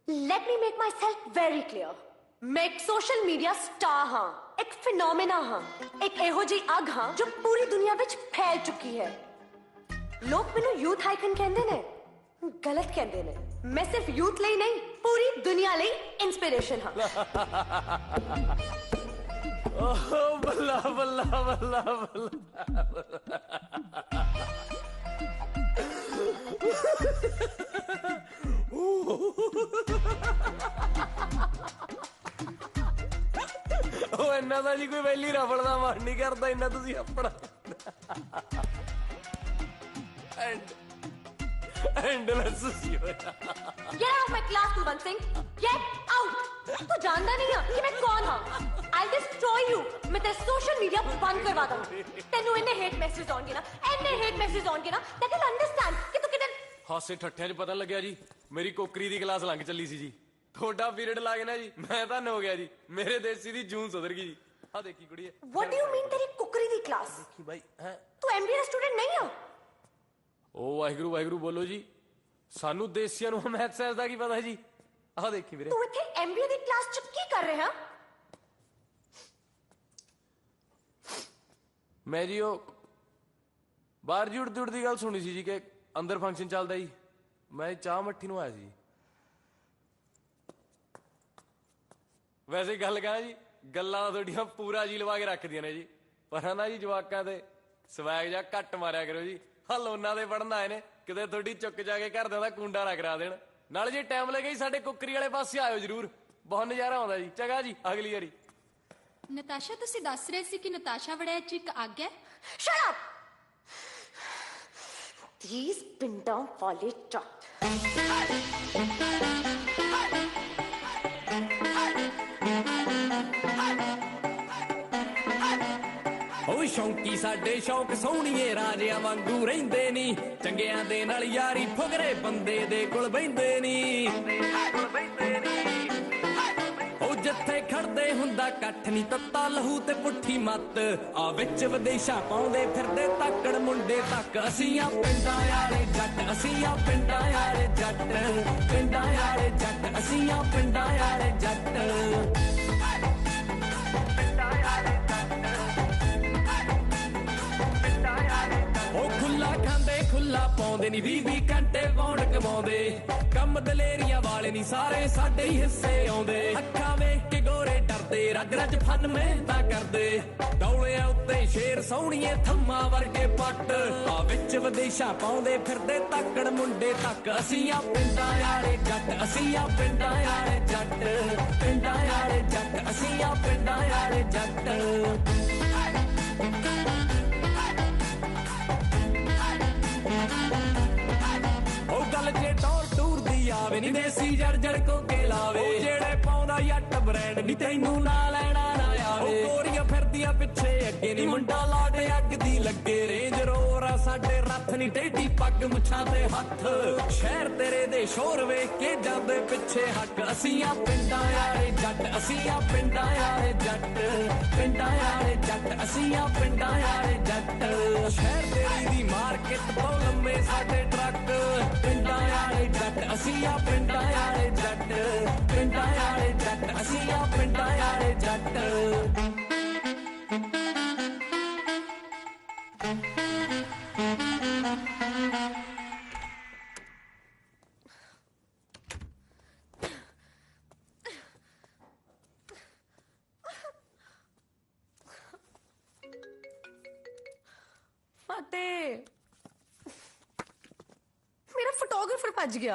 Let me make myself very clear. मैं एक social media star हाँ, एक फिनोमेना हाँ, एक एहो जी अग हाँ जो पूरी दुनिया विच फैल चुकी है। लोग मैनू यूथ आइकन कहंदे ने, गलत कहंदे ने। मैं सिर्फ यूथ ਲਈ नहीं, पूरी दुनिया ਲਈ इंस्पिरेशन हाँ। ओह बल्ला बल्ला बल्ला ਉਹ ਇੰਨਾ ਤਾਂ ਜੀ ਕੋਈ ਵੈਲੀ ਰਫੜ ਦਾ ਮਨ ਨਹੀਂ ਕਰਦਾ ਇੰਨਾ ਤੁਸੀਂ ਆਪਣਾ एंडलेस सी होया। Get out of my class, Kulwant Singh. Get out. तू जानता नहीं है कि मैं कौन हाँ? I'll destroy you. मैं तेरे सोशल मीडिया बंद करवा दूँ। तेनू इन्ने हेट मैसेज ऑन के ना, इन्ने हेट मैसेज ऑन के ना, that you'll understand कि तू किधर ਹਾਸੇ ਠੱਠਿਆਂ 'ਚ ਪਤਾ ਲੱਗਿਆ ਜੀ ਮੇਰੀ ਕੋਕਰੀ ਦੀ ਕਲਾਸ ਲੰਘ ਚੱਲੀ ਸੀ ਜੀ ਤੁਹਾਡਾ ਪੀਰੀਅਡ ਲੱਗ ਗਿਆ ਜੀ ਮੈਂ ਤਾਂ ਹੋ ਗਿਆ ਜੀ ਮੇਰੇ ਦੇਸੀ ਦੀ ਜੂਨ ਸੁਧਰ ਗਈ ਜੀ ਆ ਦੇਖੀ ਕੁੜੀਏ What do you mean तेरी कुकरी दी क्लास? ਦੇਖੀ ਬਾਈ ਹੈ तू MBA स्टूडेंट नहीं है? ਓ ਵਾਹਿਗੁਰੂ ਵਾਹਿਗੁਰੂ ਬੋਲੋ ਜੀ ਸਾਨੂੰ ਦੇਸੀਆਂ ਨੂੰ ਮੈਥ ਸਾਇੰਸ ਦਾ ਕੀ ਪਤਾ ਜੀ ਆਹ ਦੇਖੀ ਵੀਰੇ तू इत्थे MBA दी क्लास च की कर रहे हैं? ਮੈਂ ਜੀ ਉਹ ਬਾਹਰ ਜੀ ਉੜਦੀ ਉੜਦੀ ਗੱਲ ਸੁਣੀ ਸੀ ਜੀ ਕਿ ਅੰਦਰ ਫੰਕਸ਼ਨ ਚੱਲਦਾ ਜੀ ਮੈਂ ਚਾਹ ਮੱਠੀ ਨੂੰ ਆਇਆ ਸੀ ਵੈਸੇ ਗੱਲ ਕਹਾਂ ਜੀ ਗੱਲਾਂ ਤਾਂ ਤੁਹਾਡੀਆਂ ਪੂਰਾ ਜੀ ਲਵਾ ਕੇ ਰੱਖਦੀਆਂ ਨੇ ਜੀ ਪਰ ਨਾ ਜੀ ਜਵਾਕਾਂ ਤੇ ਸਵੈਗ ਜਾਂ ਘੱਟ ਮਾਰਿਆ ਕਰੋ ਜੀ ਹਾਂ ਲੋਨਾਂ ਦੇ ਪੜਨ ਆਏ ਨੇ ਕਿਤੇ ਤੁਹਾਡੀ ਚੁੱਕ ਜਾ ਕੇ ਘਰਦਿਆਂ ਦਾ ਕੁੰਡਾ ਨਾ ਕਰਾ ਦੇਣ ਨਾਲ ਜੇ ਟਾਈਮ ਲੱਗੇ ਸਾਡੇ ਕੁੱਕਰੀ ਵਾਲੇ ਪਾਸੇ ਆਇਓ ਜਰੂਰ ਬਹੁਤ ਨਜ਼ਾਰਾ ਆਉਂਦਾ ਜੀ ਚੰਗਾ ਜੀ ਅਗਲੀ ਵਾਰੀ ਨਤਾਸ਼ਾ ਤੁਸੀਂ ਦੱਸ ਰਹੇ ਸੀ ਕਿ ਨਤਾਸ਼ਾ ਵੜਿਆ ਚ ਇੱਕ ਅੱਗ ਹੈ Shut up! These pindown folly truck. ਓ ਸ਼ੌਂਕੀ ਸਾਡੇ ਸ਼ੌਂਕ ਸੋਹਣੀਏ ਰਾਜਿਆਂ ਵਾਂਗੂ ਰਹਿੰਦੇ ਨੀ ਚੰਗਿਆਂ ਦੇ ਨਾਲ ਯਾਰੀ ਫੁਗਰੇ ਬੰਦੇ ਦੇ ਕੋਲ ਬੈਂਦੇ ਨੀ ਓ ਜਿੱਥੇ ਖੜਦੇ ਹੁੰਦਾ ਇਕੱਠ ਨੀ ਤੱਤਾ ਲਹੂ ਤੇ ਪੁੱਠੀ ਮੱਤ ਆ ਵਿੱਚ ਵਿਦੇਸ਼ਾਂ ਪਾਉਂਦੇ ਫਿਰਦੇ ਤਾਕੜ ਮੁੰਡੇ ਤੱਕ ਅਸੀਂ ਆ ਪਿੰਡਾਂ ਵਾਲੇ ਜੱਟ ਅਸੀਂ ਆ ਪਿੰਡਾਂ ਵਾਲੇ ਜੱਟ ਪਿੰਡਾਂ ਵਾਲੇ ਜੱਟ ਅਸੀਂ ਆ ਪਿੰਡਾਂ ਵਾਲੇ ਜੱਟ ਖੁੱਲਾ ਪਾਉਂਦੇ ਨੀ 20 ਘੰਟੇ ਵੌਂਡ ਕਮਾਉਂਦੇ ਕੰਮ ਦਲੇਰੀਆਂ ਵਾਲੇ ਨੀ ਸਾਰੇ ਸਾਡੇ ਹੀ ਹਿੱਸੇ ਆਉਂਦੇ ਅੱਖਾਂ ਵੇਖ ਕੇ ਗੋਰੇ ਡਰਦੇ ਰੱਜ ਰੱਜ ਫਨ ਮਿਹਨਤਾਂ ਕਰਦੇ ਡੌਲਿਆਂ ਉੱਤੇ ਸ਼ੇਰ ਸੋਹਣੀਏ ਥੰਮਾ ਵਰਗੇ ਪੱਟ ਆ ਵਿੱਚ ਵਿਦੇਸ਼ਾਂ ਪਾਉਂਦੇ ਫਿਰਦੇ ਤਾਕੜ ਮੁੰਡੇ ਤੱਕ ਅਸੀਂ ਆ ਪਿੰਡਾਂ ਵਾਲੇ ਜੱਟ ਅਸੀਂ ਆ ਪਿੰਡਾਂ ਵਾਲੇ ਜੱਟ ਪਿੰਡਾਂ ਵਾਲੇ ਜੱਟ ਅਸੀਂ ਆ ਪਿੰਡਾਂ ਵਾਲੇ ਜੱਟ ਉਹ ਗੱਲ ਜੇ ਟੂਰ ਦੀ ਆਵੇ ਨੀ ਦੇਸੀ ਜੜ ਕੋ ਕੇ ਲਾਵੇ ਜਿਹੜੇ ਪਾਉਂਦਾ ਜੱਟ ਬ੍ਰਾਂਡ ਨੀ ਤੈਨੂੰ ਨਾ ਲੈਣਾ ਨਾ ਆਵੇ ਉਹ ਗੋਰੀਆਂ ਫਿਰਦੀਆਂ ਪਿੱਛੇ ਅੱਗੇ ਨੀ ਮੁੰਡਾ ਲਾੜੇ ਅੱਗ ਦੀ ਲੱਗੇ ਰੇਂਜ ਰੋਵਰ ਆ ਸਾਡੇ ਰੱਥ ਨੀ ਟੇਢੀ ਪੱਗ ਮੁੱਛਾਂ ਤੇ ਹੱਥ ਸ਼ਹਿਰ ਤੇਰੇ ਦੇ ਸ਼ੋਰ ਵੇਖ ਕੇ ਜਾਂਦੇ ਪਿੱਛੇ ਹੱਕ ਅਸੀਂ ਆ ਪਿੰਡਾਂ ਵਾਲੇ ਜੱਟ ਅਸੀਂ ਆ ਪਿੰਡਾਂ ਵਾਲੇ ਜੱਟ ਪਿੰਡਾਂ ਵਾਲੇ ਜੱਟ ਅਸੀਂ ਆ ਪਿੰਡਾਂ ਵਾਲੇ ਜੱਟ ਸ਼ਹਿਰ ਤੇਰੀ ਦੀ ਮਾਰਕੀਟ ਤੋਂ ਲੰਮੇ ਸਾਡੇ ਟਰੱਕ ਪਿੰਡਾਂ ਵਾਲੇ ਜੱਟ ਅਸੀਂ ਆ ਪਿੰਡਾਂ ਵਾਲੇ ਜੱਟ ਪਿੰਡਾਂ ਵਾਲੇ ਜੱਟ ਅਸੀਂ ਆ ਪਿੰਡਾਂ ਵਾਲੇ ਜੱਟ मेरा फोटोग्राफर भज गया.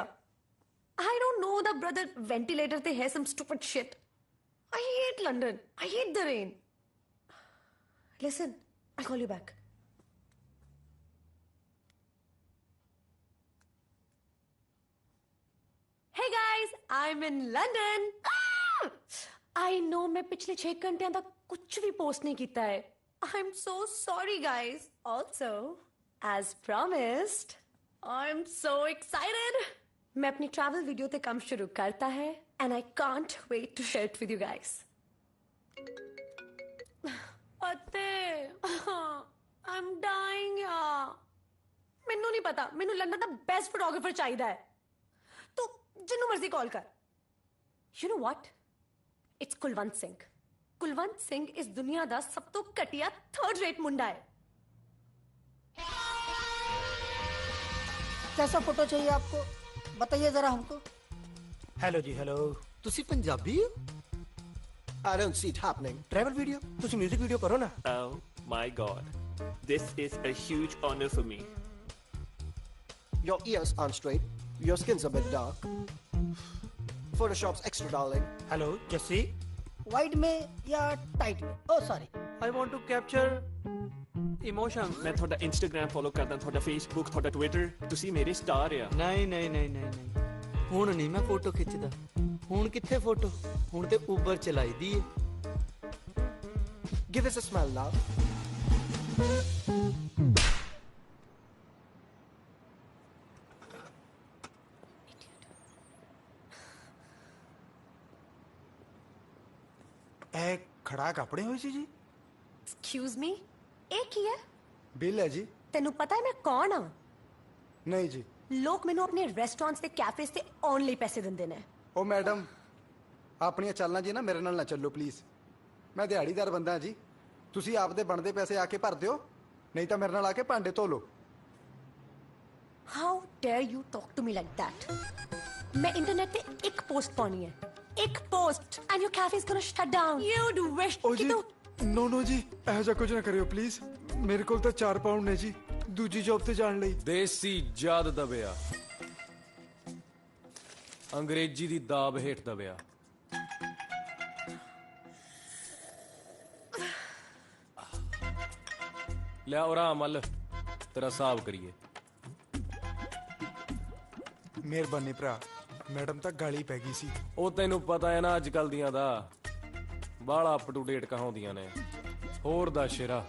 I don't know the brother ventilator they have some stupid shit. I hate London. I hate the rain. Listen, I'll call you back. Hey guys, I'm in London. I know मैं पिछले 6 घंटे तक कुछ भी post नहीं किया है. I'm so sorry guys. Also, as promised, I'm so excited. मैं अपनी travel video ते काम शुरू करता है and I can't wait to share it with you guys. अते, I'm dying यार. ਮੈਨੂੰ ਨਹੀਂ ਪਤਾ ਮੈਨੂੰ ਲੰਡਨ ਦਾ ਬੈਸਟ ਫੋਟੋਗ੍ਰਾਫਰ ਚਾਹੀਦਾ ਹੈ. ਤੂੰ ਜਿੰਨੂੰ ਮਰਜ਼ੀ ਕਾਲ ਕਰ You know what? It's Kulwant Singh. Kulwant Singh इस दुनिया दा सब तो घटिया थर्ड रेट मुंडा है. कैसा फोटो चाहिए आपको, बताइए जरा हमको. हेलो जी हेलो. ਤੁਸੀਂ ਪੰਜਾਬੀ ਹੋ? I don't see it happening. Travel video, ਤੁਸੀਂ 뮤직 ਵੀਡੀਓ ਕਰੋ ਨਾ. Oh my god. This is a huge honor for me. Your ears aren't straight. Your skin's a bit dark. Photoshop's extra darling. Hello Jassi. Wide में या tight में? ओ sorry. I want to capture emotions. ਮੈਂ ਤੁਹਾਡਾ Instagram follow ਕਰਦਾ, ਤੁਹਾਡਾ Facebook, ਤੁਹਾਡਾ Twitter. ਤੁਸੀਂ ਮੇਰੇ ਸਟਾਰ ਆ. ਨਹੀਂ ਨਹੀਂ ਨਹੀਂ ਨਹੀਂ ਨਹੀਂ, ਹੁਣ ਨਹੀਂ ਮੈਂ ਫੋਟੋ ਖਿੱਚਦਾ. ਹੁਣ ਕਿੱਥੇ ਫੋਟੋ, ਹੁਣ ਤੇ ਉਬਰ ਚਲਾਈਦੀ ਏ. Give us a smell, love. ਇਹ ਖੜਾ ਕੱਪੜੇ ਹੋਏ ਸੀ ਜੀ? Excuse me? ਇਹ ਕੀ ਹੈ? ਬਿੱਲ ਹੈ ਜੀ? ਤੈਨੂੰ ਪਤਾ ਹੈ ਮੈਂ ਕੌਣ ਆ? ਨਹੀਂ ਜੀ. ਲੋਕ ਮੈਨੂੰ ਆਪਣੇ ਰੈਸਟੋਰੈਂਟਸ ਤੇ ਕੈਫੇਸ ਤੇ ਆਉਣ ਲਈ ਪੈਸੇ ਦਿੰਦੇ ਨੇ. ਉਹ ਮੈਡਮ, ਆਪਣੀਆਂ ਚਾਲਾਂ ਜੀ ਨਾ ਮੇਰੇ ਨਾਲ ਨਾ ਚੱਲੋ ਪਲੀਜ਼. ਮੈਂ ਦਿਹਾੜੀਦਾਰ ਬੰਦਾ ਜੀ. ਤੁਸੀਂ ਆਪਦੇ ਬਣਦੇ ਪੈਸੇ ਆ ਕੇ ਭਰ ਦਿਓ, ਨਹੀਂ ਤਾਂ ਮੇਰੇ ਨਾਲ ਆ ਕੇ ਭਾਂਡੇ ਧੋ ਲਓ. How dare you talk to me like that? मैं इंटरनेट पे एक पोस्ट पानी है, एक post, and your cafe is gonna shut down. You'd wish ਓ कि ਜੀ, तू ਨੋ ਜੀ, ਇਹੋ ਜਿਹਾ ਕੁਝ ਨਾ ਕਰਿਓ ਪਲੀਜ਼. ਮੇਰੇ ਕੋਲ ਤਾਂ 4 ਪਾਉਂਡ ਨੇ ਜੀ ਦੂਜੀ ਜੌਬ ਤੇ ਜਾਣ ਲਈ. ਦੇਸੀ ਜਾਦ ਦਬਿਆ, ਅੰਗਰੇਜ਼ੀ ਦੀ ਦਾਬ ਹੇਠ ਦਬਿਆ. ਲਿਆ ਉਰਾ ਮੱਲ, ਤੇਰਾ ਹਿਸਾਬ ਕਰੀਏ. ਮਿਹਰਬਾਨੀ ਭਰਾ, ਮੈਡਮ ਤਾਂ ਗਾਲੀ ਪੈ ਗਈ ਸੀ. ਉਹ ਤੈਨੂੰ ਪਤਾ ਹੈ ਨਾ ਅੱਜ ਕੱਲ ਦੀਆਂ ਦਾ ਬਾਹਲਾ ਅਪ ਟੂ ਡੇਟ ਕਹਾਉਂਦੀਆਂ ਨੇ. ਹੋਰ ਦਾ ਸ਼ੇਰਾ,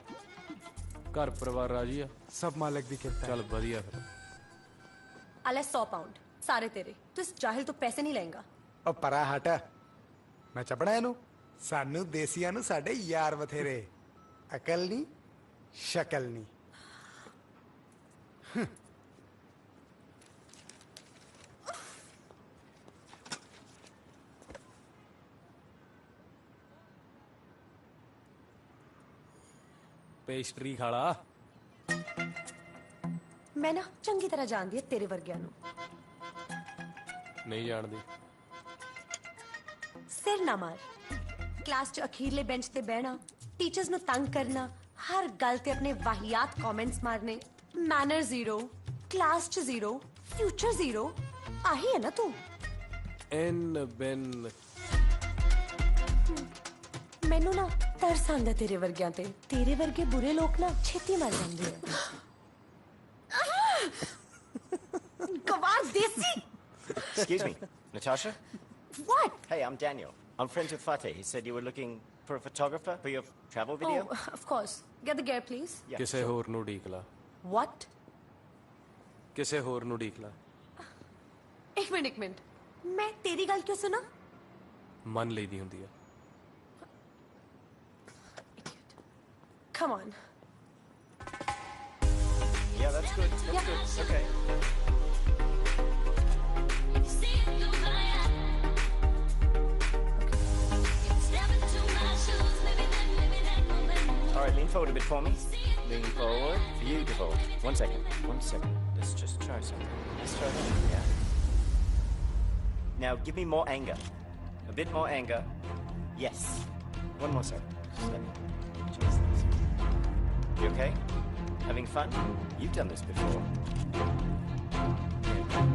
ਘਰ ਪਰਿਵਾਰ ਰਾਜੀ ਆ? ਸਭ ਮਾਲਕ ਦੀ ਕਿਰਪਾ. ਚੱਲ ਵਧੀਆ ਫਿਰ. अले 100 पाउंड सारे तेरे. तू इस जाहिल तो पैसे नहीं लेगा. ਉਹ ਪਰਾ ਹਟ, ਮੈਂ ਚੱਪਣਾ ਇਹਨੂੰ. ਸਾਨੂੰ ਦੇਸੀਆਂ ਨੂੰ ਸਾਡੇ ਯਾਰ ਬਥੇਰੇ, ਅਕਲ ਨਹੀਂ ਸ਼ਕਲ ਨਹੀਂ. ਪੇਸਟਰੀ ਖਾਲਾ. मैं ना चंगी तरह जानदी है तेरे वर्गिया नु. ਨਹੀਂ ਜਾਣਦੀ. सिर ना मार. क्लास च अखीरले बेंच ते बहना, टीचर्स नु तंग करना, हर गल ते अपने वाहियात कमेंट्स मारने. मैनर जीरो, क्लास च जीरो, फ्यूचर जीरो. आही है ना तू? ਐਨ ਬਿਨ. ਮੈਨੂੰ ਨਾ ਤਰਸ ਆਂਦਾ ਤੇਰੇ ਵਰਗਿਆਂ ਤੇ. ਤੇਰੇ ਵਰਗੇ ਬੁਰੇ ਲੋਕ ਨਾ ਛੇਤੀ ਮਰ ਜਾਂਦੇ ਆ. ਗਵਾਰ ਦੇਸੀ. Excuse me, Natasha? What? Hey, I'm Daniel. I'm friends with Fateh. He said you were looking for a photographer for your travel video? Oh, of course. Get the gear, please. Yeah, ਕਿਸੇ sure. ਹੋਰ ਨੂੰ ਢੀਕ ਲਾ. What? ਕਿਸੇ ਹੋਰ ਨੂੰ ਢੀਕ ਲਾ. ਇੱਕ minute. ਮੈਂ ਤੇਰੀ ਗੱਲ ਕਿਉਂ ਸੁਣਾ? ਮੰਨ ਲਈਦੀ ਹੁੰਦੀ ਆ. Come on. Yeah, that's good. That's Yeah. good. Okay. All right, lean forward a bit for me. Lean forward. Beautiful. 1 second. 1 second. Let's just try something. Let's try something. Yeah. Now give me more anger. A bit more anger. Yes. One more second. Just let me. Just this. You okay? Having fun? You've done this before.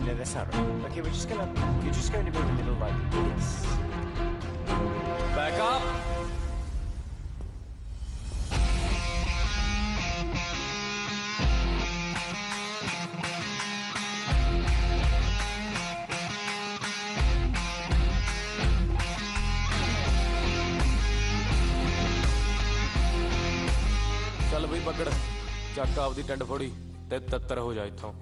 No, that's not right. Okay, you're just going to move a little like this. Back up. ਚੱਲ ਬਈ ਪਕੜ, ਚੱਕ ਆਪਦੀ ਟੰਡ ਫੋੜੀ ਤੇ ਤੱਤਰ ਹੋ ਜਾ ਇੱਥੋਂ.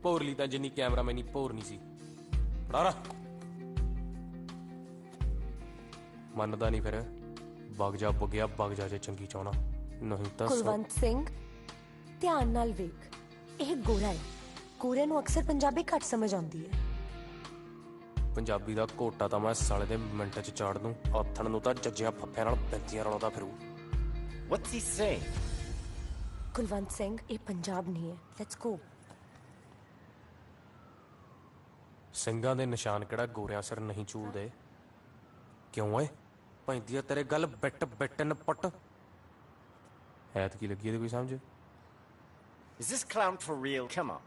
ਭੋਰਲੀ ਤਾਂ ਜਿੰਨੀ ਕੈਮਰਾਮੈਨ ਹੀ ਭੋਰ ਨਹੀਂ ਸੀ. ਫੜਾ ਮੰਨਦਾ ਨਹੀਂ ਫਿਰ ਵਗ ਜਾ ਬੁੱਗਿਆ, ਵਗ ਜਾ ਜੇ ਚੰਗੀ ਚਾਹਣਾ, ਨਹੀਂ ਤਾਂ ਕੁਲਵੰਤ ਸਿੰਘ, ਧਿਆਨ ਨਾਲ ਵੇਖ. ਇਹ ਗੋਰਾ ਹੈ. ਗੋਰਿਆਂ ਨੂੰ ਅਕਸਰ ਪੰਜਾਬੀ ਘੱਟ ਸਮਝ ਆਉਂਦੀ ਹੈ. ਪੰਜਾਬੀ ਦਾ ਘੋਟਾ ਤਾਂ ਮੈਂ ਸਾਲੇ ਦੇ ਮਿੰਟ 'ਚ ਚਾੜ ਦੂੰ। ਆਥਣ ਨੂੰ ਤਾਂ ਜੱਜਿਆਂ ਫੱਫਿਆਂ ਨਾਲ ਪੈਂਤੀਆਂ ਰਲਾਉਂਦਾ ਫਿਰੂ। What's he saying? Kulwant Singh, ਇਹ ਪੰਜਾਬ ਨਹੀਂ ਹੈ। Let's go. ਸਿੰਘਾਂ ਦੇ ਨਿਸ਼ਾਨ ਕਿਹੜਾ ਗੋਰਿਆਂ ਸਿਰ ਨਹੀਂ ਝੂਲਦੇ? ਕਿਉਂ ਓਏ ਪੈਂਦੀ ਆ ਤੇਰੇ ਗੱਲ ਬਿੱਟ ਬਿੱਟਨ ਪੱਟ। ਐਤ ਕੀ ਲੱਗੀ ਇਹਦੀ ਕੋਈ ਸਮਝ? Is this clown for real? Come on.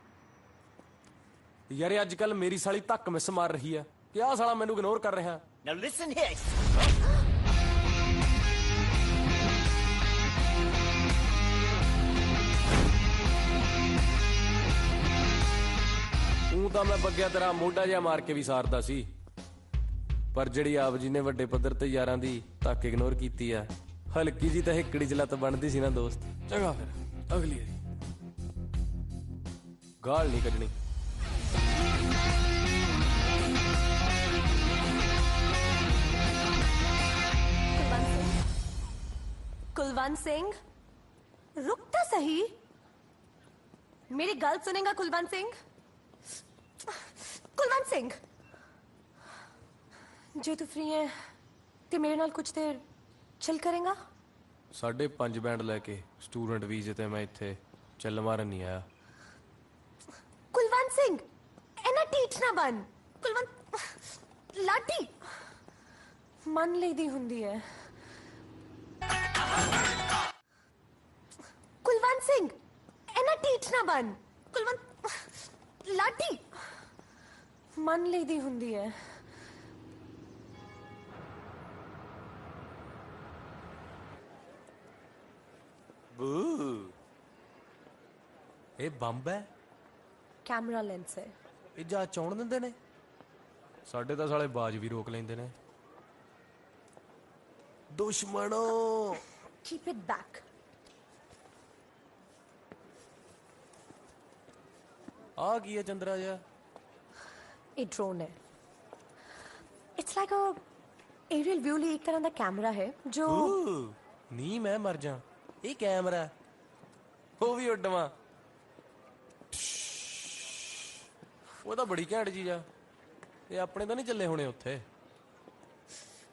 ਯਾਰ ਇਹ ਅੱਜ ਕੱਲ ਮੇਰੀ ਸਾਲੀ ਧੱਕ ਮਿਸ ਮਾਰ ਰਹੀ ਆ ਕਿ ਆਹ ਸਾਲਾ ਮੈਨੂੰ ਇਗਨੋਰ ਕਰ ਰਿਹਾ। Now listen here. ਤੂੰ ਤਾਂ ਮੈਂ ਬੱਗਿਆ ਤੇਰਾ ਮੋਢਾ ਜਿਹਾ ਮਾਰ ਕੇ ਵੀ ਸਾਰਦਾ ਸੀ, ਪਰ ਜਿਹੜੀ ਆਪ ਜੀ ਨੇ ਵੱਡੇ ਪੱਧਰ ਤੇ ਯਾਰਾਂ ਦੀ ਧੱਕ ਇਗਨੋਰ ਕੀਤੀ ਆ, ਹਲਕੀ ਜੀ ਤਾਂ ਹਿੱਕੜੀ ਚ ਲੱਤ ਬਣਦੀ ਸੀ ਨਾ ਦੋਸਤ। ਚੰਗਾ ਫਿਰ ਅਗਲੀ ਵਾਰੀ ਗਾਲ ਨਹੀਂ ਕੱਢਣੀ। कुलवंत सिंह, रुक तो सही। मेरी गल सुनेगा कुलवंत सिंह? कुलवंत सिंह, जो तू फ्री है ते मेरे नाल कुछ देर चिल करेगा? 5:30 ਬੈਂਡ ਲੈ ਕੇ ਸਟੂਡੈਂਟ ਵੀਜ਼ੇ ਤੇ ਮੈਂ ਇੱਥੇ ਚੱਲ ਮਾਰਨ ਨਹੀਂ ਆਇਆ। कुलवंत सिंह, एना टीठ ना बन। कुलवंत, लाठी मन लेदी हुंदी है। कुलवंत सिंह, एना टीठ ना बन। कुलवंत, लाठी मन लेदी हुंदी है। ਬੂ ਇਹ ਬੰਬ ਹੈ? कैमरा लेंस है। ਇਹ ਜਾ ਚੌਣ ਦਿੰਦੇ ਨੇ? ਸਾਡੇ ਤਾਂ ਸਾਲੇ ਬਾਜ ਵੀ ਰੋਕ ਲੈਂਦੇ ਨੇ। ਦੁਸ਼ਮਣੋ Keep it back. ਆ ਕੀ ਹੈ ਚੰਦਰਾ ਜਿਹਾ? ਇਹ drone है। It's like a aerial view ਲਈ ਇੱਕ ਤਰ੍ਹਾਂ ਦਾ ਕੈਮਰਾ ਹੈ ਜੋ ਨਹੀਂ ਮੈਂ ਮਰ ਜਾ। ਇਹ ਕੈਮਰਾ ਉਹ ਵੀ ਉੱਡਵਾ। ਉਹ ਤਾਂ ਬੜੀ ਘੈਂਟ ਚੀਜ਼ ਆ। ਇਹ ਆਪਣੇ ਤਾਂ ਨਹੀਂ ਚੱਲੇ ਹੋਣੇ ਉੱਥੇ।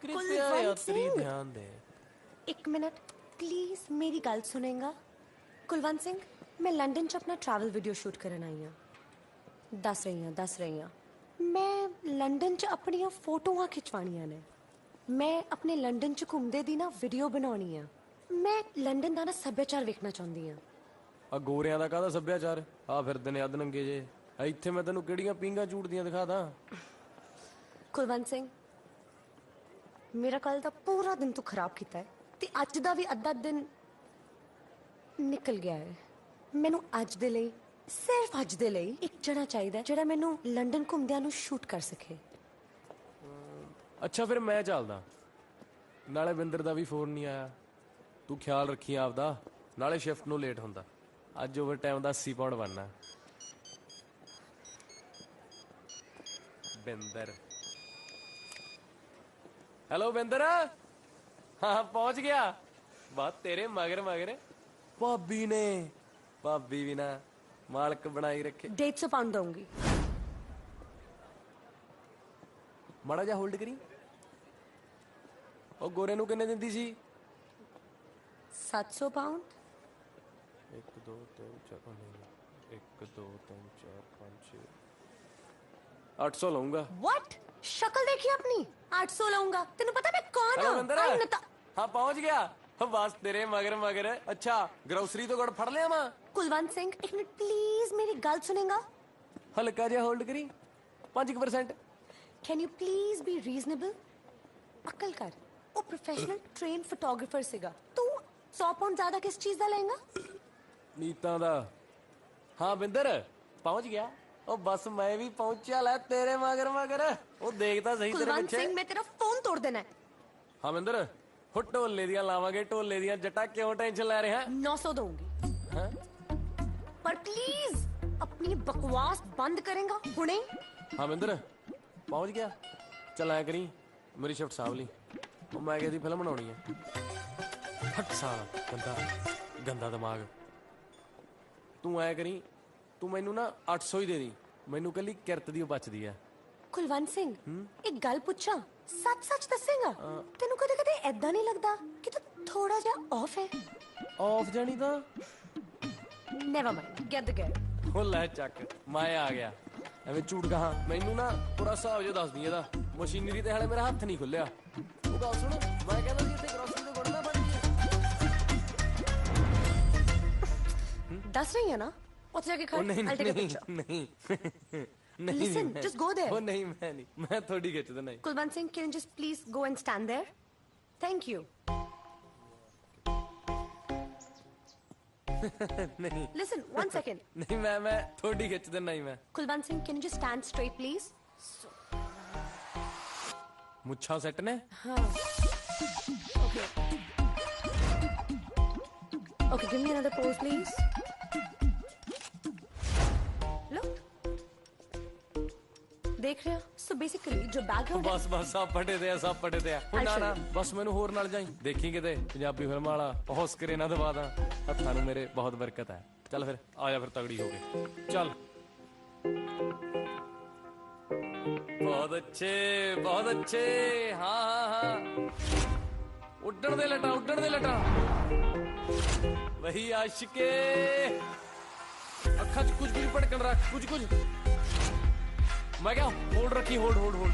ਕਿਰਪਾ ਯਾਤਰੀ ਧਿਆਨ ਦੇ। एक मिनट प्लीज, मेरी गल सुनेगा? कुलवंत सिंह, मैं लंदन च अपना ट्रैवल वीडियो शूट करन आई हाँ। दस रही हाँ मैं लंदन च अपनियां फोटोआं खिचवाणियां ने। मैं अपने लंदन च घूमदे दी ना वीडियो बनाउणी आ। मैं लंदन दा ना सभ्याचार वेखना चाहुंदी हाँ। ਆ ਗੋਰਿਆਂ ਦਾ ਕਾਹਦਾ ਸੱਭਿਆਚਾਰ? ਆ ਫਿਰਦੇ ਨੇ ਅੱਧ ਨੰਗੇ ਜੇ। ਇੱਥੇ ਮੈਂ ਤੈਨੂੰ ਕਿਹੜੀਆਂ ਪੀਂਘਾਂ ਝੂਟਦੀਆਂ ਦਿਖਾ ਦਾਂ? कुलवंत सिंह, मेरा कल दा पूरा दिन तू खराब कीता है ਤੇ ਅੱਜ ਦਾ ਵੀ ਅੱਧਾ ਦਿਨ ਨਿਕਲ ਗਿਆ ਹੈ। ਮੈਨੂੰ ਅੱਜ ਦੇ ਲਈ, ਸਿਰਫ ਅੱਜ ਦੇ ਲਈ ਇੱਕ ਜਣਾ ਚਾਹੀਦਾ ਜਿਹੜਾ ਮੈਨੂੰ ਲੰਡਨ ਘੁੰਮਦਿਆਂ ਨੂੰ ਸ਼ੂਟ ਕਰ ਸਕੇ। ਅੱਛਾ ਫਿਰ ਮੈਂ ਚੱਲਦਾ। ਨਾਲੇ ਬਿੰਦਰ ਦਾ ਵੀ ਫੋਨ ਨਹੀਂ ਆਇਆ। ਤੂੰ ਖਿਆਲ ਰੱਖੀ ਆਪਦਾ। ਨਾਲੇ ਸ਼ਿਫਟ ਨੂੰ ਲੇਟ ਹੁੰਦਾ। ਅੱਜ ਓਵਰ ਟਾਈਮ ਦਾ 80 ਪਾਉਂਡ ਬਣਨਾ। ਬਿੰਦਰ, ਹੈਲੋ ਬਿੰਦਰ। हाँ पहुंच गया। बात तेरे मगर मगर भाभी ने, भाभी भी ना मालक बनाई रखे। 150 पाउंड दूंगी। माड़ा जा होल्ड करी। और गोरे नू किन्ने दिंदी सी? 700 पाउंड। 1 2 3 4 1 2 3 4 5 6 800 लूंगा। व्हाट? शक्ल देखी अपनी। 800 लूंगा। तेनू पता मैं कौन हेलो हूं? बिंदर। हाँ पहुंच गया। बस तेरे मगर मगर। अच्छा ग्रोसरी तो गुड़ फड़ लिया मैं। कुलवंत सिंह, एक मिनट प्लीज, मेरी गल सुनेगा? हल्का जा होल्ड करी। 5%। Can you please be reasonable? अकल कर। वो प्रोफेशनल ट्रेन फोटोग्राफर सीगा। तू 100 पाउंड ज्यादा किस चीज दा लेगा? नीता दा। हाँ बिंदर पहुंच गया। ओ बस मैं भी पहुंचा लै तेरे मगर मगर। ओ देखता सही तेरे कुलवंत पीछे। सिंह, मैं तेरा फोन तोड़ देना है। हाँ बिंदर हो ढोले दियां लावांगे। ढोले दियां जट्टा क्यों टेंशन ले रहे हैं? 900 दूंगी। हाँ? पर प्लीज अपनी बकवास बंद करेगा हुणे? हाँ बिंदर पहुंच गया। चल आया करी मेरी शिफ्ट साहब ली। ओ मैं कहती फिल्म बनानी है। हट साला गंदा गंदा दिमाग। तू आया करी, तू मैनू ना 800 ही दे दी। मैनू कली किरत दी बचदी है। ਕੁਲਵੰਤ ਸਿੰਘ ਇੱਕ ਗੱਲ ਪੁੱਛਾਂ ਸੱਚ ਸੱਚ ਦੱਸੇਗਾ ਤੈਨੂੰ ਕਦੇ ਕਦੇ ਐਦਾਂ ਨਹੀਂ ਲੱਗਦਾ ਕਿ ਤੂੰ ਥੋੜਾ ਜਿਹਾ ਆਫ ਹੈ ਆਫ ਜਾਣੀ ਤਾਂ never mind get the girl ਉਹ ਲੈ ਚੱਕ ਮੈਂ ਆ ਗਿਆ ਐਵੇਂ ਝੂਠ ਕਹਾਂ ਮੈਨੂੰ ਨਾ ਪੂਰਾ ਹਿਸਾਬ ਜਿਹਾ ਦੱਸਦੀ ਇਹਦਾ ਮਸ਼ੀਨਰੀ ਤੇ ਹਾਲੇ ਮੇਰਾ ਹੱਥ ਨਹੀਂ ਖੁੱਲਿਆ ਉਹ ਗੱਲ ਸੁਣ ਮੈਂ ਕਹਿੰਦਾ ਸੀ ਇੱਥੇ ਗਰੋਸਰੀ ਤੋਂ ਗੁੜਨਾ ਬਣ ਗਈ ਦੱਸ ਰਹੀ ਹੈ ਨਾ ਉੱਥੇ ਜਾ ਕੇ ਖੜ ਉਹ ਨਹੀਂ I'll take a picture. ਨਹੀਂ ਨਹੀਂ Listen, just go there. ਉਹ ਨਹੀਂ ਮੈਂ ਨਹੀਂ ਮੈਂ ਥੋੜੀ ਖਿੱਚ ਦਿੰਦਾ Kulwant Singh, can you just please go and stand there? Thank you. ਨਹੀਂ Listen, 1 second. ਨਹੀਂ ਮੈਂ ਥੋੜੀ ਖਿੱਚ ਦਿੰਦਾ ਹੀ ਮੈਂ Kulwant Singh, can you just stand straight, please? ਮੁੱਛਾਂ ਸੈੱਟ ਨੇ Okay. Okay, give me another pose, please. Look. देख रहे हो? So basically, जो background है. ਬਸ ਸਭ ਪਟੇ ਤੇ ਆ ਹੁਣ I'll show ਨਾ you. ਬਸ ਮੈਨੂੰ ਹੋਰ ਨਾਲ ਜਾਈ ਦੇਖੀ ਕਿਤੇ ਪੰਜਾਬੀ ਫਿਲਮ ਵਾਲਾ ਔਸਕਰ ਇਹਨਾਂ ਦਵਾ ਦਾਂ ਹੱਥਾਂ ਨੂੰ ਮੇਰੇ ਬਹੁਤ ਬਰਕਤ ਹੈ ਚੱਲ ਫਿਰ ਆ ਜਾ ਫਿਰ ਤਗੜੀ ਹੋ ਕੇ ਚੱਲ ਬਹੁਤ ਅੱਛੇ ਹਾਂ ਉੱਡਣ ਦੇ ਲਟਾ ਵਹੀ ਆਸ਼ਿਕੇ ਅੱਖਾਂ 'ਚ ਕੁਝ ਭਟਕਣ ਰੱਖ ਕੁਝ ਮੈਂ ਕਿਹਾ ਹੋਲਡ ਰੱਖੀ ਹੋਲਡ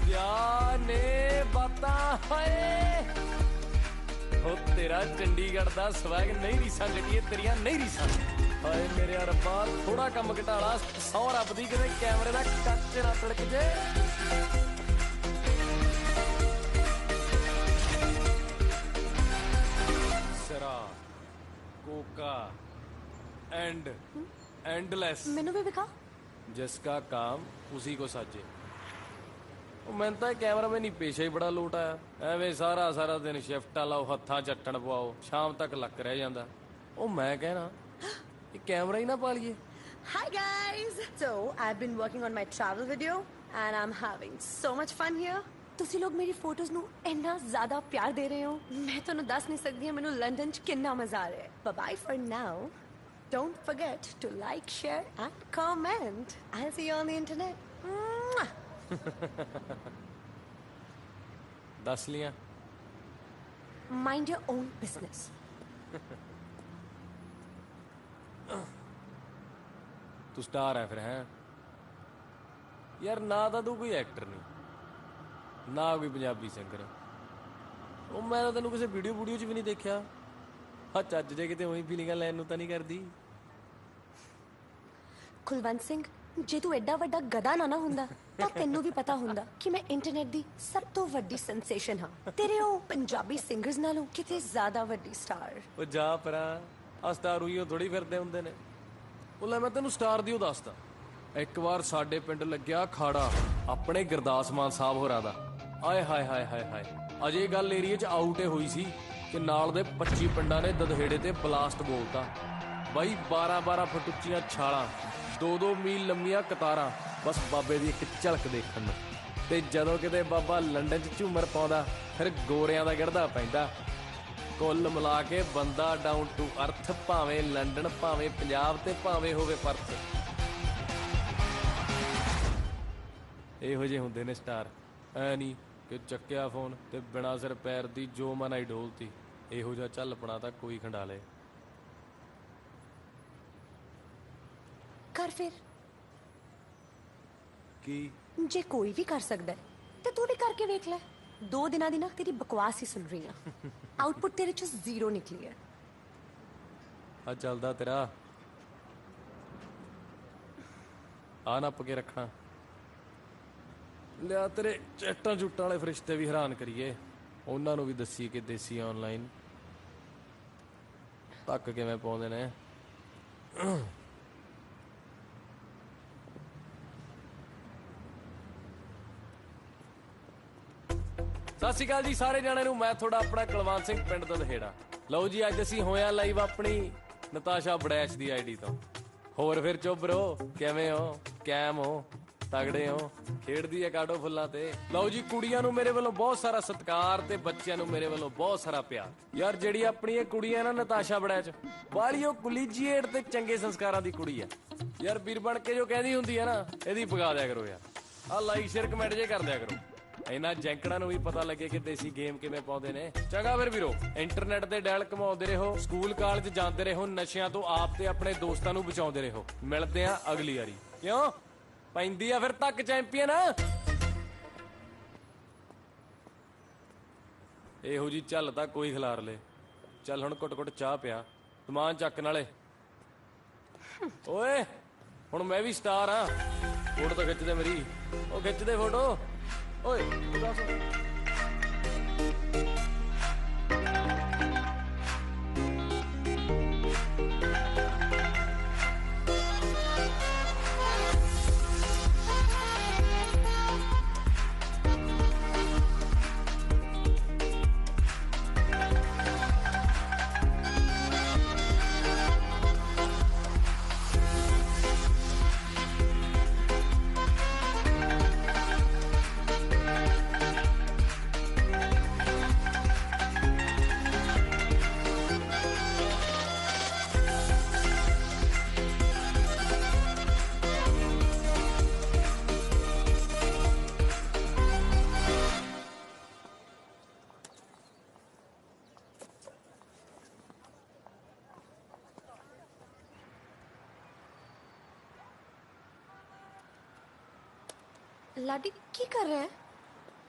ਯਾ ਨੇ ਬਾਤਾਂ ਹਾਏ ਹੋ ਤੇਰਾ ਚੰਡੀਗੜ੍ਹ ਦਾ ਸਵੈਗ ਨਹੀਂ ਰੀਸਾਂ ਗੱਡੀਏ ਤੇਰੀਆਂ ਨਹੀਂ ਰੀਸਾਂ ਹਾਏ ਮੇਰੇ ਰੱਬਾ ਥੋੜਾ ਕੰਮ ਘਟਾਲਾ ਸੌ ਰੱਬ ਦੀ ਕਿਤੇ ਕੈਮਰੇ ਦਾ ਕੱਚ ਨਾ ਤੜਕ ਜੇ ਸਰਾ ਕੋਕਾ एंडलेस मैंने भी दिखा जिसका काम उसी को साजे मैं तो कैमरा में नहीं पेशा ही बड़ा लोट आया एवें सारा दिन शिफ्टा लाओ हत्था चट्टन पवाओ शाम तक लक रह जाता ओ मैं कहना ये कैमरा ही ना पा लिए Hi guys! So I've been working on my travel video and I'm having so much fun here. ਤੁਸੀਂ ਲੋਕ ਮੇਰੀ ਫੋਟੋਜ਼ ਨੂੰ ਇੰਨਾ ਜ਼ਿਆਦਾ ਪਿਆਰ ਦੇ ਰਹੇ ਹੋ ਮੈਂ ਤੁਹਾਨੂੰ ਦੱਸ ਨਹੀਂ ਸਕਦੀ ਮੈਨੂੰ ਲੰਡਨ 'ਚ ਕਿੰਨਾ ਮਜ਼ਾ ਆ ਰਿਹਾ ਹੈ bye for now Don't forget to like, share and comment. I'll see you on the internet. दस लिया Mind your own business. तू स्टार है फिर हैं यार ना तो तू कोई एक्टर नहीं ना कोई पंजाबी सिंगर मैं तो तेन किसी वीडियो च भी नहीं देखा हाँ चज जे किते उही फीलिंगां लैन नूं तां नहीं करदी ਕੁਲਵੰਤ ਸਿੰਘ ਜੇ ਤੂੰ ਐਡਾ ਵੱਡਾ ਗਧਾ ਨਾ ਹੁੰਦਾ ਤਾਂ ਤੈਨੂੰ ਵੀ ਪਤਾ ਹੁੰਦਾ ਕਿ ਮੈਂ ਇੰਟਰਨੈਟ ਦੀ ਸਭ ਤੋਂ ਵੱਡੀ ਸੈਂਸੇਸ਼ਨ ਹਾਂ ਤੇਰੇ ਉਹ ਪੰਜਾਬੀ ਸਿੰਗਰਸ ਨਾਲੋਂ ਕਿਤੇ ਜ਼ਿਆਦਾ ਵੱਡੀ ਸਟਾਰ ਉਹ ਜਾ ਪਰਾਂ ਆ ਸਟਾਰ ਹੋਈਓ ਥੋੜੀ ਫਿਰਦੇ ਹੁੰਦੇ ਨੇ ਉਹ ਲੈ ਮੈਂ ਤੈਨੂੰ ਸਟਾਰ ਦੀ ਉਹ ਦੱਸਦਾ ਇੱਕ ਵਾਰ ਸਾਡੇ ਪਿੰਡ ਲੱਗਿਆ ਖਾੜਾ ਆਪਣੇ ਗੁਰਦਾਸ ਮਾਨ ਸਾਹਿਬ ਹੋਰਾਂ ਦਾ ਆਏ ਹਾਏ ਅਜੇ ਗੱਲ ਏਰੀਏ 'ਚ ਆਊਟੇ ਹੋਈ ਸੀ ਕਿ ਨਾਲ ਦੇ 25 ਪਿੰਡਾਂ ਨੇ ਦਦਹੇੜੇ ਤੇ ਬਲਾਸਟ ਬੋਲਤਾ ਬਾਈ 12 ਫੁੱਟ ਉੱਚੀਆਂ ਛਾਲਾਂ 2 ਮੀਲ ਲੰਮੀਆਂ ਕਤਾਰਾਂ ਬਸ ਬਾਬੇ ਦੀ ਇੱਕ ਝਲਕ ਦੇਖਣ ਨੂੰ ਤੇ ਜਦੋਂ ਕਿਤੇ ਬਾਬਾ ਲੰਡਨ 'ਚ ਝੂਮਰ ਪਾਉਂਦਾ ਫਿਰ ਗੋਰਿਆਂ ਦਾ ਗਿਰਦਾ ਪੈਂਦਾ ਕੁੱਲ ਮਿਲਾ ਕੇ ਬੰਦਾ ਡਾਊਨ ਟੂ ਅਰਥ ਭਾਵੇਂ ਲੰਡਨ ਭਾਵੇਂ ਪੰਜਾਬ ਤੇ ਭਾਵੇਂ ਹੋਵੇ ਪਰਥ ਇਹੋ ਜਿਹੇ ਹੁੰਦੇ ਨੇ ਸਟਾਰ ਐ ਨਹੀਂ ਕਿ ਚੱਕਿਆ ਫੋਨ ਤੇ ਬਿਨਾਂ ਸਿਰ ਪੈਰ ਦੀ ਜੋ ਮਨ ਆਈ ਡੋਲਤੀ ਇਹੋ ਜਿਹਾ ਚੱਲਪਣਾ ਤਾਂ ਕੋਈ ਖੰਡਾਲੇ ਕਰ ਫਿਰ ਕੀ ਜੇ ਕੋਈ ਵੀ ਕਰ ਸਕਦਾ ਹੈ ਤੇ ਤੂੰ ਵੀ ਕਰਕੇ ਵੇਖ ਲੈ 2 ਦਿਨਾਂ ਦੀ ਨਾ ਤੇਰੀ ਬਕਵਾਸ ਹੀ ਸੁਣ ਰਹੀ ਆ ਆਊਟਪੁੱਟ ਤੇਰੇ ਚ 0 ਨਿਕਲੀ ਹੈ ਆ ਚੱਲਦਾ ਤੇਰਾ ਆ ਨੱਪ ਕੇ ਰੱਖਣਾ ਲਿਆ ਤੇਰੇ ਚੈਟਾਂ ਝੂਟਾਂ ਵਾਲੇ ਫਰਿਸ਼ਤੇ ਵੀ ਹੈਰਾਨ ਕਰੀਏ ਉਹਨਾਂ ਨੂੰ ਵੀ ਦੱਸੀ ਕਿ ਦੇਸੀ ਆਨਲਾਈਨ ਤੱਕ ਕਿਵੇਂ ਪਾਉਂਦੇ ਨੇ ਸਤਿ ਸ਼੍ਰੀ ਅਕਾਲ ਜੀ ਸਾਰੇ ਜਣਿਆਂ ਨੂੰ ਮੈਂ ਤੁਹਾਡਾ ਆਪਣਾ ਕੁਲਵੰਤ ਸਿੰਘ ਪਿੰਡ ਤੋਂ ਦਹੇੜਾ ਲਓ ਜੀ ਅੱਜ ਅਸੀਂ ਹੋਇਆ ਲਾਈਵ ਆਪਣੀ ਨਤਾਸ਼ਾ ਬੜੈਸ਼ ਦੀ ਆਈਡੀ ਤੋਂ ਹੋਰ ਫਿਰ ਚੁੱਪ ਰਹੋ ਕਿਵੇਂ ਹੋ ਕੈਮ ਹੋ ਤਗੜੇ ਹੋ ਖੇਡਦੀ ਐ ਕਾਡੋ ਫੁੱਲਾਂ ਤੇ। ਲਓ ਜੀ ਕੁੜੀਆਂ ਨੂੰ ਮੇਰੇ ਵੱਲੋਂ ਬਹੁਤ ਸਾਰਾ ਸਤਿਕਾਰ ਤੇ ਬੱਚਿਆਂ ਨੂੰ ਮੇਰੇ ਵੱਲੋਂ ਬਹੁਤ ਸਾਰਾ ਪਿਆਰ। ਯਾਰ ਜਿਹੜੀ ਆਪਣੀ ਇਹ ਕੁੜੀ ਐ ਨਾ ਨਤਾਸ਼ਾ ਬੜੈਚ, ਬਾਲੀ ਉਹ ਕੁਲੀਜੀਏਟ ਤੇ ਚੰਗੇ ਸੰਸਕਾਰਾਂ ਦੀ ਕੁੜੀ ਐ ਯਾਰ। ਵੀਰ ਬਣ ਕੇ ਜੋ ਕਹਿੰਦੀ ਹੁੰਦੀ ਐ ਨਾ, ਇਹਦੀ ਪਗਾ ਦਿਆ ਕਰੋ ਯਾਰ। ਆ ਲਾਈਕ ਸ਼ੇਅਰ ਕਮੈਂਟ ਜੇ ਕਰ ਦਿਆ ਕਰੋ, ਇਹਨਾਂ ਜੈਂਕੜਾਂ ਨੂੰ ਵੀ ਪਤਾ ਲੱਗੇ ਕਿ ਦੇਸੀ ਗੇਮ ਕਿਵੇਂ ਪਾਉਂਦੇ ਨੇ। ਚੰਗਾ ਫਿਰ ਵੀਰੋ, ਇੰਟਰਨੈਟ ਤੇ ਡੈਲ ਘਮਾਉਂਦੇ ਰਹੋ, ਸਕੂਲ ਕਾਲਜ ਜਾਂਦੇ ਰਹੋ, ਨਸ਼ਿਆਂ ਤੋਂ ਆਪ ਤੇ ਆਪਣੇ ਦੋਸਤਾਂ ਨੂੰ ਬਚਾਉਂਦੇ ਰਹੋ। ਮਿਲਦੇ ਆ ਅਗਲੀ ਵਾਰੀ। ਕਿਉਂ ਪੈਂਦੀ ਆ ਫਿਰ ਤੱਕ ਚੈਂਪੀਅਨ। ਇਹੋ ਜੀ ਚੱਲ ਤਾਂ ਕੋਈ ਖਿਲਾਰ ਲੇ। ਚੱਲ ਹੁਣ ਕੁੱਟ-ਕੁੱਟ ਚਾਹ ਪਿਆ, ਸਮਾਨ ਚੱਕ ਨਾਲੇ। ਓਏ ਹੁਣ ਮੈਂ ਵੀ ਸਟਾਰ ਆ। ਫੋਟੋ ਤਾਂ ਖਿੱਚਦੇ ਮੇਰੀ, ਉਹ ਖਿੱਚਦੇ ਫੋਟੋ। ਓਏ ਲਾਡੀ ਕੀ ਕਰ ਰਿਹਾ ਹੈ?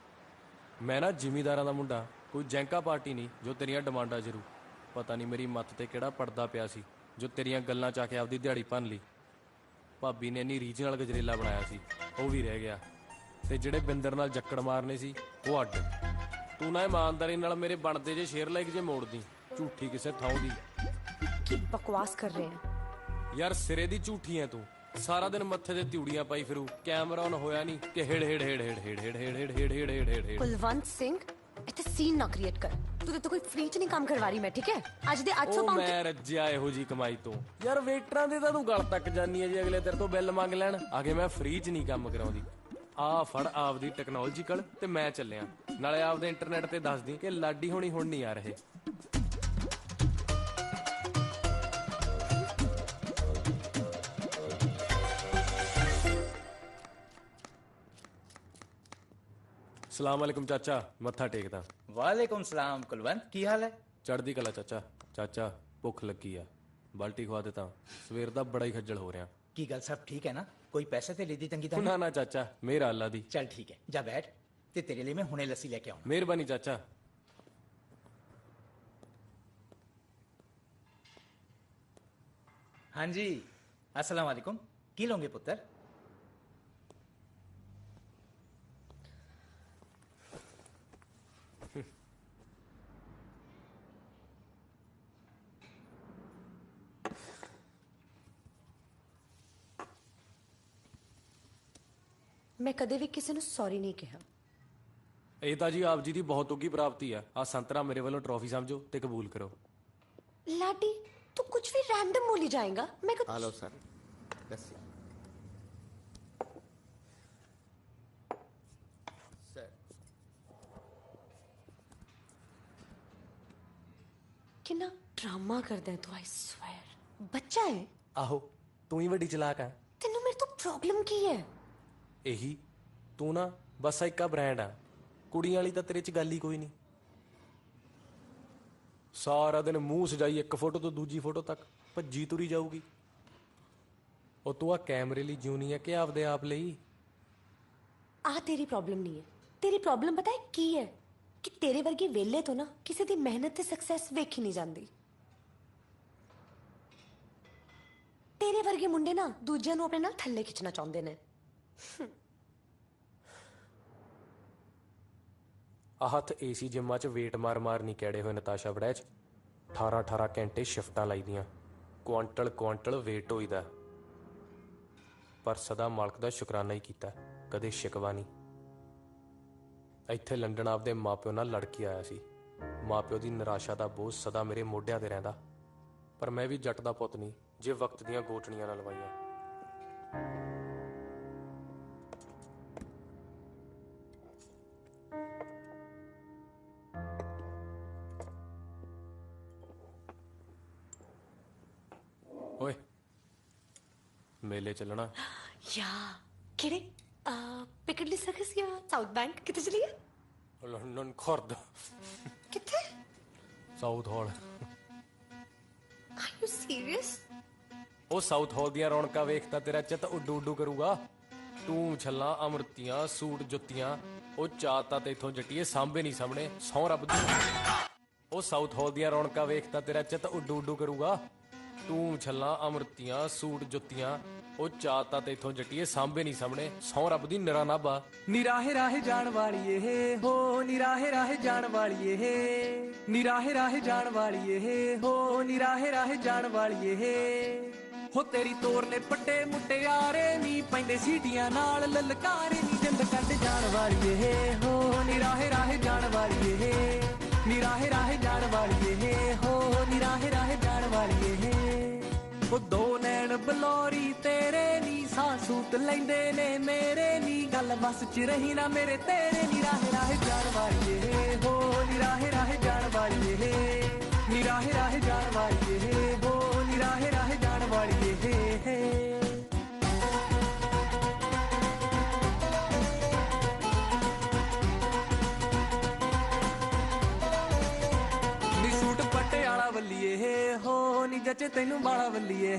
ਮੈਂ ਨਾ ਜ਼ਿਮੀਦਾਰਾਂ ਦਾ ਮੁੰਡਾ, ਕੋਈ ਜੈਂਕਾ ਪਾਰਟੀ ਨਹੀਂ ਜੋ ਤੇਰੀਆਂ ਡਿਮਾਂਡਾਂ ਜ਼ਰੂਰ। ਪਤਾ ਨਹੀਂ ਮੇਰੀ ਮੱਤ ਤੇ ਕਿਹੜਾ ਪੜਦਾ ਪਿਆ ਸੀ ਜੋ ਤੇਰੀਆਂ ਗੱਲਾਂ ਚ ਆ ਕੇ ਆਪਦੀ ਦਿਹਾੜੀ ਭੰਨ ਲਈ। ਭਾਬੀ ਨੇ ਇੰਨੀ ਰੀਜਨਲ ਗਜਰੇਲਾ ਬਣਾਇਆ ਸੀ, ਉਹ ਵੀ ਰਹਿ ਗਿਆ। ਤੇ ਜਿਹੜੇ ਬਿੰਦਰ ਨਾਲ ਜੱਕੜ ਮਾਰਨੇ ਸੀ ਉਹ ਅੱਡ। ਤੂੰ ਨਾ ਇਮਾਨਦਾਰੀ ਨਾਲ ਮੇਰੇ ਬਣਦੇ ਜੇ ਸ਼ੇਅਰ ਲਾਈਕ ਜੇ ਮੋੜਦੀ, ਝੂਠੀ ਕਿਸੇ ਥਾਂ ਦੀ। ਕੀ ਬਕਵਾਸ ਕਰ ਰਹੇ ਹੈ ਯਾਰ ਸਿਰੇ ਦੀ ਝੂਠੀ ਐ ਤੂੰ। ਸਾਰਾ ਦਿਨ ਮੱਥੇ ਤੇ ਤਿਉੜੀਆਂ ਪਾਈ ਫਿਰੂ, ਕੈਮਰਾ ਔਨ ਹੋਇਆ ਨਹੀਂ ਕਿ ਹੇੜ ਹੇੜ ਹੇੜ ਹੇੜ ਹੇੜ ਹੇੜ ਹੇੜ ਹੇੜ ਹੇੜ ਹੇੜ ਹੇੜ ਹੇੜ। ਕੁਲਵੰਤ ਸਿੰਘ ਇੱਥੇ ਸੀਨ ਨਾ ਕ੍ਰੀਏਟ ਕਰ। ਤੂੰ ਤੇ ਕੋਈ ਫ੍ਰੀ ਚ ਨਹੀਂ ਕੰਮ ਕਰਵਾ ਰਹੀ ਮੈਂ, ਠੀਕ ਹੈ? ਅੱਜ ਦੇ 800 ਉਹ ਪਾਉਂਡ ਮੈਂ ਰੱਜਿਆ ਇਹੋ ਜੀ ਕਮਾਈ ਤੋਂ। ਯਾਰ ਵੇਟਰਾਂ ਦੇ ਤਾਂ ਤੂੰ ਗਲ ਤੱਕ ਜਾਨੀ ਹੈ ਜੇ ਅਗਲੇ ਤੇਰੇ ਤੋਂ ਬਿੱਲ ਮੰਗ ਲੈਣ। ਆਗੇ ਮੈਂ ਫ੍ਰੀ ਚ ਨਹੀਂ ਕੰਮ ਕਰਾਉਂਦੀ। ਆ ਫੜ ਆਪਦੀ ਟੈਕਨੋਲੋਜੀਕਲ ਤੇ ਮੈਂ ਚੱਲਿਆ। ਨਾਲੇ ਆਪਦੇ ਇੰਟਰਨੈਟ ਤੇ ਦੱਸਦੀ ਕਿ ਲਾਡੀ ਹੋਣੀ ਹੁਣ ਨਹੀਂ ਆ ਰਹੇ। ਸਲਾਮ ਅਲੈਕੁਮ ਚਾਚਾ, ਮੱਥਾ ਟੇਕਦਾ। ਵਾਲੇਕੁਮ ਸਲਾਮ ਕੁਲਵੰਤ, ਕੀ ਹਾਲ ਹੈ? ਚੜ੍ਹਦੀ ਕਲਾ ਚਾਚਾ। ਚਾਚਾ ਭੁੱਖ ਲੱਗੀ ਆ, ਬਾਲਟੀ ਖਵਾ ਦੇ ਤਾਂ। ਸਵੇਰ ਦਾ ਬੜਾ ਹੀ ਖੱਜਲ ਹੋ ਰਿਹਾ। ਕੀ ਗੱਲ ਸਭ ਠੀਕ ਹੈ ਨਾ? ਕੋਈ ਪੈਸੇ ਤੇ ਲੈਦੀ ਤੰਗੀ ਤਾਂ ਨਾ ਨਾ ਚਾਚਾ, ਮੇਰਾ ਅੱਲਾ ਦੀ। ਚੱਲ ਠੀਕ ਹੈ, ਜਾ ਬੈਠ ਤੇ ਤੇਰੇ ਲਈ ਮੈਂ ਹੁਣੇ ਲੱਸੀ ਲੈ ਕੇ ਆਉਣਾ। ਮਿਹਰਬਾਨੀ ਚਾਚਾ। ਹਾਂਜੀ अस्सलाम वालेकुम, की लोगे पुत्र? ਮੈਂ ਕਦੇ ਵੀ ਕਿਸੇ ਨੂੰ ਸੌਰੀ ਨਹੀਂ ਕਿਹਾ। ਇਹ ਤਾਂ ਜੀ ਆਪ ਜੀ ਦੀ ਬਹੁਤ ਉੱਗੀ ਪ੍ਰਾਪਤੀ ਆ। ਆ ਸੰਤਰਾ ਮੇਰੇ ਵੱਲੋਂ ਟਰॉफी ਸਮਝੋ ਤੇ ਕਬੂਲ ਕਰੋ। लाडी तू कुछ भी रैंडम बोली जाएगा। मैं कुछ हेलो सर, लस्सी सर। कितना ड्रामा करता है तू। आई स्वेयर बच्चा है। ਆਹੋ ਤੂੰ ਹੀ ਵੱਡੀ ਚਲਾਕ ਆ। तेनू मेरे तो प्रॉब्लम की है? ਇਹੀ ਤੂੰ ਨਾ ਬਸ ਇੱਕ ਆ ਬ੍ਰਾਂਡ ਆ। ਕੁੜੀਆਂ ਵਾਲੀ ਤਾਂ ਤੇਰੇ ਚ ਗੱਲ ਹੀ ਕੋਈ ਨਹੀਂ। ਸਾਰਾ ਦਿਨ ਮੂੰਹ ਸਜਾਈ ਇੱਕ ਫੋਟੋ ਤੋਂ ਦੂਜੀ ਫੋਟੋ ਤੱਕ ਭੱਜੀ ਤੁਰੀ ਜਾਊਗੀ। ਉਹ ਤੂੰ ਆ ਕੈਮਰੇ ਲਈ ਜਿਉਣੀ ਹੈ ਕਿ ਆਪਦੇ ਆਪ ਲਈ? ਆ ਤੇਰੀ ਪ੍ਰੋਬਲਮ ਨਹੀਂ ਹੈ। ਤੇਰੀ ਪ੍ਰੋਬਲਮ ਪਤਾ ਹੈ ਕੀ ਹੈ? ਕਿ ਤੇਰੇ ਵਰਗੇ ਵੇਲੇ ਤੋਂ ਨਾ ਕਿਸੇ ਦੀ ਮਿਹਨਤ ਤੇ ਸਕਸੈਸ ਵੇਖੀ ਨਹੀਂ ਜਾਂਦੀ। ਤੇਰੇ ਵਰਗੇ ਮੁੰਡੇ ਨਾ ਦੂਜਿਆਂ ਨੂੰ ਆਪਣੇ ਨਾਲ ਥੱਲੇ ਖਿੱਚਣਾ ਚਾਹੁੰਦੇ ਨੇ। ਆ ਹੱਥ ਏਸੀ ਜਿੰਮਾਂ 'ਚ ਵੇਟ ਮਾਰ ਨਹੀਂ ਕਿਹੜੇ ਹੋਏ ਨਤਾਸ਼ਾ ਵੜੈਚ। 18 ਘੰਟੇ ਸ਼ਿਫਟਾਂ ਲਾਈਦੀਆਂ, ਕੁਆਂਟਲ ਵੇਟ ਹੋਈਦਾ। ਪਰ ਸਦਾ ਮਾਲਕ ਦਾ ਸ਼ੁਕਰਾਨਾ ਹੀ ਕੀਤਾ, ਕਦੇ ਸ਼ਿਕਵਾ ਨਹੀਂ। ਇੱਥੇ ਲੰਡਨ ਆਪਦੇ ਮਾਪਿਓ ਨਾਲ ਲੜ ਕੇ ਆਇਆ ਸੀ। ਮਾਪਿਓ ਦੀ ਨਿਰਾਸ਼ਾ ਦਾ ਬੋਝ ਸਦਾ ਮੇਰੇ ਮੋਢਿਆਂ ਤੇ ਰਹਿੰਦਾ। ਪਰ ਮੈਂ ਵੀ ਜੱਟ ਦਾ ਪੁੱਤ ਨਹੀਂ ਜੇ ਵਕਤ ਦੀਆਂ ਗੋਟਣੀਆਂ ਨਾਲ ਲਵਾਈਆਂ। ਮੇਲੇ ਚੱਲਣਾ। ਯਾ ਕਿਹੜੇ ਪਿਕਡਲੀ ਸਰਕਸ ਜਾਂ ਸਾਊਥ ਬੈਂਕ? ਕਿੱਥੇ ਚਲੀਏ? ਲੰਡਨ ਖੁਰਦ। ਕਿੱਥੇ? South hall. Are you serious? ਉਹ ਸਾਊਥ ਹਾਲ ਦੀਆਂ ਰੌਣਕਾਂ ਵੇਖ ਤਾਂ ਤੇਰਾ ਚਿੱਤ ਉੱਡੂ ਉੱਡੂ ਕਰੂਗਾ। ਤੂੰ ਛੱਲਾਂ ਅਮਰਤੀਆਂ ਸੂਟ ਜੁੱਤੀਆਂ ਉਹ ਚਾਤਾ ਤੇ ਇਥੋਂ ਜੱਟੀਏ ਸਾਂਭੇ ਨਹੀਂ ਸਾਹਮਣੇ ਸਹੁੰ ਰੱਬ ਦੀ। ਉਹ ਸਾਊਥ ਹਾਲ ਦੀਆਂ ਰੌਣਕਾਂ ਵੇਖ ਤਾਂ ਤੇਰਾ ਚਿੱਤ ਉੱਡੂ ਉੱਡੂ ਕਰੂਗਾ। ਤੂੰ ਛੱਲਾਂ ਅਮਰਤੀਆਂ ਸੂਟ ਜੁੱਤੀਆਂ ਉਹ ਚਾਤਾ ਤੇ ਇਥੋਂ ਜੱਟੀਏ ਸਾਂਭੇ ਨਹੀਂ ਸਾਹਮਣੇ ਸਹੁੰ ਰੱਬ ਦੀ ਨਿਰਾ ਨਾਭਾ। ਨਿਰਾਹੇ ਰਾਹੇ ਜਾਣ ਵਾਲੀ ਇਹ ਹੋ ਨਿਰਾਹੇ ਰਾਹੇ ਜਾਣ ਵਾਲੀ ਇਹ ਨਿਰਾਹੇ ਰਾਹੇ ਜਾਣ ਵਾਲੀ ਇਹ ਹੋ ਨਿਰਾਹੇ ਰਾਹੇ ਜਾਣ ਵਾਲੀ ਇਹ ਹੋ ਤੇਰੀ ਤੋਰ ਨੇ ਪੱਟੇ ਮੁਟਿਆਰੇ ਨੀ ਪੈਂਦੇ ਸੀਟੀਆਂ ਨਾਲ ਲਲਕਾਰੇ ਨੀ ਜਿੰਦ ਕੱਢ ਜਾਣ ਵਾਲੀ ਇਹ ਹੋ ਨਿਰਾਹੇ ਰਾਹੇ ਜਾਣ ਵਾਲੀ ਇਹ ਨਿਰਾਹੇ ਰਾਹੇ ਜਾਣ ਵਾਲੀ ਇਹ ਹੋ ਨਿਰਾਹੇ ਰਾਹੇ ਜਾਣ ਵਾਲੀ ਇਹ ਉਹ ਦੋ ਨੈਣ ਬਲੋਰੀ ਤੇਰੇ ਨੀ ਸਾਹ ਸੂਤ ਲੈਂਦੇ ਨੇ ਮੇਰੇ ਨੀ ਗੱਲ ਬਸ ਚ ਰਹੀ ਨਾ ਮੇਰੇ ਤੇਰੇ ਨਿਰਾਹੇ ਰਾਹੇ ਜਾਣ ਵਾਲੀ ਇਹ ਹੋ ਨਿਰਾਹੇ ਰਾਹੇ ਜਾਣ ਵਾਲੀ ਇਹ ਨਿਰਾਹੇ ਰਾਹੇ ਜਾਣ ਵਾਲੀ ਇਹ ਹੋ ਨਿਰਾਹੇ ਰਾਹੇ ਜਾਣ ਵਾਲੀ ਇਹ ਨੀ ਸੂਟ ਪਟਿਆਲਾ ਵੱਲੀਏ ਹੋ ਨੀ ਜੱਚੇ ਤੈਨੂੰ ਬਾਲਾ ਵੱਲੀਏ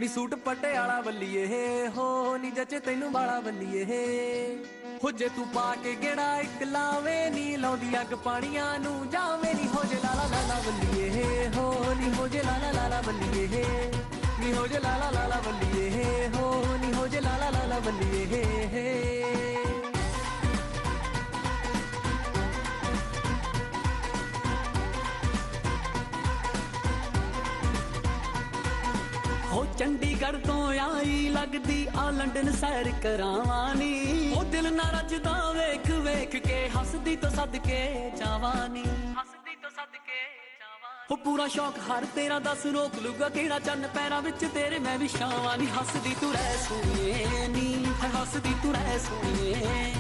ਨੀ ਸੂਟ ਪਟਿਆਲਾ ਵੱਲੀਏ ਹੋ ਨੀ ਜੱਚੇ ਤੈਨੂੰ ਬਾਲਾ ਵੱਲੀਏ ਹੋ ਜੇ ਤੂੰ ਪਾ ਕੇ ਗੇੜਾ ਇੱਕ ਲਾਵੇਂ ਨੀ ਲਾਉਂਦੀ ਅੱਗ ਪਾਣੀਆਂ ਨੂੰ ਜਾਵੇਂ ਨੀ ਹੋ ਜੇ ਲਾਲਾ ਲਾਲਾ ਵੱਲੀਏ ਹੋ ਨੀ ਹੋ ਜੇ ਲਾਲਾ ਲਾਲਾ ਵੱਲੀਏ ਨੀ ਹੋ ਜੇ ਲਾਲਾ ਲਾਲਾ ਵੱਲੀਏ ਹੋ ਨੀ ਹੋ ਜੇ ਲਾਲਾ ਲਾਲਾ ਵੱਲੀਏ ਹੋ ਚੰਡੀਗੜ੍ਹ ਤੋਂ ਆਈ ਲੱਗਦੀ ਆ ਲੰਡਨ ਸੈਰ ਕਰਾਵਾਂ ਨੀ ਉਹ ਦਿਲ ਨਾ ਰੱਜਦਾ ਵੇਖ ਵੇਖ ਕੇ ਹੱਸਦੀ ਤੋਂ ਸਦਕੇ ਜਾਵਾਂ ਨੀ ਹੱਸਦੀ ਤੋਂ ਸਦਕੇ ਜਾਵਾਂ ਹੋ ਪੂਰਾ ਸ਼ੌਕ ਹਰ ਤੇਰਾ ਦੱਸ ਰੋਕ ਲੂਗਾ ਕਿਹੜਾ ਚੰਨ ਪੈਰਾਂ ਵਿੱਚ ਤੇਰੇ ਮੈਂ ਵੀ ਛਾਵਾਂ ਨੀ ਹੱਸਦੀ ਤੂੰ ਰਹਿ ਸੋਹਣੀਏ ਨੀ ਹੱਸਦੀ ਤੂੰ ਰਹਿ ਸੋਹਣੀਏ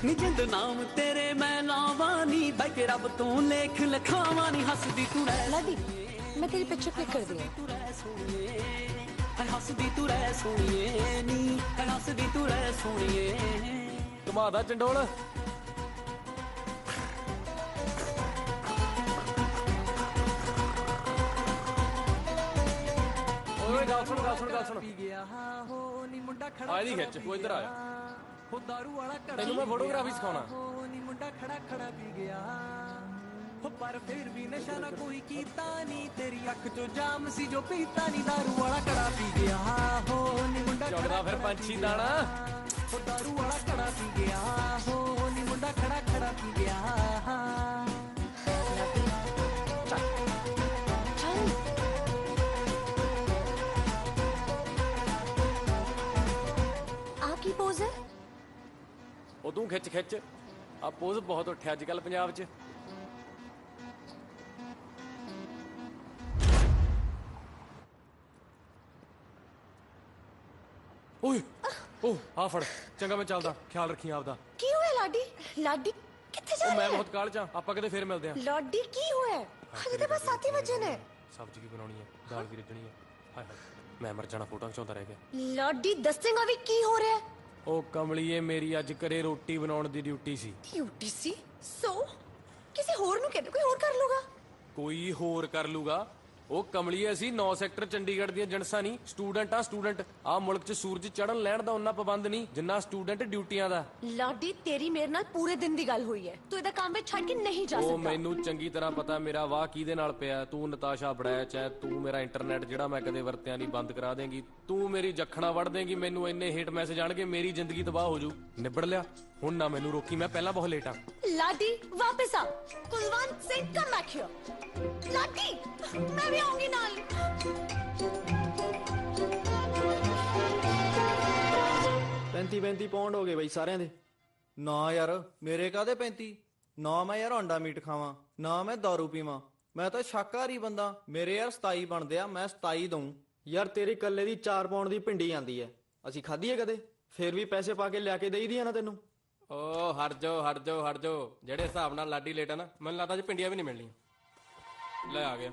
ਨੀ ਜਿੰਦ ਨਾਮ ਤੇਰੇ ਮੈਂ ਲਾਵਾਂ ਨੀ ਬੈ ਕੇ ਰੱਬ ਤੋਂ ਲੇਖ ਲਿਖਾਵਾਂ ਨੀ ਹੱਸਦੀ ਤੂੰ ਰਹਿ ਲਾਡੀ मैं तेरी पिक्चर क्लिक कर दी है। हसदी तू रह सोनिए नी हसदी तू रह सोनिए ਘੁਮਾਦਾ ਚੰਡੋਲ। ਓਏ ਗੱਲ ਸੁਣ ਗੱਲ ਸੁਣ ਗੱਲ ਸੁਣ ਪੀ ਗਿਆ ਹੋ ਨੀ ਮੁੰਡਾ ਖੜਾ ਆ ਇਹਦੀ ਖਿੱਚ ਤੂੰ ਇੱਧਰ ਆ ਹੋ ਦਾਰੂ ਵਾਲਾ ਘੜਾ ਤੈਨੂੰ ਮੈਂ ਫੋਟੋਗ੍ਰਾਫੀ ਸਿਖਾਉਣਾ। ਹੋ ਨੀ ਮੁੰਡਾ ਖੜਾ ਖੜਾ ਪੀ ਗਿਆ ਹੋ ਪਰ ਫਿਰ ਵੀ ਨਸ਼ਾ ਨਾ ਕੋਈ ਕੀਤਾ ਨੀ ਤੇਰੀ ਅੱਖ ਚੋਂ ਜਾਮ ਸੀ ਜੋ ਪੀਤਾ ਨੀ ਦਾਰੂ ਵਾਲਾ ਘੜਾ ਪੀ ਗਿਆ ਹੋ ਨੀ ਮੁੰਡਾ ਚੁਗਦਾ ਫਿਰ ਪੰਛੀ ਦਾਣਾ ਹੋ ਦਾਰੂ ਵਾਲਾ ਘੜਾ ਪੀ ਗਿਆ ਹੋ ਨੀ ਮੁੰਡਾ ਖੜਾ ਖੜਾ ਪੀ ਗਿਆ ਆ ਕੀ ਪੋਜ਼ ਹੈ? ਉਹ ਤੂੰ ਖਿੱਚ ਖਿੱਚ ਆ ਪੋਜ਼ ਬਹੁਤ ਉੱਠਿਆ ਅੱਜ ਕੱਲ ਪੰਜਾਬ 'ਚ। ਓਏ ਓ ਆ ਫੜ ਚੰਗਾ ਮੈਂ ਚੱਲਦਾ ਖਿਆਲ ਰੱਖੀ ਆਪਦਾ। ਕੀ ਹੋਇਆ ਲਾਡੀ? ਲਾਡੀ ਕਿੱਥੇ ਜਾ ਉਹ ਰਿਹਾ ਮੈਂ ਹੈ? ਬਹੁਤ ਕਾਹਲ 'ਚ ਆਂ, ਆਪਾਂ ਕਦੇ ਫੇਰ ਮਿਲਦੇ ਆਂ। ਲਾਡੀ ਕੀ ਹੋਇਆ? ਹਜੇ ਤਾਂ ਬਸ 7 ਹੀ ਵਜੇ ਨੇ। ਸਬਜ਼ੀ ਕੀ ਬਣਾਉਣੀ ਹੈ ਦਾਲ ਵੀ ਰਿੱਝਣੀ ਹੈ। ਹਾਏ ਹਾਏ ਮੈਂ ਮਰ ਜਾਣਾ ਫੋਟੋਆਂ ਖਿਚਾਉਂਦਾ ਰਹਿ ਗਿਆ। ਲਾਡੀ ਦੱਸੇਗਾ ਵੀ ਕੀ ਹੋ ਰਿਹਾ ਹੈ? ਉਹ ਕਮਲੀਏ ਮੇਰੀ ਅੱਜ ਘਰੇ ਰੋਟੀ ਬਣਾਉਣ ਦੀ ਡਿਊਟੀ ਸੀ। ਡਿਊਟੀ ਸੀ? ਸੋ ਕਿਸੇ ਹੋਰ ਨੂੰ ਕਹਿੰਦੇ ਕੋਈ ਹੋਰ ਕਰ ਲੂਗਾ। ਕੋਈ ਹੋਰ ਕਰ ਲੂਗਾ। ਉਹ ਕਮਲੀਏ ਅਸੀਂ 9 ਸੈਕਟਰ ਚੰਡੀਗੜ੍ਹ ਦੀਆਂ ਜਣਸਾਂ ਨਹੀਂ ਸਟੂਡੈਂਟ ਆ ਸਟੂਡੈਂਟ। ਆ ਮੁਲਕ 'ਚ ਸੂਰਜ ਚੜ੍ਹਨ ਲੈਣ ਦਾ ਉਹਨਾਂ ਪਾਬੰਦ ਨਹੀਂ ਜਿੰਨਾ ਸਟੂਡੈਂਟ ਡਿਊਟੀਆਂ ਦਾ। ਲਾਡੀ ਤੇਰੀ ਮੇਰੇ ਨਾਲ ਪੂਰੇ ਦਿਨ ਦੀ ਗੱਲ ਹੋਈ ਹੈ। ਤੂੰ ਇਹਦਾ ਕੰਮ ਵਿੱਚ ਛੱਡ ਕੇ ਨਹੀਂ ਜਾ ਉਹ ਸਕਦਾ। ਮੈਨੂੰ ਚੰਗੀ ਤਰ੍ਹਾਂ ਪਤਾ ਮੇਰਾ ਵਾਹ ਕਿਹਦੇ ਨਾਲ ਪਿਆ। ਤੂੰ ਨਤਾਸ਼ਾ ਬੜੈਚ ਐ। ਤੂੰ ਮੇਰਾ ਇੰਟਰਨੈਟ ਜਿਹੜਾ ਮੈਂ ਕਦੇ ਵਰਤਿਆ ਨਹੀਂ ਬੰਦ ਕਰਾ ਦੇਂਗੀ। ਤੂੰ ਮੇਰੀ ਜਖਣਾ ਵੜ ਦੇਂਗੀ। ਮੈਨੂੰ ਇੰਨੇ ਹੇਟ ਮੈਸੇਜ ਆਣਗੇ ਮੇਰੀ ਜ਼ਿੰਦਗੀ ਤਬਾਹ ਹੋ ਜੂ। ਨਿਬੜ ਲਿਆ ਹੁਣ ਨਾ ਮੈਨੂੰ ਰੋਕੀ ਮੈਂ ਪਹਿਲਾਂ ਬਹੁਤ ਲੇਟ ਆ। ਲਾਡੀ ਵਾਪਸ ਆ। Kulwant Singh come back here. Laddi ਮੈਂ ਵੀ ਆਉਂਗੀ ਨਾਲ। 35 ਪੌਂਡ ਹੋ ਗਏ ਬਈ ਸਾਰਿਆਂ ਦੇ। ਨਾ ਯਾਰ ਮੇਰੇ ਕਾਹਦੇ 35? ਨਾ ਮੈਂ ਯਾਰ ਅੰਡਾ ਮੀਟ ਖਾਵਾਂ ਨਾ ਮੈਂ ਦਾਰੂ ਪੀਵਾਂ। ਮੈਂ ਤਾਂ ਸ਼ਾਕਾਹਾਰੀ ਬੰਦਾ। ਮੇਰੇ ਯਾਰ 27 ਬਣਦੇ ਆ ਮੈਂ 27 ਦਊਂ। ਯਾਰ ਤੇਰੀ ਕੱਲੇ ਦੀ 4 ਪੌਂਡ ਦੀ ਭਿੰਡੀ ਆਂਦੀ ਐ। ਅਸੀਂ ਖਾਧੀ ਐ ਕਦੇ? ਫੇਰ ਵੀ ਪੈਸੇ ਪਾ ਕੇ ਲਿਆ ਕੇ ਦੇਈਦੀ ਆ ਨਾ ਤੈਨੂੰ। ਓ ਹਟ ਜਾਓ ਹਟ ਜਾਓ ਹਟ ਜਾਓ। ਜਿਹੜੇ ਹਿਸਾਬ ਨਾਲ ਲਾਡੀ ਲੇਟ ਆ ਨਾ ਮੈਨੂੰ ਲੱਗਦਾ ਅੱਜ ਭਿੰਡੀਆਂ ਵੀ ਨਹੀਂ ਮਿਲਣੀਆਂ। ਲੈ ਆ ਗਿਆ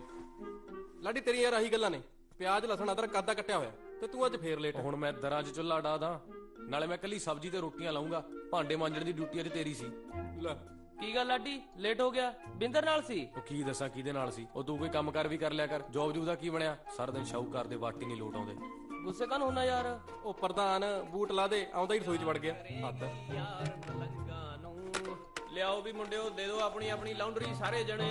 ਲਾਡੀ। ਤੇਰੀ ਯਾਰ ਆਹੀ ਗੱਲਾਂ ਨੇ। ਪਿਆਜ਼ ਲਸਣ ਅਦਰਕ ਕਾਦਾ ਕੱਟਿਆ ਹੋਇਆ ਤੇ ਤੂੰ ਅੱਜ ਫੇਰ ਲੇਟ। ਹੁਣ ਮੈਂ ਦਰਾਂ 'ਚ ਚੁੱਲ੍ਹਾ ਡਾਦਾ, ਨਾਲੇ ਮੈਂ ਕੱਲੀ ਸਬਜ਼ੀ ਤੇ ਰੋਟੀਆਂ ਲਾਉਂਗਾ, ਭਾਂਡੇ ਮਾਂਜਣ ਦੀ ਡਿਊਟੀ ਅੱਜ ਤੇਰੀ ਸੀ। ਲੈ ਕੀ ਗੱਲ ਲਾਡੀ, ਲੇਟ ਹੋ ਗਿਆ? ਬਿੰਦਰ ਨਾਲ ਸੀ? ਉਹ ਕੀ ਦੱਸਾਂ ਕਿਹਦੇ ਨਾਲ ਸੀ, ਉਹ ਤੂੰ ਕੋਈ ਕੰਮ ਕਰ ਵੀ ਕਰ ਲਿਆ ਕਰ। ਜੋਬ ਜੂਬ ਦਾ ਕੀ ਬਣਿਆ, ਸਾਰਾ ਦਿਨ ਸ਼ਾਹੂਕਾਰ ਦੇ ਵਾਟੀ ਨਹੀਂ ਲੋਟ ਆਉਂਦੇ। ਗੁੱਸੇ ਕਾਹਨੂੰ ਹੁੰਦਾ ਯਾਰ? ਉਹ ਪ੍ਰਧਾਨ ਬੂਟ ਲਾ ਦੇ, ਆਉਂਦਾ ਹੀ ਰਸੋਈ 'ਚ ਵੜ ਗਿਆ। ਹੱਦ ਯਾਰ ਮਲੰਗਾ ਨੂੰ ਲਿਆਓ ਵੀ ਮੁੰਡਿਓ, ਦੇ ਦਿਓ ਆਪਣੀ ਆਪਣੀ ਲਾਉਂਡਰੀ ਸਾਰੇ ਜਣੇ।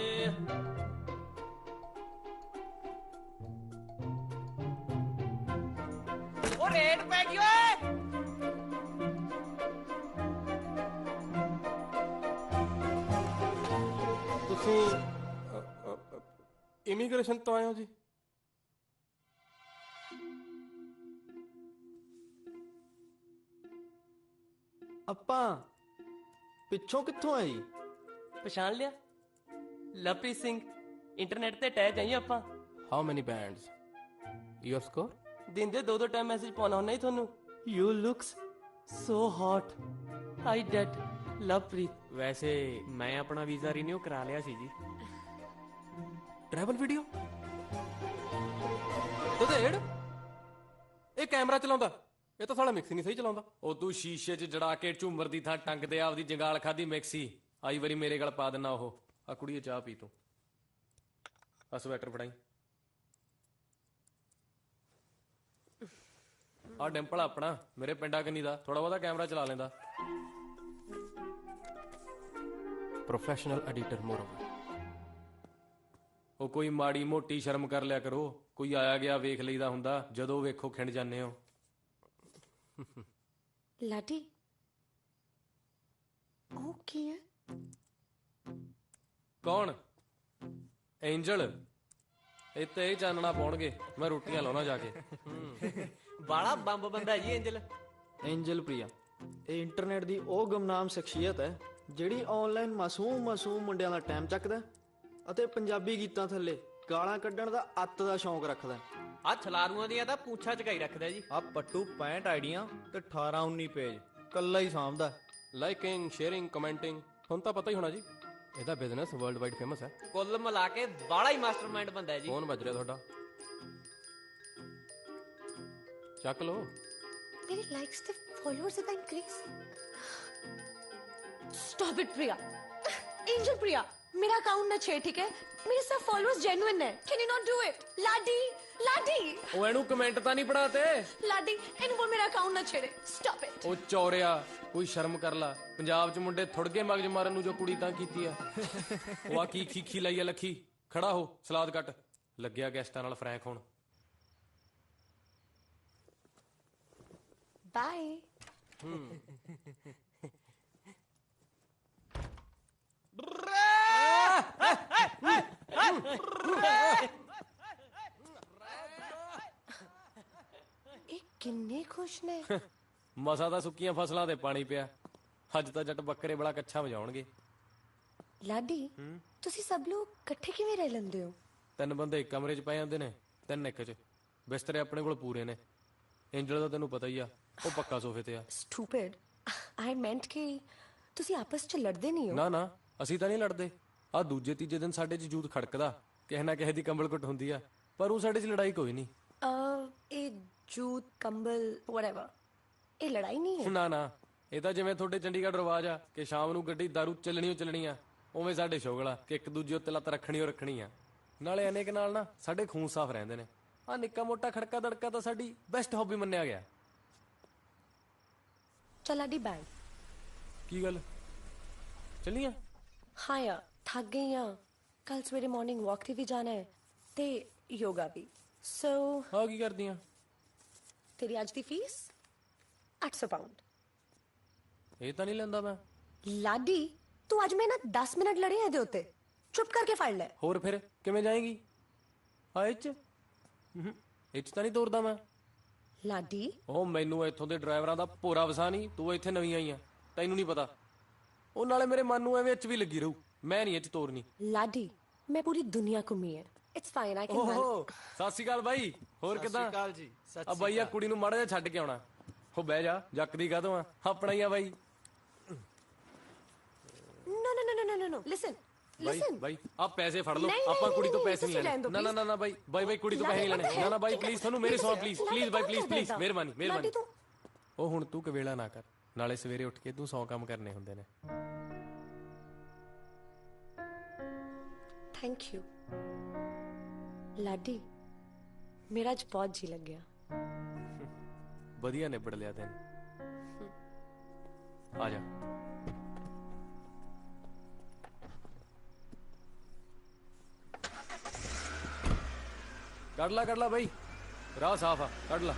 ਉਹ ਰੇਟ ਪੈ ਗਈ ਓਏ। ਤੁਸੀਂ ਇਮੀਗ੍ਰੇਸ਼ਨ ਤੋਂ ਆਏ ਹੋ ਜੀ? ਆਪਾਂ ਪਿੱਛੋਂ ਕਿੱਥੋਂ ਆਏ ਜੀ? ਪਛਾਣ ਲਿਆ? ਲਵਪ੍ਰੀਤ ਸਿੰਘ। ਇੰਟਰਨੈਟ ਤੇ ਅਟੈਚ ਆਈ ਆਪਾਂ। How many bands your score? ਦਿਨ ਦੇ 2-2 ਟਾਈਮ ਮੈਸੇਜ ਪਾਉਣਾ ਹੁੰਦਾ ਹੀ ਤੁਹਾਨੂੰ। You looks so hot, I date Lovepreet. ਵੈਸੇ ਮੈਂ ਆਪਣਾ ਵੀਜ਼ਾ ਰੀਨਿਊ ਕਰਾ ਲਿਆ ਸੀ ਜੀ। ਟਰੈਵਲ ਵੀਡੀਓ ਤੇੜ ਇਹ ਕੈਮਰਾ ਚਲਾਉਂਦਾ, ਇਹ ਤਾਂ ਸਾਲਾ ਮਿਕਸੀ ਨਹੀਂ ਸਹੀ ਚਲਾਉਂਦਾ। ਉਹ ਤੂੰ ਸ਼ੀਸ਼ੇ 'ਚ ਜੜਾ ਕੇ ਝੂਮਰ ਦੀ ਥਾਂ ਟੰਗ ਦੇ ਆਪਦੀ ਜੰਗਾਲ ਖਾਦੀ ਮਿਕਸੀ। ਆਈ ਵਾਰੀ ਮੇਰੇ ਗਲ ਪਾ ਦਿੰਨਾ ਉਹ। ਆ ਕੁੜੀਏ ਚਾਹ ਪੀ ਤੂੰ, ਆ ਸਵੈਟਰ ਫੜਾਈ। ਆ ਡਿੰਪਲ ਆਪਣਾ ਮੇਰੇ ਪਿੰਡਾ ਕੰਨੀ ਦਾ, ਥੋੜਾ ਬਹੁਤਾ ਕੈਮਰਾ ਚਲਾ ਲੈਂਦਾ। Professional editor moreover. ਉਹ ਕੋਈ ਮਾੜੀ ਮੋਟੀ ਸ਼ਰਮ ਕਰ ਲਿਆ ਕਰੋ, ਕੋਈ ਆਇਆ ਗਿਆ ਵੇਖ ਲਈਦਾ ਹੁੰਦਾ, ਜਦੋਂ ਵੇਖੋ ਖਿੰਡ ਜਾਂਦੇ ਹੋ। ਲਾਡੀ ਉਹ ਕੀ ਹੈ? ਕੌਣ? ਐਂਜਲ। ਇੱਥੇ ਹੀ ਚਾਨਣਾ ਪਾਉਣਗੇ, ਮੈਂ ਰੋਟੀਆਂ ਲਾਉਣਾ ਜਾ ਕੇ। ਬਾਲਾ ਬੰਬ ਬੰਦਾ ਜੀ ਐਂਜਲ। ਐਂਜਲ ਪ੍ਰਿਆ ਇਹ ਇੰਟਰਨੈਟ ਦੀ ਉਹ ਗੁਮਨਾਮ ਸ਼ਖਸੀਅਤ ਹੈ ਜਿਹੜੀ ਆਨਲਾਈਨ ਮਾਸੂਮ ਮੁੰਡਿਆਂ ਦਾ ਟਾਈਮ ਚੱਕਦਾ ਅਤੇ ਪੰਜਾਬੀ ਗੀਤਾਂ ਥੱਲੇ ਗਾਲਾਂ ਕੱਢਣ ਦਾ ਅੱਤ ਦਾ ਸ਼ੌਂਕ ਰੱਖਦਾ। ਆ ਛਲਾਰੂਆਂ ਦੀਆਂ ਤਾਂ ਪੂੰਛਾਂ ਚਕਾਈ ਰੱਖਦਾ ਜੀ। ਆ ਪੱਟੂ 65 ਆਈਡੀਆਂ ਤੇ 18-19 ਪੇਜ ਕੱਲਾ ਹੀ ਸਾਂਭਦਾ। ਲਾਈਕਿੰਗ, ਸ਼ੇਅਰਿੰਗ, ਕਮੈਂਟਿੰਗ, ਤੁਹਾਨੂੰ ਤਾਂ ਪਤਾ ਹੀ ਹੋਣਾ ਜੀ, ਇਹਦਾ ਬਿਜ਼ਨਸ ਵਰਲਡ ਵਾਈਡ ਫੇਮਸ ਹੈ। ਕੁੱਲ ਮਿਲਾ ਕੇ ਬਾਲਾ ਹੀ ਮਾਸਟਰਮਾਈਂਡ ਬੰਦਾ ਹੈ ਜੀ। ਫੋਨ ਵੱਜ ਰਿਹਾ ਤੁਹਾਡਾ, ਚੱਕ ਲਓ। मेरे लाइक्स ਤੇ ਫॉलोअर्स इतना increase. Stop it Priya, Angel Priya, मेरा अकाउंट ना छेड़, ठीक है? मेरे सब फॉलोअर्स जेन्युइन है। Can you not do it? Ladi Ladi ਉਹ ਇਹਨੂੰ ਕਮੈਂਟ ਤਾਂ ਨਹੀਂ ਪੜਾਤੇ। लाडी ਇਹਨੂੰ ਬੋਲ ਮੇਰਾ ਅਕਾਊਂਟ ਨਾ ਛੇੜੇ। Stop it. ਉਹ ਚੌਰਿਆ, ਕੋਈ ਸ਼ਰਮ ਕਰ ਲਾ। ਪੰਜਾਬ 'ਚ ਮੁੰਡੇ ਥੁੜਗੇ ਮਗਜ ਮਾਰਨ ਨੂੰ ਜੋ ਕੁੜੀ ਤਾਂ ਕੀਤੀ ਆ। ਉਹ ਆ ਕੀ ਖੀਖੀ ਲਈ ਆ ਲੱਖੀ, ਖੜਾ ਹੋ ਸਲਾਦ ਕੱਟ, ਲੱਗਿਆ ਗੈਸਟਾਂ ਨਾਲ ਫਰੈਂਕ ਹੋਣ। बाय। ਇਹ ਕਿੰਨੇ ਖੁਸ਼ ਨੇ। ਮਸਾ ਤਾਂ ਸੁੱਕੀਆਂ ਫਸਲਾਂ ਤੇ ਪਾਣੀ ਪਿਆ, ਅੱਜ ਤਾਂ ਜੱਟ ਬੱਕਰੇ ਬੜਾ ਕੱਛਾ ਵਜਾਉਣਗੇ। ਲਾਡੀ ਤੁਸੀਂ ਸਭ ਲੋਕ ਇਕੱਠੇ ਕਿਵੇਂ ਰਹਿ ਲੈਂਦੇ ਹੋ? 3 ਬੰਦੇ ਇੱਕ ਕਮਰੇ 'ਚ ਪੈ ਜਾਂਦੇ ਨੇ, 3 ਇੱਕ 'ਚ। ਬਿਸਤਰੇ ਆਪਣੇ ਕੋਲ ਪੂਰੇ ਨੇ। ਐਂਜਲ ਦਾ ਤੈਨੂੰ ਪਤਾ ਹੀ ਆ, ਉਹ ਪੱਕਾ ਸੋਫੇ ਤੇ ਆ। ਸਟੂਪਿਡ, ਆਈ ਮੈਂਟ ਕਿ ਤੁਸੀਂ ਆਪਸ 'ਚ ਲੜਦੇ ਨਹੀਂ ਹੋ। ਨਾ ਨਾ, ਅਸੀਂ ਤਾਂ ਨਹੀਂ ਲੜਦੇ। ਆ ਦੂਜੇ ਤੀਜੇ ਦਿਨ ਸਾਡੇ 'ਚ ਜੂਤ ਖੜਕਦਾ, ਕਿਸੇ ਨਾ ਕਿਸੇ ਦੀ ਕੰਬਲ ਕੁੱਟ ਹੁੰਦੀ ਆ, ਪਰ ਉਹ ਸਾਡੇ 'ਚ ਲੜਾਈ ਕੋਈ ਨਹੀਂ। ਇਹ ਜੂਤ ਕੰਬਲ ਵਟਐਵਰ, ਇਹ ਲੜਾਈ ਨਹੀਂ ਹੈ। ਨਾ ਨਾ, ਇਹ ਤਾਂ ਜਿਵੇਂ ਤੁਹਾਡੇ ਚੰਡੀਗੜ੍ਹ ਰਿਵਾਜ ਆ ਕਿ ਸ਼ਾਮ ਨੂੰ ਗੱਡੀ ਦਾਰੂ ਚੱਲਣੀ ਆ, ਉਵੇਂ ਸਾਡੇ ਸ਼ੋਗਲ ਆ ਕਿ ਇੱਕ ਦੂਜੇ ਉੱਤੇ ਲੱਤ ਰੱਖਣੀ ਆ। ਨਾਲੇ ਅਨੇਕ ਨਾਲ ਨਾ ਸਾਡੇ ਖੂਨ ਸਾਫ਼ ਰਹਿੰਦੇ ਨੇ। ਆ ਨਿੱਕਾ ਮੋਟਾ ਖੜਕਾ ਦੜਕਾ ਤਾਂ ਸਾਡੀ ਬੈਸਟ ਹੌਬੀ ਮੰਨਿਆ ਗਿਆ। ਚਲ ਲਾਡੀ ਬਾय। ਕੀ ਗੱਲ, ਚੱਲੀਆਂ? हाँ यार, थक गई हाँ। कल सवेरे मॉर्निंग वॉक ते भी जाना है ते योगा भी। सो हाँ की करदी हैं? तेरी आज दी फीस 800 पाउंड। ये तो नहीं लेंदा मैं। लाडी तू आज मैं ना 10 मिनट लड़ी है दे उत्ते, चुप करके फाड़ ले। होर फिर किवें जाएगी? हाँ इच इच तो नहीं तोड़दा मैं। लाडी ओ मैनू इत्थों दे ड्राइवरां दा पूरा वसा नहीं, तू इत्थे नवीं आई आ, तैनू नहीं पता। ਉਹ ਨਾਲੇ ਮੇਰੇ ਮਨ ਨੂੰ ਐਵੇਂ ਵਿੱਚ ਵੀ ਲੱਗੀ ਰਹੂ, ਮੈਂ ਨਹੀਂ ਇਹ ਚ ਤੋਰਨੀ। ਲਾਡੀ ਮੈਂ ਪੂਰੀ ਦੁਨੀਆ ਘੁੰਮੀ ਹੈ, it's fine, I can manage. ਸਤਿ ਸ਼੍ਰੀ ਅਕਾਲ ਬਾਈ, ਹੋਰ ਕਿਦਾਂ? ਸਤਿ ਸ਼੍ਰੀ ਅਕਾਲ ਜੀ। ਆ ਬਾਈ ਆ ਕੁੜੀ ਨੂੰ ਮਾੜਾ ਜਿਹਾ ਛੱਡ ਕੇ ਆਉਣਾ। ਹੋ ਬਹਿ ਜਾ, ਜੱਕਦੀ ਕਾਹਤੋਂ ਆ, ਆਪਣਾ ਹੀ ਆ ਬਾਈ। No, no, no, no, no, no, no. Listen, ਬਾਈ Listen. ਬਾਈ ਆਪ ਪੈਸੇ ਫੜ ਲਓ ਨਹੀਂ, ਆਪਾਂ ਨਹੀਂ, ਕੁੜੀ ਤੋਂ ਨਹੀਂ, ਪੈਸੇ ਨਹੀਂ ਤੁਸੀਂ ਲੈਣੇ ਲੈਣ ਦਿਓ, ਨਾ ਨਾ ਨਾ ਨਾ ਬਾਈ ਬਾਈ ਬਾਈ ਕੁੜੀ ਤੋਂ ਪੈਸੇ ਨਹੀਂ ਲੈਣੇ ਨਾ ਨਾ ਬਾਈ ਪਲੀਜ਼ ਤੁਹਾਨੂੰ ਮੇਰੇ ਸੌ ਪਲੀਜ਼ ਪਲੀਜ਼ ਬਾਈ ਪਲੀਜ਼ ਪਲੀਜ਼ ਮਿਹਰਬਾਨੀ ਮਿਹਰਬਾਨੀ ਉਹ ਹੁਣ ਤੂੰ ਕਵੇਲਾ ਨਾ ਕਰ ਨਾਲੇ ਸਵੇਰੇ ਉੱਠ ਕੇ ਤੂੰ 100 ਕੰਮ ਕਰਨੇ ਹੁੰਦੇ ਨੇ ਥੈਂਕ ਯੂ ਲਾਡੀ ਮੇਰਾ ਅੱਜ ਬਹੁਤ ਜੀ ਲੱਗਿਆ ਵਧੀਆ ਨਿਬੜ ਲਿਆ ਤੈਨੂੰ ਆ ਜਾ ਕੱਢ ਲਾ ਬਾਈ ਰਾਹ ਸਾਫ ਆ ਕੱਢ ਲਾ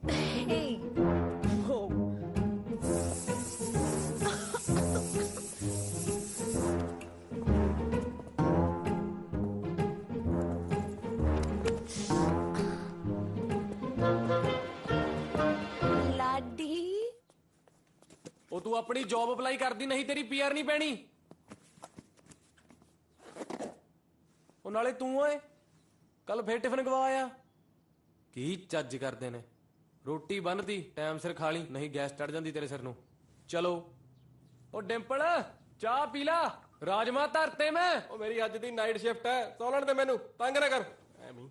Hey. Oh. ਲਾਡੀ ਉਹ ਤੂੰ ਆਪਣੀ ਜੌਬ ਅਪਲਾਈ ਕਰਦੀ ਨਹੀਂ ਤੇਰੀ ਪੀਆਰ ਨਹੀਂ ਪੈਣੀ ਉਹ ਨਾਲੇ ਤੂੰ ਓਏ ਕੱਲ ਫੇਰ ਟਿਫਨ ਗਵਾਇਆ ਕੀ ਚੱਜ ਕਰਦੇ ਨੇ ਰੋਟੀ ਬੰਨਦੀ ਟਾਈਮ ਸਿਰ ਖਾ ਲਈ ਨਹੀਂ ਗੈਸ ਚੜ ਜਾਂਦੀ ਤੇਰੇ ਸਿਰ ਨੂੰ ਚਲੋ ਉਹ ਡਿੰਪਲ ਚਾਹ ਪੀ ਲਾ ਰਾਜਮਾ ਧਰਤੇ ਮੈਂ ਉਹ ਮੇਰੀ ਅੱਜ ਦੀ ਨਾਈਟ ਸ਼ਿਫਟ ਹੈ ਸੌਲਣ ਦੇ ਮੈਨੂੰ ਤੰਗ ਨਾ ਕਰ ਐਵੇਂ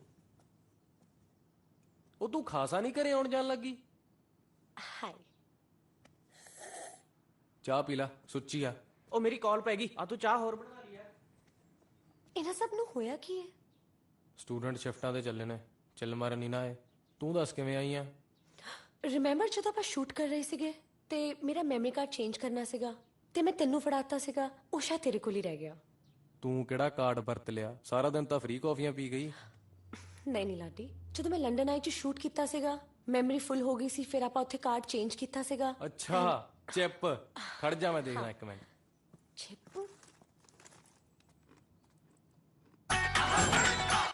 ਉਹ ਤੂੰ ਖਾਸਾ ਨਹੀਂ ਘਰੇ ਆਉਣ ਜਾਣ ਲੱਗੀ ਹਾਈ ਚਾਹ ਪੀ ਲਾ ਸੁੱਚੀ ਆ ਉਹ ਮੇਰੀ ਕਾਲ ਪੈ ਗਈ ਆ ਤੂੰ ਚਾਹ ਹੋਰ ਬਣਾ ਲਈ ਯਾਰ ਇਹਨਾਂ ਸਭ ਨੂੰ ਹੋਇਆ ਕੀ ਹੈ ਸਟੂਡੈਂਟ ਸ਼ਿਫਟਾਂ ਤੇ ਚੱਲੇ ਨੇ ਚੱਲ ਮਾਰਨ ਨਹੀਂ ਨਾ ਆਏ ਤੂੰ ਦੱਸ ਕਿਵੇਂ ਆਈ ਆ ਰਿਮੈਂਬਰ ਜਦੋਂ ਆਪਾਂ ਸ਼ੂਟ ਕਰ ਰਹੇ ਸੀਗੇ ਤੇ ਮੇਰਾ ਮੈਮਰੀ ਕਾਰਡ ਚੇਂਜ ਕਰਨਾ ਸੀਗਾ ਤੇ ਮੈਂ ਤੈਨੂੰ ਫੜਾਤਾ ਸੀਗਾ ਉਹ ਸ਼ਾਇਦ ਤੇਰੇ ਕੋਲ ਹੀ ਰਹਿ ਗਿਆ ਤੂੰ ਕਿਹੜਾ ਕਾਰਡ ਵਰਤ ਲਿਆ ਸਾਰਾ ਦਿਨ ਤਾਂ ਫ੍ਰੀ ਕਾਫੀਆਂ ਪੀ ਗਈ ਨਹੀਂ ਲਾਡੀ ਜਦੋਂ ਮੈਂ ਲੰਡਨ ਆਈ ਚ ਸ਼ੂਟ ਕੀਤਾ ਸੀਗਾ ਮੈਮਰੀ ਫੁੱਲ ਹੋ ਗਈ ਸੀ ਫਿਰ ਆਪਾਂ ਉੱਥੇ ਕਾਰਡ ਚੇਂਜ ਕੀਤਾ ਸੀਗਾ ਅੱਛਾ ਚਿਪ ਖੜ ਜਾ ਮੈਂ ਦੇਖਦਾ ਇੱਕ ਮਿੰਟ ਚਿਪ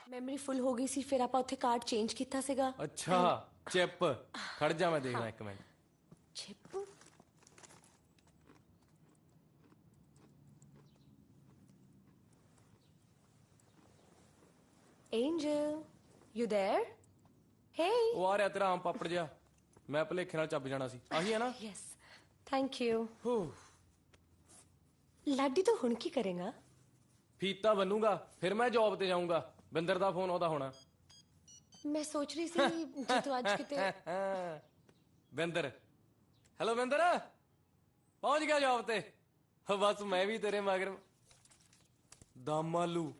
ਮੈਮਰੀ ਫੁੱਲ ਹੋ ਗਈ ਸੀ ਫਿਰ ਆਪਾਂ ਉੱਥੇ ਕਾਰਡ ਚੇਂਜ ਕੀਤਾ ਸੀਗਾ ਅੱਛਾ ਚਿਪ ਖੜ ਜਾ ਮੈਂ ਦੇਖਦਾ ਇੱਕ minute chip Angel, you there? Hey. ਉਹ ਆ ਰਿਹਾ ਤੇਰਾ ਆਮ ਪਾਪੜ ਜਿਹਾ ਮੈਂ ਭਲੇਖੇ ਨਾਲ ਚੱਬ ਜਾਣਾ ਸੀ ਆਹੀ ਹੈ ਨਾ Yes. Thank you. ਲਾਡੀ ਤੂੰ ਹੁਣ ਕੀ ਕਰੇਗਾ? ਫੀਤਾ ਬੰਨੂਗਾ ਫਿਰ ਮੈਂ ਜੌਬ ਤੇ ਜਾਊਂਗਾ ਬਿੰਦਰ ਦਾ ਫੋਨ ਉਹਦਾ ਹੋਣਾ ਮੈਂ ਸੋਚ ਰਹੀ ਸੀ ਜੇ ਤੂੰ ਅੱਜ ਕਿਤੇ ਬਿੰਦਰ ਹੈਲੋ ਬਿੰਦਰ ਪਹੁੰਚ ਗਿਆ ਜੌਬ ਤੇ ਬਸ ਮੈਂ ਵੀ ਤੇਰੇ ਮਗਰ ਦਮ ਆਲੂ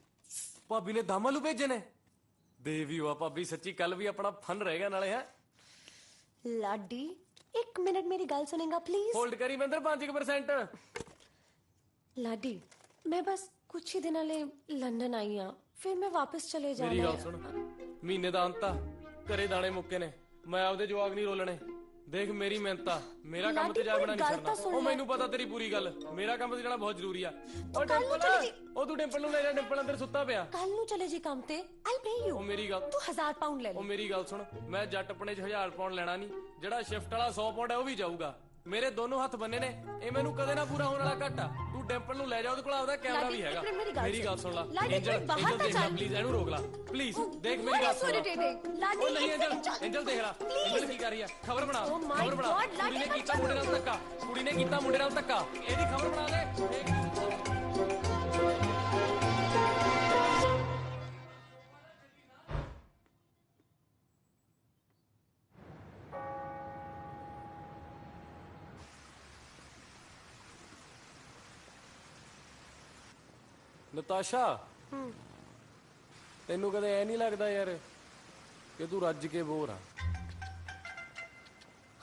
ਭਾਬੀ ਨੇ ਦਮ ਆਲੂ ਭੇਜੇ ਨੇ ਦੇਵੀ ਹੋਆ ਭਾਬੀ ਸੱਚੀ ਕੱਲ ਵੀ ਆਪਣਾ ਫਨ ਰਹੇਗਾ ਨਾਲੇ ਹੈ ਲਾਡੀ 1 ਮਿੰਟ ਮੇਰੀ ਗੱਲ ਸੁਣੇਗਾ ਪਲੀਜ਼ ਹੋਲਡ ਕਰੀ ਬਿੰਦਰ 5% ਲਾਡੀ ਮੈਂ ਬਸ ਕੁਝ ਹੀ ਦਿਨਾਂ ਲਈ ਲੰਡਨ ਆਈ ਆ ਫਿਰ ਮੈਂ ਵਾਪਸ ਚਲੇ ਜਾਣਾ ਮੇਰੀ ਗੱਲ ਸੁਣ ਮਹੀਨੇ ਦਾ ਅੰਤ ਆ ਘਰੇ ਦਾਣੇ ਮੁੱਕੇ ਨੇ ਮੈਂ ਆਪਦੇ ਜਵਾਗ ਨਹੀਂ ਰੋਲਣੇ ਦੇਖ ਮੇਰੀ ਮਿਹਨਤ ਆ ਮੇਰਾ ਕੰਮ ਤੇ ਜਾ ਬਣਾ ਨਹੀਂ ਕਰਨਾ ਉਹ ਮੈਨੂੰ ਪਤਾ ਤੇਰੀ ਪੂਰੀ ਗੱਲ ਮੇਰਾ ਕੰਮ ਤੇ ਜਾਣਾ ਬਹੁਤ ਜ਼ਰੂਰੀ ਆ ਉਹ ਡਿੰਪਲ ਉਹ ਤੂੰ ਡਿੰਪਲ ਨੂੰ ਲੈ ਜਾ ਡਿੰਪਲ ਅੰਦਰ ਸੁੱਤਾ ਪਿਆ ਕੱਲ ਨੂੰ ਚਲੇ ਜੀ ਕੰਮ ਤੇ ਆਈ ਪੇ ਯੂ ਉਹ ਮੇਰੀ ਗੱਲ ਤੂੰ 1000 ਪਾਉਂਡ ਲੈ ਲੈ ਉਹ ਮੇਰੀ ਗੱਲ ਸੁਣ ਮੈਂ ਜੱਟਪਣੇ 'ਚ 1000 ਪਾਉਂਡ ਲੈਣਾ ਨਹੀਂ ਜਿਹੜਾ ਸ਼ਿਫਟ ਵਾਲਾ 100 ਪਾਉਂਡ ਹੈ ਉਹ ਵੀ ਜਾਊਗਾ ਮੇਰੇ ਦੋਨੋਂ ਹੱਥ ਬੰਨੇ ਨੇ ਇਹ ਮੈਨੂੰ ਕਦੇ ਨਾ ਪੂਰਾ ਹੋਣ ਵਾਲਾ ਘੱਟ ਆ ਤੂੰ ਡਿੰਪਲ ਨੂੰ ਲੈ ਜਾ ਉਹਦੇ ਕੋਲ ਆਪਦਾ ਕੈਮਰਾ ਵੀ ਹੈਗਾ ਮੇਰੀ ਗੱਲ ਸੁਣ ਲੈ ਐਂਜਲ ਦੇਖ ਲੈ ਪਲੀਜ਼ ਇਹਨੂੰ ਰੋਕ ਲੈ ਪਲੀਜ਼ ਦੇਖ ਮੇਰੀ ਗੱਲ ਸੁਣ ਉਹ ਨਹੀਂ ਐਂਜਲ ਦੇਖ ਲੈ ਐਂਜਲ ਕੀ ਕਰ ਰਹੀ ਆ ਖਬਰ ਬਣਾ ਕੁੜੀ ਨੇ ਕੀਤਾ ਮੁੰਡੇ ਨਾਲ ਧੱਕਾ ਕੁੜੀ ਨੇ ਕੀਤਾ ਮੁੰਡੇ ਨਾਲ ਧੱਕਾ ਇਹਦੀ ਖਬਰ ਬਣਾ ਦੇ ਨਤਾਸ਼ਾ ਤੈਨੂੰ ਕਦੇ ਐ ਨਹੀਂ ਲੱਗਦਾ ਯਾਰ ਕਿ ਤੂੰ ਰੱਜ ਕੇ ਬੋਰ ਆ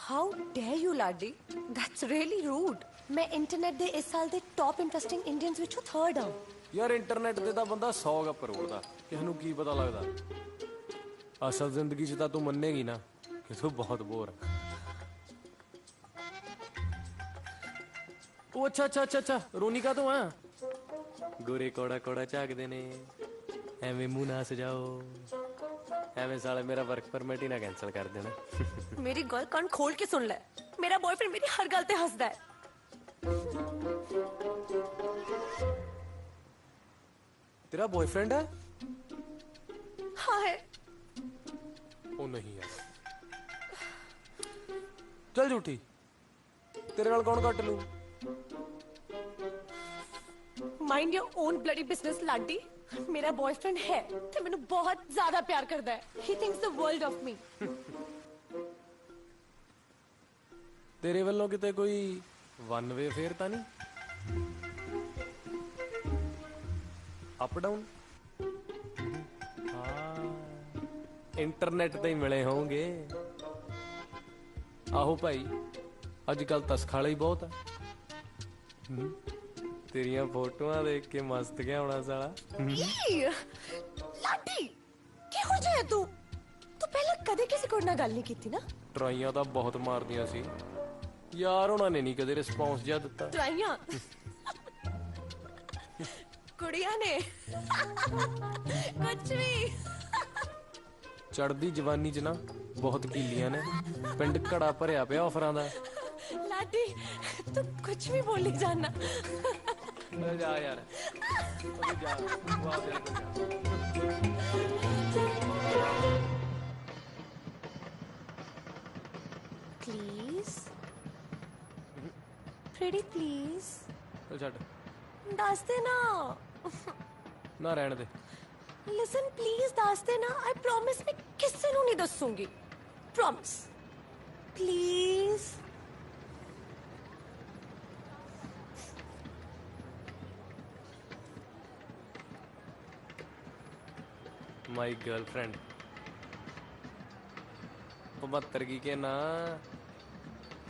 how dare you Laddi that's really rude ਮੈਂ ਇੰਟਰਨੈਟ ਦੇ ਇਸ ਸਾਲ ਦੇ ਟੌਪ ਇੰਟਰਸਟਿੰਗ ਇੰਡੀਅਨਸ ਵਿੱਚੋਂ 3rd ਆ ਯਾਰ ਇੰਟਰਨੈਟ ਤੇ ਤਾਂ ਬੰਦਾ 100 ਗੱਪ ਰੋੜਦਾ ਕਿਸ ਨੂੰ ਕੀ ਪਤਾ ਲੱਗਦਾ ਅਸਲ ਜ਼ਿੰਦਗੀ 'ਚ ਤਾਂ ਤੂੰ ਮੰਨੇਗੀ ਨਾ ਕਿ ਤੂੰ ਬਹੁਤ ਬੋਰ ਆ ਉਹ ਅੱਛਾ ਰੋਨੀਕਾ ਤੋਂ ਆ गोरे कौड़ा कौड़ा झाकदे ने एवें मुंह ना सजाओ एवें साले मेरा वर्क परमिट ही ना कैंसिल कर देना मेरी गल कान खोल के सुन ले, मेरा बॉयफ्रेंड मेरी हर गल ते हंसदा है। तेरा बॉयफ्रेंड है? हाँ है। ओ नहीं यार, चल झूठी, तेरे नाल कौन कट लू? Mind your own bloody business Ladi. मेरा बॉयफ्रेंड है ते मैनू बहुत ज्यादा प्यार करदा है। He thinks the world of me. तेरे ਵੱਲੋਂ ਕਿਤੇ ਕੋਈ वन वे फेयर ਤਾਂ ਨਹੀਂ? Up down? ਹਾਂ ਇੰਟਰਨੈਟ ਤੇ ਹੀ ਮਿਲੇ ਹੋਣਗੇ। ਆਹੋ ਭਾਈ, ਅੱਜ ਕੱਲ ਤਸਖਾਲੇ ਹੀ ਬਹੁਤ ਆ। ਤੇਰੀਆਂ ਫੋਟੋਆਂ ਦੇਖ ਕੇ ਮਸਤ ਗਿਆ ਹੋਣਾ ਸਾਲਾ। ਲਾਡੀ ਕਿਹੋ ਜਿਹਾ ਹੈ ਤੂੰ? ਤੂੰ ਪਹਿਲਾਂ ਕਦੇ ਕਿਸੇ ਕੋਲ ਨਾਲ ਗੱਲ ਨਹੀਂ ਕੀਤੀ ਨਾ? ਟਰਾਈਆਂ ਤਾਂ ਬਹੁਤ ਮਾਰਦੀਆਂ ਸੀ ਯਾਰ, ਉਹਨਾਂ ਨੇ ਨਹੀਂ ਕਦੇ ਰਿਸਪੌਂਸ ਜਿਹਾ ਦਿੱਤਾ। ਟਰਾਈਆਂ ਕੁੜੀਆਂ ਨੇ ਕੁਝ ਵੀ। ਚੜਦੀ ਜਵਾਨੀ ਚ ਨਾ ਬਹੁਤ ਕੀਲੀਆਂ ਨੇ, ਪਿੰਡ ਘੜਾ ਭਰਿਆ ਪਿਆ ਆਫਰਾਂ ਦਾ। ਲਾਡੀ ਤੂੰ ਕੁਝ ਵੀ ਬੋਲੀ ਜਾਣਾ। ਜਾ ਯਾਰ ਜਾ ਪਲੀਜ਼ ਪ੍ਰੀਟੀ ਪਲੀਜ਼ ਛੱਡ, ਦੱਸ ਦੇ ਨਾ। ਨਾ ਰਹਿਣ ਦੇ। ਲਿਸਨ ਪਲੀਜ਼ ਦੱਸ ਦੇ ਨਾ। ਆਈ ਪ੍ਰੋਮਿਸ ਮੈਂ ਕਿਸੇ ਨੂੰ ਨਹੀਂ ਦੱਸੂਗੀ। Promise please. माई गर्लफ्रेंड 75 की के ना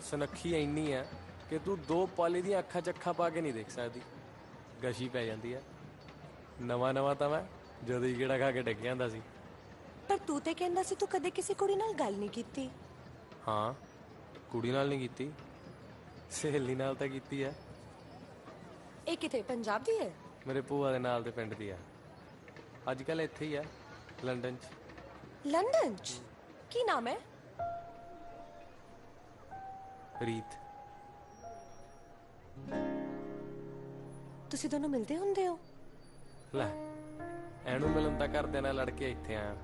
सुनखी इन्नी है कि तू दो पाली दी अखा च अखा पा के नहीं देख सकती। गशी पै जाती है। नवा नवा तो मैं जदों ही गेड़ा खा के डिग जांदा सी। पर तू ते कहंदा सी तू कदे किसी कुड़ी नाल गल नहीं कीती। हाँ कुड़ी नाल नहीं कीती, सहेली नाल तां कीती है। ਇਹ ਕਿਤੇ ਪੰਜਾਬ ਦੀ ਹੈ? मेरे भूआ दे नाल दे पिंड दी है। अजकल इत्थे ही है लंदन च। लंदन च? की नाम है? रीत। ਤੁਸੀਂ ਦੋਨੋਂ ਮਿਲਦੇ ਹੁੰਦੇ ਹੋ? ਲੈ ਐਨੂੰ ਮਿਲਣ ਤਾਂ ਕਰਦੇ ਨਾਲ ਲੜ ਕੇ ਇੱਥੇ ਆਇਆ।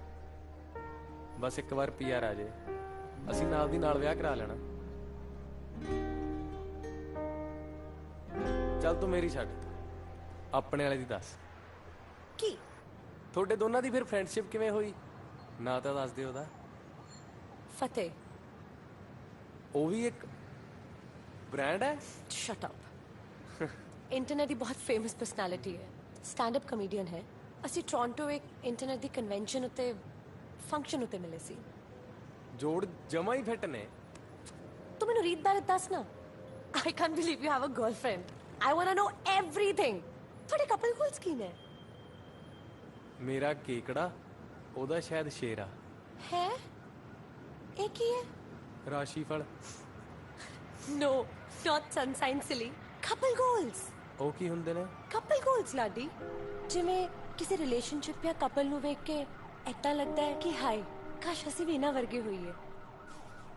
ਬਸ ਇੱਕ ਵਾਰ ਪੀਆਰ ਆ ਜੇ, ਅਸੀਂ ਨਾਲ ਦੀ ਨਾਲ ਵਿਆਹ ਕਰਾ ਲੈਣਾ। ਚੱਲ ਤੂੰ ਮੇਰੀ ਛੱਡ, ਆਪਣੇ ਵਾਲੇ ਦੀ ਦੱਸ। ਕੀ ਤੁਹਾਡੇ ਦੋਨਾਂ ਦੀ ਫਿਰ ਫਰੈਂਡਸ਼ਿਪ ਕਿਵੇਂ ਹੋਈ? ਨਾ ਤਾਂ ਦੱਸ ਦੇ ਉਹਦਾ। ਫਤਿਹ। ਉਹ ਵੀ ਇੱਕ ਬ੍ਰਾਂਡ ਹੈ? Shut up. ਇੰਟਰਨੈਟ ਦੀ ਬਹੁਤ ਫੇਮਸ ਪਰਸਨੈਲਿਟੀ ਹੈ, ਸਟੈਂਡ ਅਪ ਕਮੇਡੀਅਨ ਹੈ। ਅਸੀਂ ਟੋਰਾਂਟੋ ਇੱਕ ਇੰਟਰਨੈਟ ਦੀ ਕਨਵੈਨਸ਼ਨ ਉੱਤੇ ਫੰਕਸ਼ਨ ਉੱਤੇ ਮਿਲੇ ਸੀ। ਜੋੜ ਜਮਾ ਹੀ ਫਿੱਟ ਨੇ। ਤੂੰ ਮੈਨੂੰ ਰੀਤ ਬਾਰੇ ਦੱਸ ਨਾ। I can't believe you have a girlfriend. I want to know everything. ਤੁਹਾਡੇ ਕਪਲ ਗੋਲਸ ਕੀ ਨੇ? ਮੇਰਾ ਕੇਕੜਾ, ਉਹਦਾ ਸ਼ਾਇਦ ਸ਼ੇਰਾ ਹੈ। ਇਹ ਕੀ ਹੈ? ਰਾਸ਼ੀਫਲ। ਨੋ ਨॉट ਸਨਸਾਈਨ ਸਿਲੀ। Couple goals. ਉਹ ਕੀ ਹੁੰਦੇ ਨੇ? ਕਪਲ ਗੋਲਸ ਲਾਡੀ, ਜਿਵੇਂ ਕਿਸੇ ਰਿਲੇਸ਼ਨਸ਼ਿਪ ਜਾਂ ਕਪਲ ਨੂੰ ਵੇਖ ਕੇ ਏਦਾਂ ਲੱਗਦਾ ਹੈ ਕਿ ਹਾਏ ਕਾਸ਼ ਅਸੀਂ ਵੀ ਇਹਨਾਂ ਵਰਗੇ ਹੋਈਏ,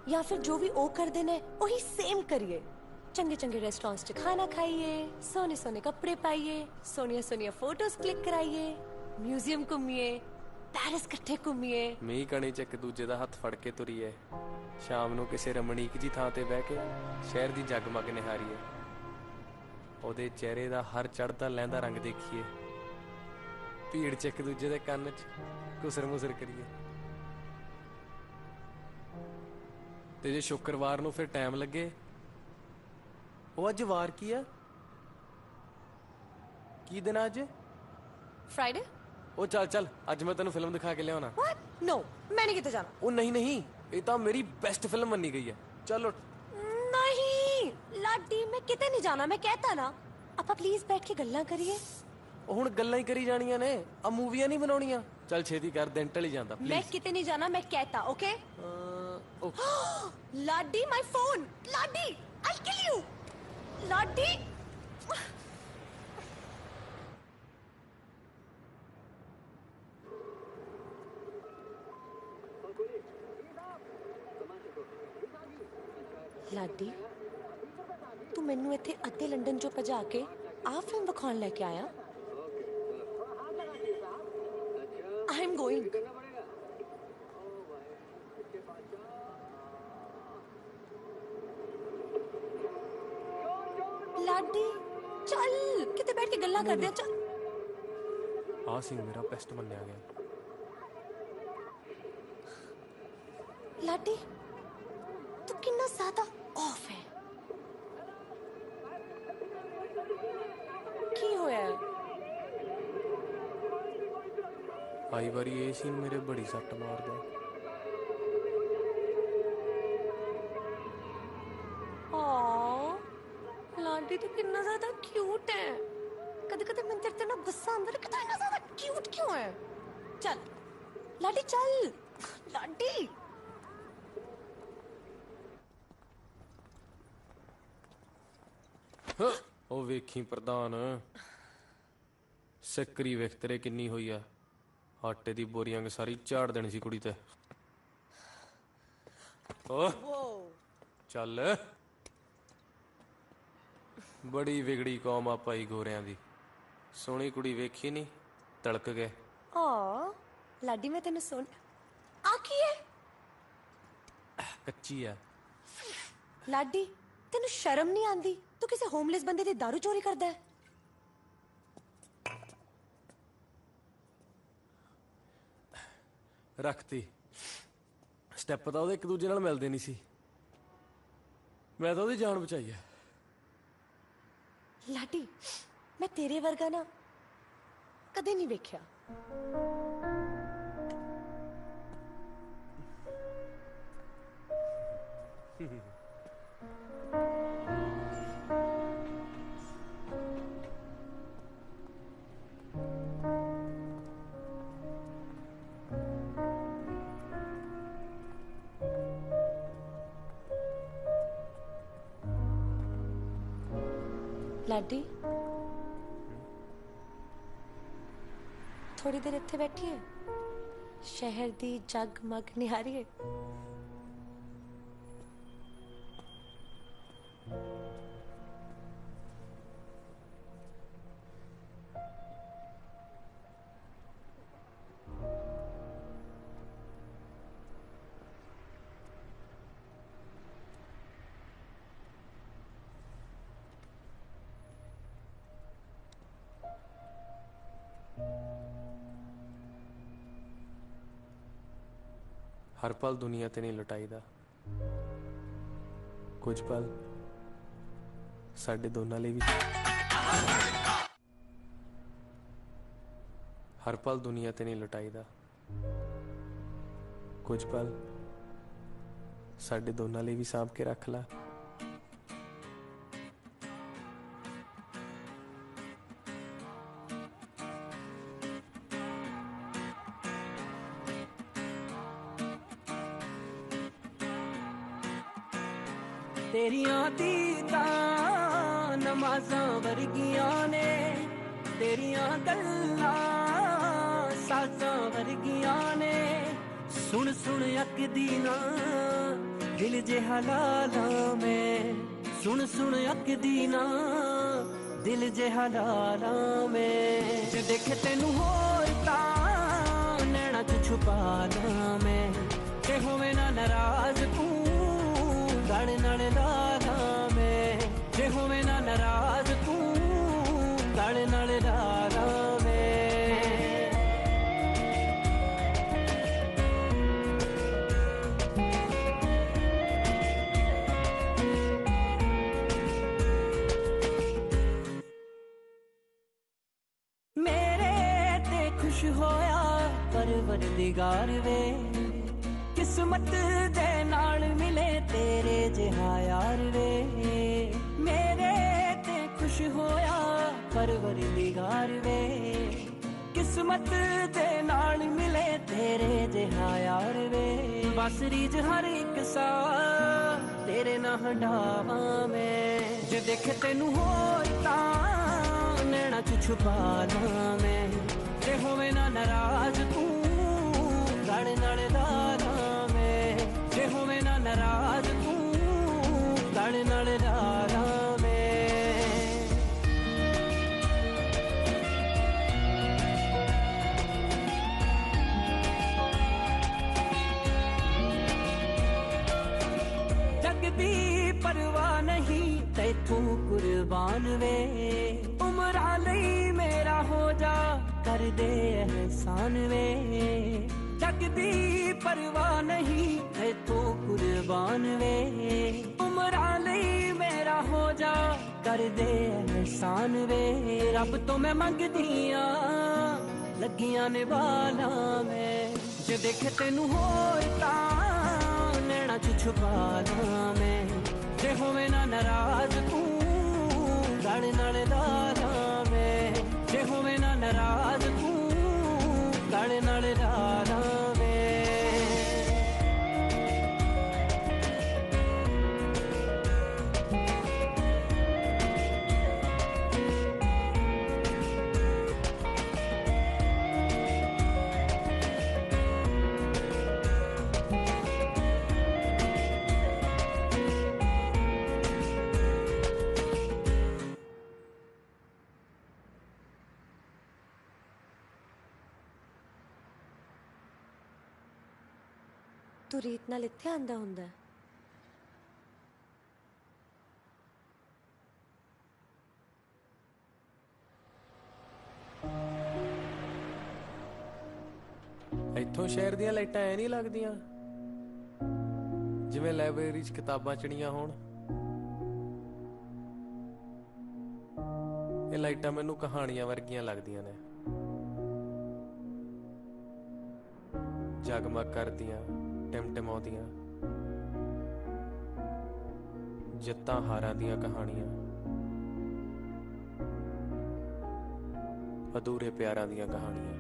ਜਾਂ ਫਿਰ ਜੋ ਵੀ ਉਹ ਕਰਦੇ ਨੇ ਉਹੀ ਸੇਮ ਕਰੀਏ। ਚੰਗੇ ਚੰਗੇ ਰੈਸਟੋਰੈਂਟਸ 'ਚ ਖਾਣਾ ਖਾਈਏ, ਸੋਹਣੇ ਸੋਹਣੇ ਕੱਪੜੇ ਪਾਈਏ, ਸੋਹਣੀਆਂ ਸੋਹਣੀਆਂ ਫੋਟੋਜ਼ ਕਲਿੱਕ ਕਰਾਈਏ, ਮਿਊਜ਼ੀਅਮ ਘੁੰਮੀਏ, ਪੈਰਿਸ ਇਕੱਠੇ ਘੁੰਮੀਏ। ਮੀਂਹ ਕਣੀ 'ਚ ਇੱਕ ਦੂਜੇ ਦਾ ਹੱਥ ਫੜ ਕੇ ਤੁਰੀਏ, ਸ਼ਾਮ ਨੂੰ ਕਿਸੇ ਰਮਣੀਕ ਜੀ ਥਾਂ ਤੇ ਬਹਿ ਕੇ ਸ਼ਹਿਰ ਦੀ ਜਗਮਗ ਨਿਹਾਰੀਏ, ਉਹਦੇ ਚਿਹਰੇ ਦਾ ਹਰ ਚੜ੍ਹਦਾ ਲਹਿੰਦਾ ਰੰਗ ਦੇਖੀਏ, ਭੀੜ 'ਚ ਇੱਕ ਦੂਜੇ ਦੇ ਕੰਨ 'ਚ ਘੁਸਰ ਮੁਸਰ ਕਰੀਏ। ਤੇ ਜੇ ਸ਼ੁੱਕਰਵਾਰ ਨੂੰ ਫਿਰ ਟਾਈਮ ਲੱਗੇ, ਉਹ ਅੱਜ ਵਾਰ ਕੀ ਆ? ਕੀ ਦਿਨ ਅੱਜ? ਫਰਾਈਡੇ। ਉਹ ਚੱਲ ਚੱਲ, ਅੱਜ ਮੈਂ ਤੈਨੂੰ ਫਿਲਮ ਦਿਖਾ ਕੇ ਲਿਆਉਣਾ। What? No, ਮੈਂ ਨਹੀਂ ਕਿਤੇ ਜਾਣਾ। ਉਹ ਨਹੀਂ ਨਹੀਂ, ਇਹ ਤਾਂ ਮੇਰੀ ਬੈਸਟ ਫਿਲਮ ਮੰਨੀ ਗਈ ਹੈ। ਚਲੋ। ਨਹੀਂ ਲਾਡੀ, ਮੈਂ ਕਿਤੇ ਨਹੀਂ ਜਾਣਾ। ਮੈਂ ਕਹਿਤਾ ਨਾ, ਆਪਾਂ ਪਲੀਜ਼ ਬੈਠ ਕੇ ਗੱਲਾਂ ਕਰੀਏ। ਉਹ ਹੁਣ ਗੱਲਾਂ ਹੀ ਕਰੀ ਜਾਣੀਆਂ ਨੇ, ਆ ਮੂਵੀਆਂ ਨਹੀਂ ਬਣਾਉਣੀਆਂ। ਚੱਲ ਛੇਤੀ ਕਰ, ਦਿਨ ਢਲੀ ਜਾਂਦਾ ਮੈਂ ਪਲੀਜ਼। ਕਿਤੇ ਨਹੀਂ ਜਾਣਾ, ਮੈਂ ਕਹਿਤਾ। Okay Laddi, my phone. Laddi, I'll kill you. Laddi Laddi ਤੂੰ ਮੈਨੂੰ ਇੱਥੇ ਅੱਧੇ ਲੰਡਨ ਚੋਂ ਭਜਾ ਕੇ ਆਹ ਫਿਲਮ ਵਿਖਾਉਣ ਲੈ ਕੇ ਆਇਆ। I am going. ਲਾਡੀ ਚੱਲ ਕਿਤੇ ਬੈਠ ਕੇ ਗੱਲਾਂ ਕਰਦੇ ਆ। ਚੱਲ ਆ ਸੀ ਮੇਰਾ ਬੈਸਟ ਮੰਨਿਆ ਗਿਆ। ਲਾਡੀ ਤੂੰ ਕਿੰਨਾ ਜ਼ਿਆਦਾ ਆਫ ਹੈ। ਕੀ ਹੋਇਆ ਹੈ? ਆਈ ਵਾਰੀ ਇਹ ਸੀਨ ਮੇਰੇ ਬੜੀ ਸੱਟ ਮਾਰਦਾ। ਲਾਡੀ ਤੂੰ ਕਿੰਨਾ ਜ਼ਿਆਦਾ ਕਿਊਟ ਹੈ। ਕਦੇ ਕਦੇ ਮੈਨੂੰ ਤੇਰੇ ਤੇ ਨਾ ਗੁੱਸਾ ਆਉਂਦਾ ਹੈ ਕਿ ਤੂੰ ਇੰਨਾ ਜ਼ਿਆਦਾ ਕਿਊਟ ਕਿਉਂ ਹੈ। ਚੱਲ ਲਾਡੀ ਚੱਲ। ਲਾਡੀ ਉਹ ਵੇਖੀ ਪ੍ਰਧਾਨ ਸਿੱਕਰੀ ਵੇਖ ਤੇਰੇ ਕਿੰਨੀ ਹੋਈ ਆ। ਆਟੇ ਦੀ ਬੋਰੀਆਂ ਕੇ ਸਾਰੀ ਝਾੜ ਦੇਣੀ ਸੀ ਕੁੜੀ ਤੇ। ਓ ਚੱਲ ਬੜੀ ਵਿਗੜੀ ਕੌਮ ਆ ਭਾਈ ਗੋਰਿਆਂ ਦੀ। ਸੋਹਣੀ ਕੁੜੀ ਵੇਖੀ ਨਹੀਂ ਤੜਕ ਗਏ। ਲਾਡੀ ਮੈਂ ਤੈਨੂੰ ਸੁਣ ਆ ਕੀ ਹੈ? ਕੱਚੀ ਆ। ਲਾਡੀ ਤੈਨੂੰ ਸ਼ਰਮ ਨਹੀਂ ਆਂਦੀ? ਤੂੰ ਕਿਸੇ ਹੋਮਲੈਸ ਬੰਦੇ ਦੀ ਦਾਰੂ ਚੋਰੀ ਕਰਦਾ ਹੈ। ਰੱਖਤੀ ਸਟੈਪ ਤਾਂ ਉਹਦੇ ਇੱਕ ਦੂਜੇ ਨਾਲ ਮਿਲਦੇ ਨਹੀਂ ਸੀ। ਮੈਂ ਤਾਂ ਉਹਦੀ ਜਾਨ ਬਚਾਈ ਹੈ। ਲਾਡੀ ਮੈਂ ਤੇਰੇ ਵਰਗਾ ਨਾ ਕਦੇ ਨਹੀਂ ਵੇਖਿਆ। ਲਾਡੀ ਥੋੜੀ ਦੇਰ ਇੱਥੇ ਬੈਠੀਏ। ਸ਼ਹਿਰ ਦੀ ਜਗਮਗ ਨਿਹਾਰੀ ਹੈ। ਹਰ ਪਲ ਦੁਨੀਆ ਤੇ ਨਹੀਂ ਲੁਟਾਈਦਾ। ਕੁਝ ਪਲ ਸਾਡੇ ਦੋਨਾਂ ਲਈ ਵੀ। ਹਰ ਪਲ ਦੁਨੀਆ ਤੇ ਨਹੀਂ ਲੁਟਾਈਦਾ। ਕੁਝ ਪਲ ਸਾਡੇ ਦੋਨਾਂ ਲਈ ਵੀ ਸਾਂਭ ਕੇ ਰੱਖ ਲਾ। तेरियां दीदां नमाज़ां वर्गियां ने, तेरियां गल्लां साज़ां वर्गियां ने। सुन सुन अकदी ना दिल जिहा लालां में, सुन सुन अकदी ना दिल जिहा लालां में। जे देखे तेनू होर तां नैना च छुपा लां मैं, ते होवे ना नाराज तू गल नाल लाला में, जे होवे ना नाराज तू गल नाल लाला में। मेरे ते खुश होया परवरदिगार वे, किस्मत दे नाल मिले तेरे जिहा यार वे। मेरे ते खुश होया परवरदिगार वे, किस्मत दे नाल मिले तेरे जिहा यार वे। बस रीज हर एक सा तेरे ना हंडावा मैं, जे देखे तेनू होर तां नैना च छुपा ला मैं, जे होवे ना नाराज तू गल नाल लाला मैं, जे होवे ना नाराज तू गल गल नाल ला लावे जगदी परवाह नहीं तैथों कुर्बान वे उमरा लई मेरा हो जा कर दे एहसान वे जगदी परवाह नहीं तैथों कुर्बान वे उमरा लई मेरा हो जा कर दे एहसान वे रब तो मैं मंगदियां लगियां ने वाला मैं जे देखे तेनू होर तां नैना च छुपा ला मैं जे होवे ना नाराज तू गल नाल ला ला मैं जे होवे ना नाराज तू गल नाल ला ला मैं ਤੂੰ ਰੀਤ ਨਾਲ ਇੱਥੇ ਆਂਦਾ ਹੁੰਦਾ ਹੈ? ਇੱਥੋਂ ਸ਼ਹਿਰ ਦੀਆਂ ਲਾਈਟਾਂ ਐ ਨਹੀਂ ਲੱਗਦੀਆਂ ਜਿਵੇਂ ਲਾਇਬ੍ਰੇਰੀ 'ਚ ਕਿਤਾਬਾਂ ਚੜੀਆਂ ਹੋਣ। ਇਹ ਲਾਈਟਾਂ ਮੈਨੂੰ ਕਹਾਣੀਆਂ ਵਰਗੀਆਂ ਲੱਗਦੀਆਂ ਨੇ, ਜਗਮਗ ਕਰਦੀਆਂ, ਟਿਮਟਿਮਾਉਂਦੀਆਂ, ਜਿੱਤਾਂ ਹਾਰਾਂ ਦੀਆਂ ਕਹਾਣੀਆਂ, ਅਧੂਰੇ ਪਿਆਰਾਂ ਦੀਆਂ ਕਹਾਣੀਆਂ।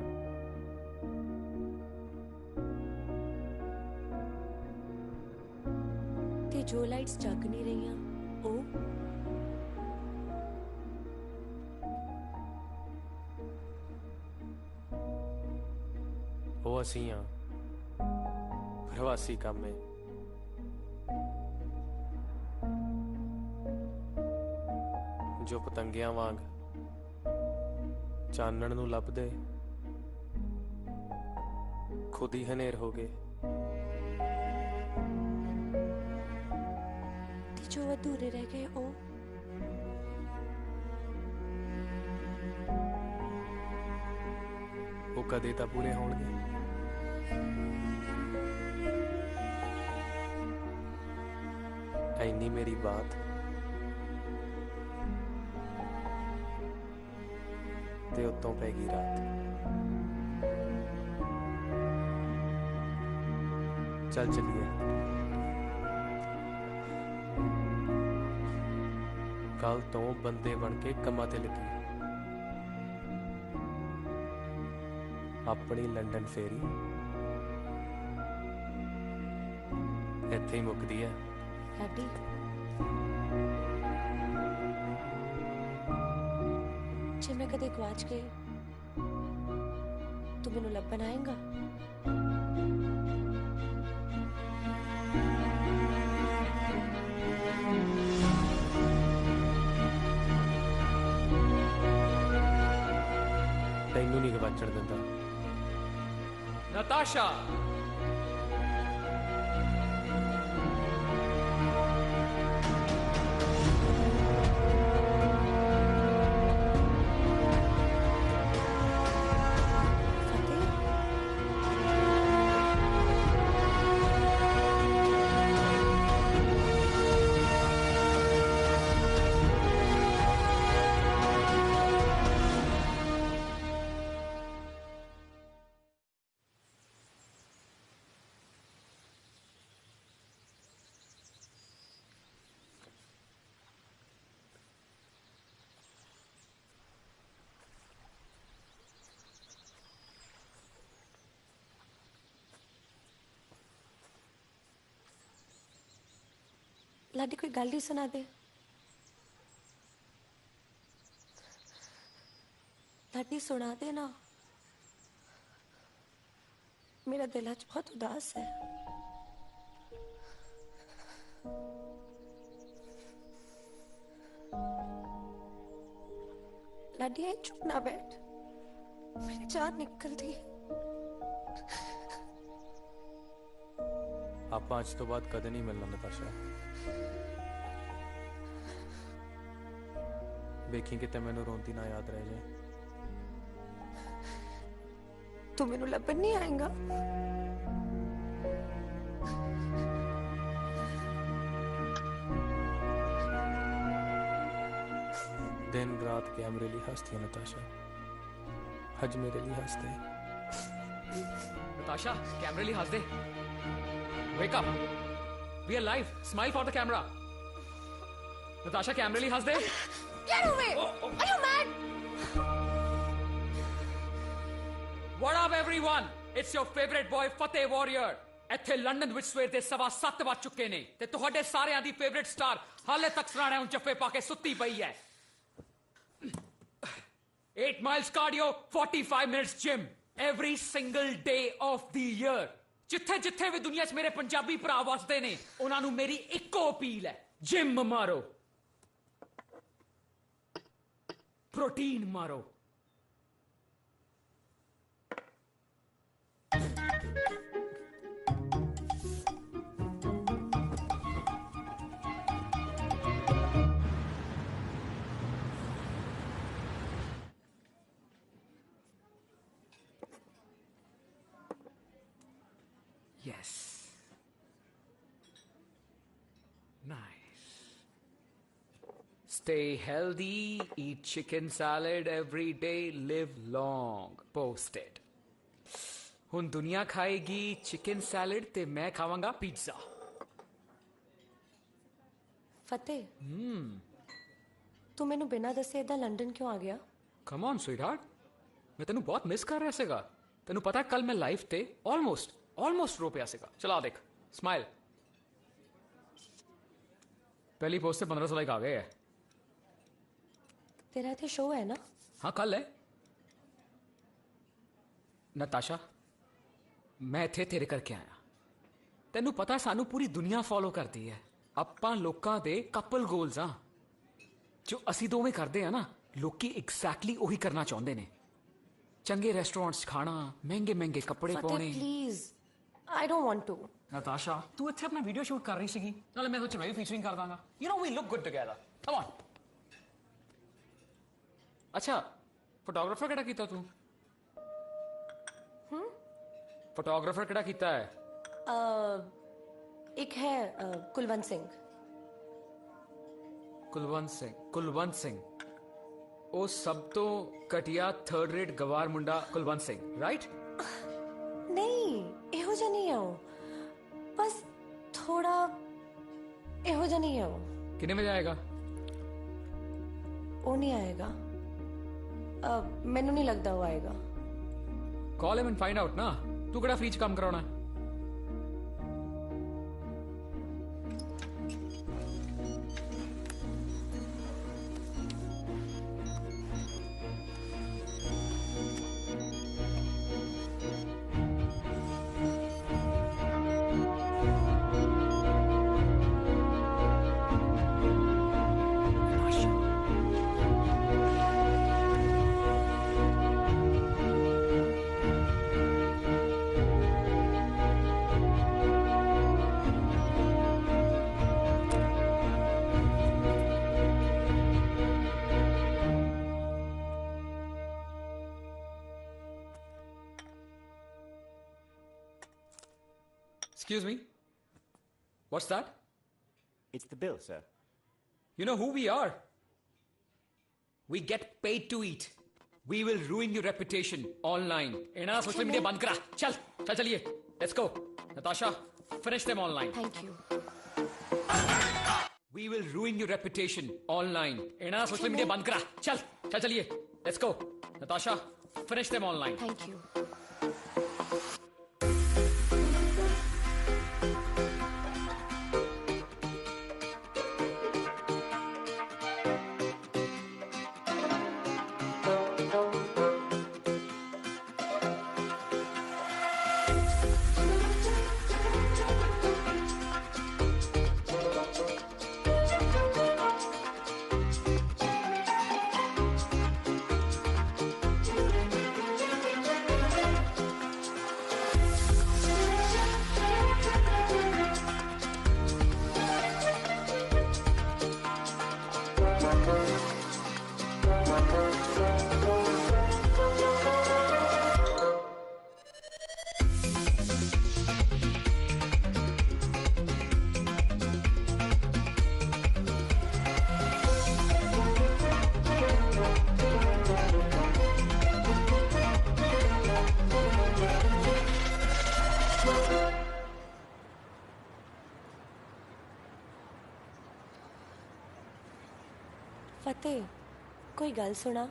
ਤੇ ਜੋ ਲਾਈਟਸ ਜਗ ਨਹੀਂ ਰਹੀਆਂ ਉਹ ਅਸੀਂ ਆ ਪ੍ਰਵਾਸੀ ਕਾਮੇ। ਜੋ ਪਤੰਗਿਆਂ ਵਾਂਗ ਚਾਨਣ ਨੂੰ ਲੱਭਦੇ ਖੁਦ ਹੀ ਹਨੇਰ ਹੋ ਗਏ। ਤੇ ਜੋ ਅਧੂਰੇ ਰਹਿ ਗਏ ਉਹ ਕਦੇ ਤਾਂ ਪੂਰੇ ਹੋਣਗੇ। ऐनी मेरी बात ते उत्तों पैगी रात। चल चलिए कल तो बंदे बन के कमा ते लगी अपनी लंडन फेरी इत्थे ही मुकदी है। हैप्पी जे मैं कदे गवाच गई तू मैनू लभन आएगा? तैनू नहीं गवाचण दिंदा। नताशा लाडी कोई गल ही सुना दे। लाडी सुना दे ना, मेरा दिल आज बहुत उदास है। लड्डिया चुप ना बैठ, मेरी जान निकलती है। ਆਪਾਂ ਅੱਜ ਤੋਂ ਬਾਅਦ ਕਦੇ ਨਹੀਂ ਮਿਲਣਾ ਨਤਾਸ਼ਾ। ਵੇਖੀ ਕਿਤੇ ਮੈਨੂੰ ਰੋਂਦੀ ਨਾ ਯਾਦ ਰਹਿ ਜਾਏ। तू मेनू लभन नहीं आएगा? दिन रात कैमरे लिए हंसती है नताशा, आज मेरे लिए हंसते। नताशा कैमरे लिए हंस दे। Wake up. We are live. Smile for the camera. Natasha, camera li has de. Get away! Are you mad? What up, everyone? It's your favorite boy, Fateh Warrior. ਇੱਥੇ ਲੰਡਨ ਵਿੱਚ ਸਵੇਰ ਦੇ 7:15 ਵੱਜ ਚੁੱਕੇ ਨੇ ਤੇ ਤੁਹਾਡੇ ਸਾਰਿਆਂ ਦੀ ਫੇਵਰਿਟ ਸਟਾਰ ਹਾਲੇ ਤੱਕ ਸਰਾਣੇ ਨੂੰ ਜੱਫੇ ਪਾ ਕੇ ਸੁੱਤੀ ਪਈ ਹੈ। 8 miles cardio, 45 minutes gym every single day of the year. ਜਿੱਥੇ ਜਿੱਥੇ ਵੀ ਦੁਨੀਆ 'ਚ ਮੇਰੇ ਪੰਜਾਬੀ ਭਰਾ ਵਸਦੇ ਨੇ ਉਹਨਾਂ ਨੂੰ ਮੇਰੀ ਇੱਕੋ ਅਪੀਲ ਹੈ, ਜਿਮ ਮਾਰੋ, ਪ੍ਰੋਟੀਨ ਮਾਰੋ। Yes. Nice. Stay healthy, eat chicken salad every day, live long. Posted. ਹੁਣ ਦੁਨੀਆ ਖਾਏਗੀ chicken salad ਤੇ ਮੈਂ ਖਾਵਾਂਗਾ pizza. फतेह, तू मैनू बिना दसे इदा लंदन क्यों आ गया? Come on, sweetheart. मैं ਤੈਨੂੰ ਬਹੁਤ ਮਿਸ ਕਰ ਰਿਹਾ ਸੀਗਾ। ਤੈਨੂੰ ਪਤਾ ਕੱਲ ਮੈਂ ਲਾਈਵ ਤੇ ਆਲਮੋਸਟ ਰੋ ਪਿਆ ਸੀਗਾ। ਚਲਾ ਦੇਖ, ਸਮਾਈਲ। पहली पोस्ट से 1500 लाइक आ गए हैं। तेरा इतने शो है ना? हाँ कल है। नताशा मैं इत्थे तेरे करके आया। तेनू पता सानू पूरी दुनिया फॉलो करती है। ਆਪਾਂ ਲੋਕਾਂ ਦੇ ਕਪਲ ਗੋਲਸ ਆ ਜੋ ਅਸੀਂ ਦੋਵੇਂ ਕਰਦੇ ਆ ਨਾ, ਲੋਕੀ ਐਗਜ਼ੈਕਟਲੀ ਉਹੀ ਕਰਨਾ ਚਾਹੁੰਦੇ ਨੇ। ਚੰਗੇ ਰੈਸਟੋਰੈਂਟਸ ਖਾਣਾ, ਮਹਿੰਗੇ ਮਹਿੰਗੇ ਕੱਪੜੇ ਪਾਉਣੇ। Please I don't want to. Natasha ਤੂੰ ਇੱਥੇ ਆਪਣਾ ਵੀਡੀਓ ਸ਼ੂਟ ਕਰ ਰਹੀ ਸੀਗੀ, ਨਾਲੇ ਮੈਂ ਸੋਚਿਆ ਮੈਂ ਵੀ ਫੀਚਰਿੰਗ ਕਰ ਦਾਂਗਾ। You know we look good together, come on. ਅੱਛਾ ਫੋਟੋਗ੍ਰਾਫਰ ਕਿਹੜਾ ਕੀਤਾ ਤੂੰ? ਫੋਟੋਗ੍ਰਾਫਰ ਕਿਹੜਾ ਕੀਤਾ ਹੈ? एक है कुलवंत सिंह। कुलवंत सिंह ਉਹ ਸਭ ਤੋਂ ਘਟੀਆ ਥਰਡ ਰੇਟ ਗਵਾਰ ਮੁੰਡਾ ਕੁਲਵੰਤ ਸਿੰਘ, ਰਾਈਟ? नहीं ਇਹੋ ਜਿਹਾ ਨਹੀਂ ਹੈ ਉਹ, ਬਸ ਥੋੜਾ ਇਹੋ ਜਿਹਾ ਨਹੀਂ ਹੈ ਉਹ। ਕਿੰਨੇ ਵਜੇ ਆਏਗਾ? ਉਹ ਨਹੀਂ ਆਏਗਾ, ਮੈਨੂੰ ਨਹੀਂ ਲੱਗਦਾ ਉਹ ਆਏਗਾ। ਕਾਲ ਹਿਮ ਐਂਡ ਫਾਈਂਡ ਆਊਟ ਨਾ। ਤੂੰ ਕਿਹੜਾ ਫ੍ਰੀ ਚ ਕੰਮ ਕਰਾਉਣਾ? Excuse me? What's that? It's the bill, sir. You know who we are? We get paid to eat. We will ruin your reputation online. Ina social media band kara. Chaliye. Let's go. Natasha, finish them online. Thank you. We will ruin your reputation online. Ina social media band kara. Chaliye. Let's go. Natasha, finish them online. Thank you. फतेह कोई गल सुना।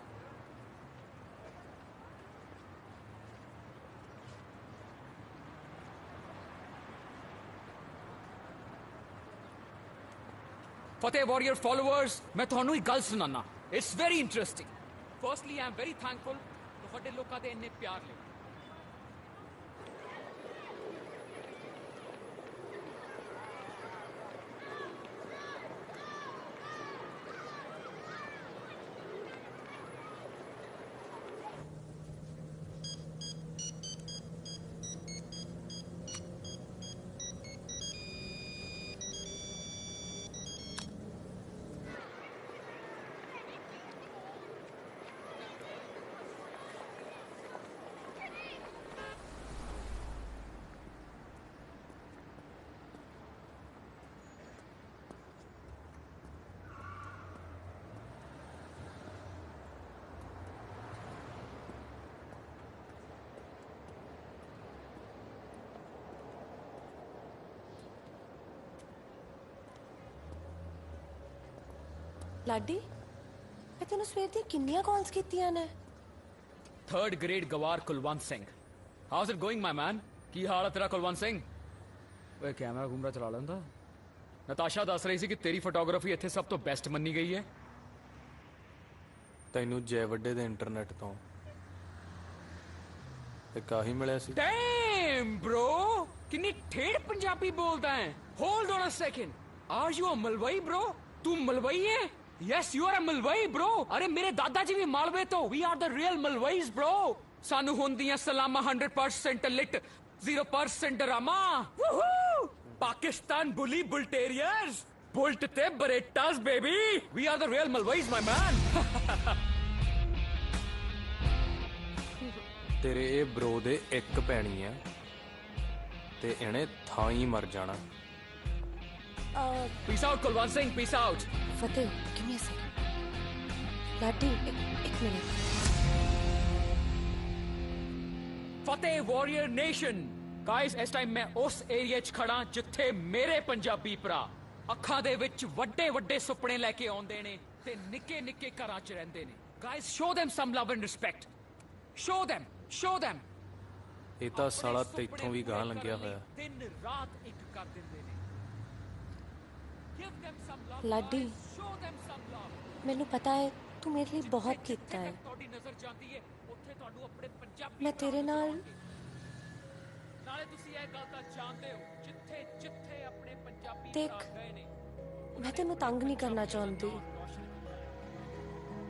फतेह warrior followers, मैं ਤੁਹਾਨੂੰ ਇੱਕ ਗੱਲ ਸੁਣਾਣਾ। It's very interesting. Firstly I am very thankful ਤੁਹਾਡੇ ਲੋਕਾਂ ਦੇ ਇੰਨੇ ਪਿਆਰ ਲਈ। लाडी मैं तेन सवेर दी किन्नियां कॉल्स कीतियां ने। थर्ड ग्रेड गवार Kulwant Singh, house it going my man? की हाल है तेरा कुलवंत सिंह? वे कैमरा घूमरा चला लेंदा। नताशा दस रही सी कि तेरी फोटोग्राफी इत्थे सब तो बेस्ट मन्नी गई है। ਤੈਨੂੰ ਜੈ ਵੱਡੇ ਦੇ ਇੰਟਰਨੈਟ ਤੋਂ ਇੱਕ ਆਹੀ ਮਿਲਿਆ ਸੀ। डैम ब्रो, कितनी ठेठ पंजाबी बोलता है। Hold on a second, are you a Malwai bro? तू मलवई है? Yes you are a Malwai bro. अरे मेरे दादाजी भी मालवे तो। We are the real Malwais bro. सानू होंदियां सलामा 100% lit 0% drama. Pakistan bully bull terriers, Bullet ते Berettas baby. We are the real Malwais my man. ਤੇਰੇ ਇਹ ਬ్రో ਦੇ ਇੱਕ ਪੈਣੀ ਆ ਤੇ ਇਹਨੇ ਥਾਂ ਹੀ ਮਰ ਜਾਣਾ। Peace out Kulwant Singh, peace out. Fateh give me a second. Laddi एक minute. Fateh warrior nation guys, इस टाइम मैं उस एरिया च खड़ा जिथे मेरे पंजाबी भरा ਅੱਖਾਂ ਦੇ ਵਿੱਚ ਵੱਡੇ ਵੱਡੇ ਸੁਪਨੇ ਲੈ ਕੇ ਆਉਂਦੇ ਨੇ ਤੇ ਨਿੱਕੇ ਨਿੱਕੇ ਘਰਾਂ 'ਚ ਰਹਿੰਦੇ ਨੇ। Guys show them some love and respect. show them, show them। ਇਹ ਤਾਂ ਸਾਲਾ ਤੇਥੋਂ ਵੀ ਗਾਂ ਲੰਘਿਆ ਹੋਇਆ। ਦਿਨ ਰਾਤ ਇੱਕ ਕਰ ਦਿੰਦੇ ਨੇ। give them some love। लाडी show them some love। ਮੈਨੂੰ ਪਤਾ ਹੈ ਤੂੰ ਮੇਰੇ ਲਈ ਬਹੁਤ ਕੀਤਾ ਹੈ। ਤੁਹਾਡੀ ਨਜ਼ਰ ਜਾਂਦੀ ਹੈ ਉੱਥੇ ਤੁਹਾਨੂੰ ਆਪਣੇ ਪੰਜਾਬੀ ਮੈਂ ਤੇਰੇ ਨਾਲ ਨਾਲੇ ਤੁਸੀਂ ਇਹ ਗੱਲ ਤਾਂ ਜਾਣਦੇ ਹੋ ਜਿੱਥੇ ਜਿੱਥੇ ਆਪਣੇ ਪੰਜਾਬੀ ਦੇਖ, ਗਏ ਨੇ। मैं तेन तंग नहीं करना चाहती।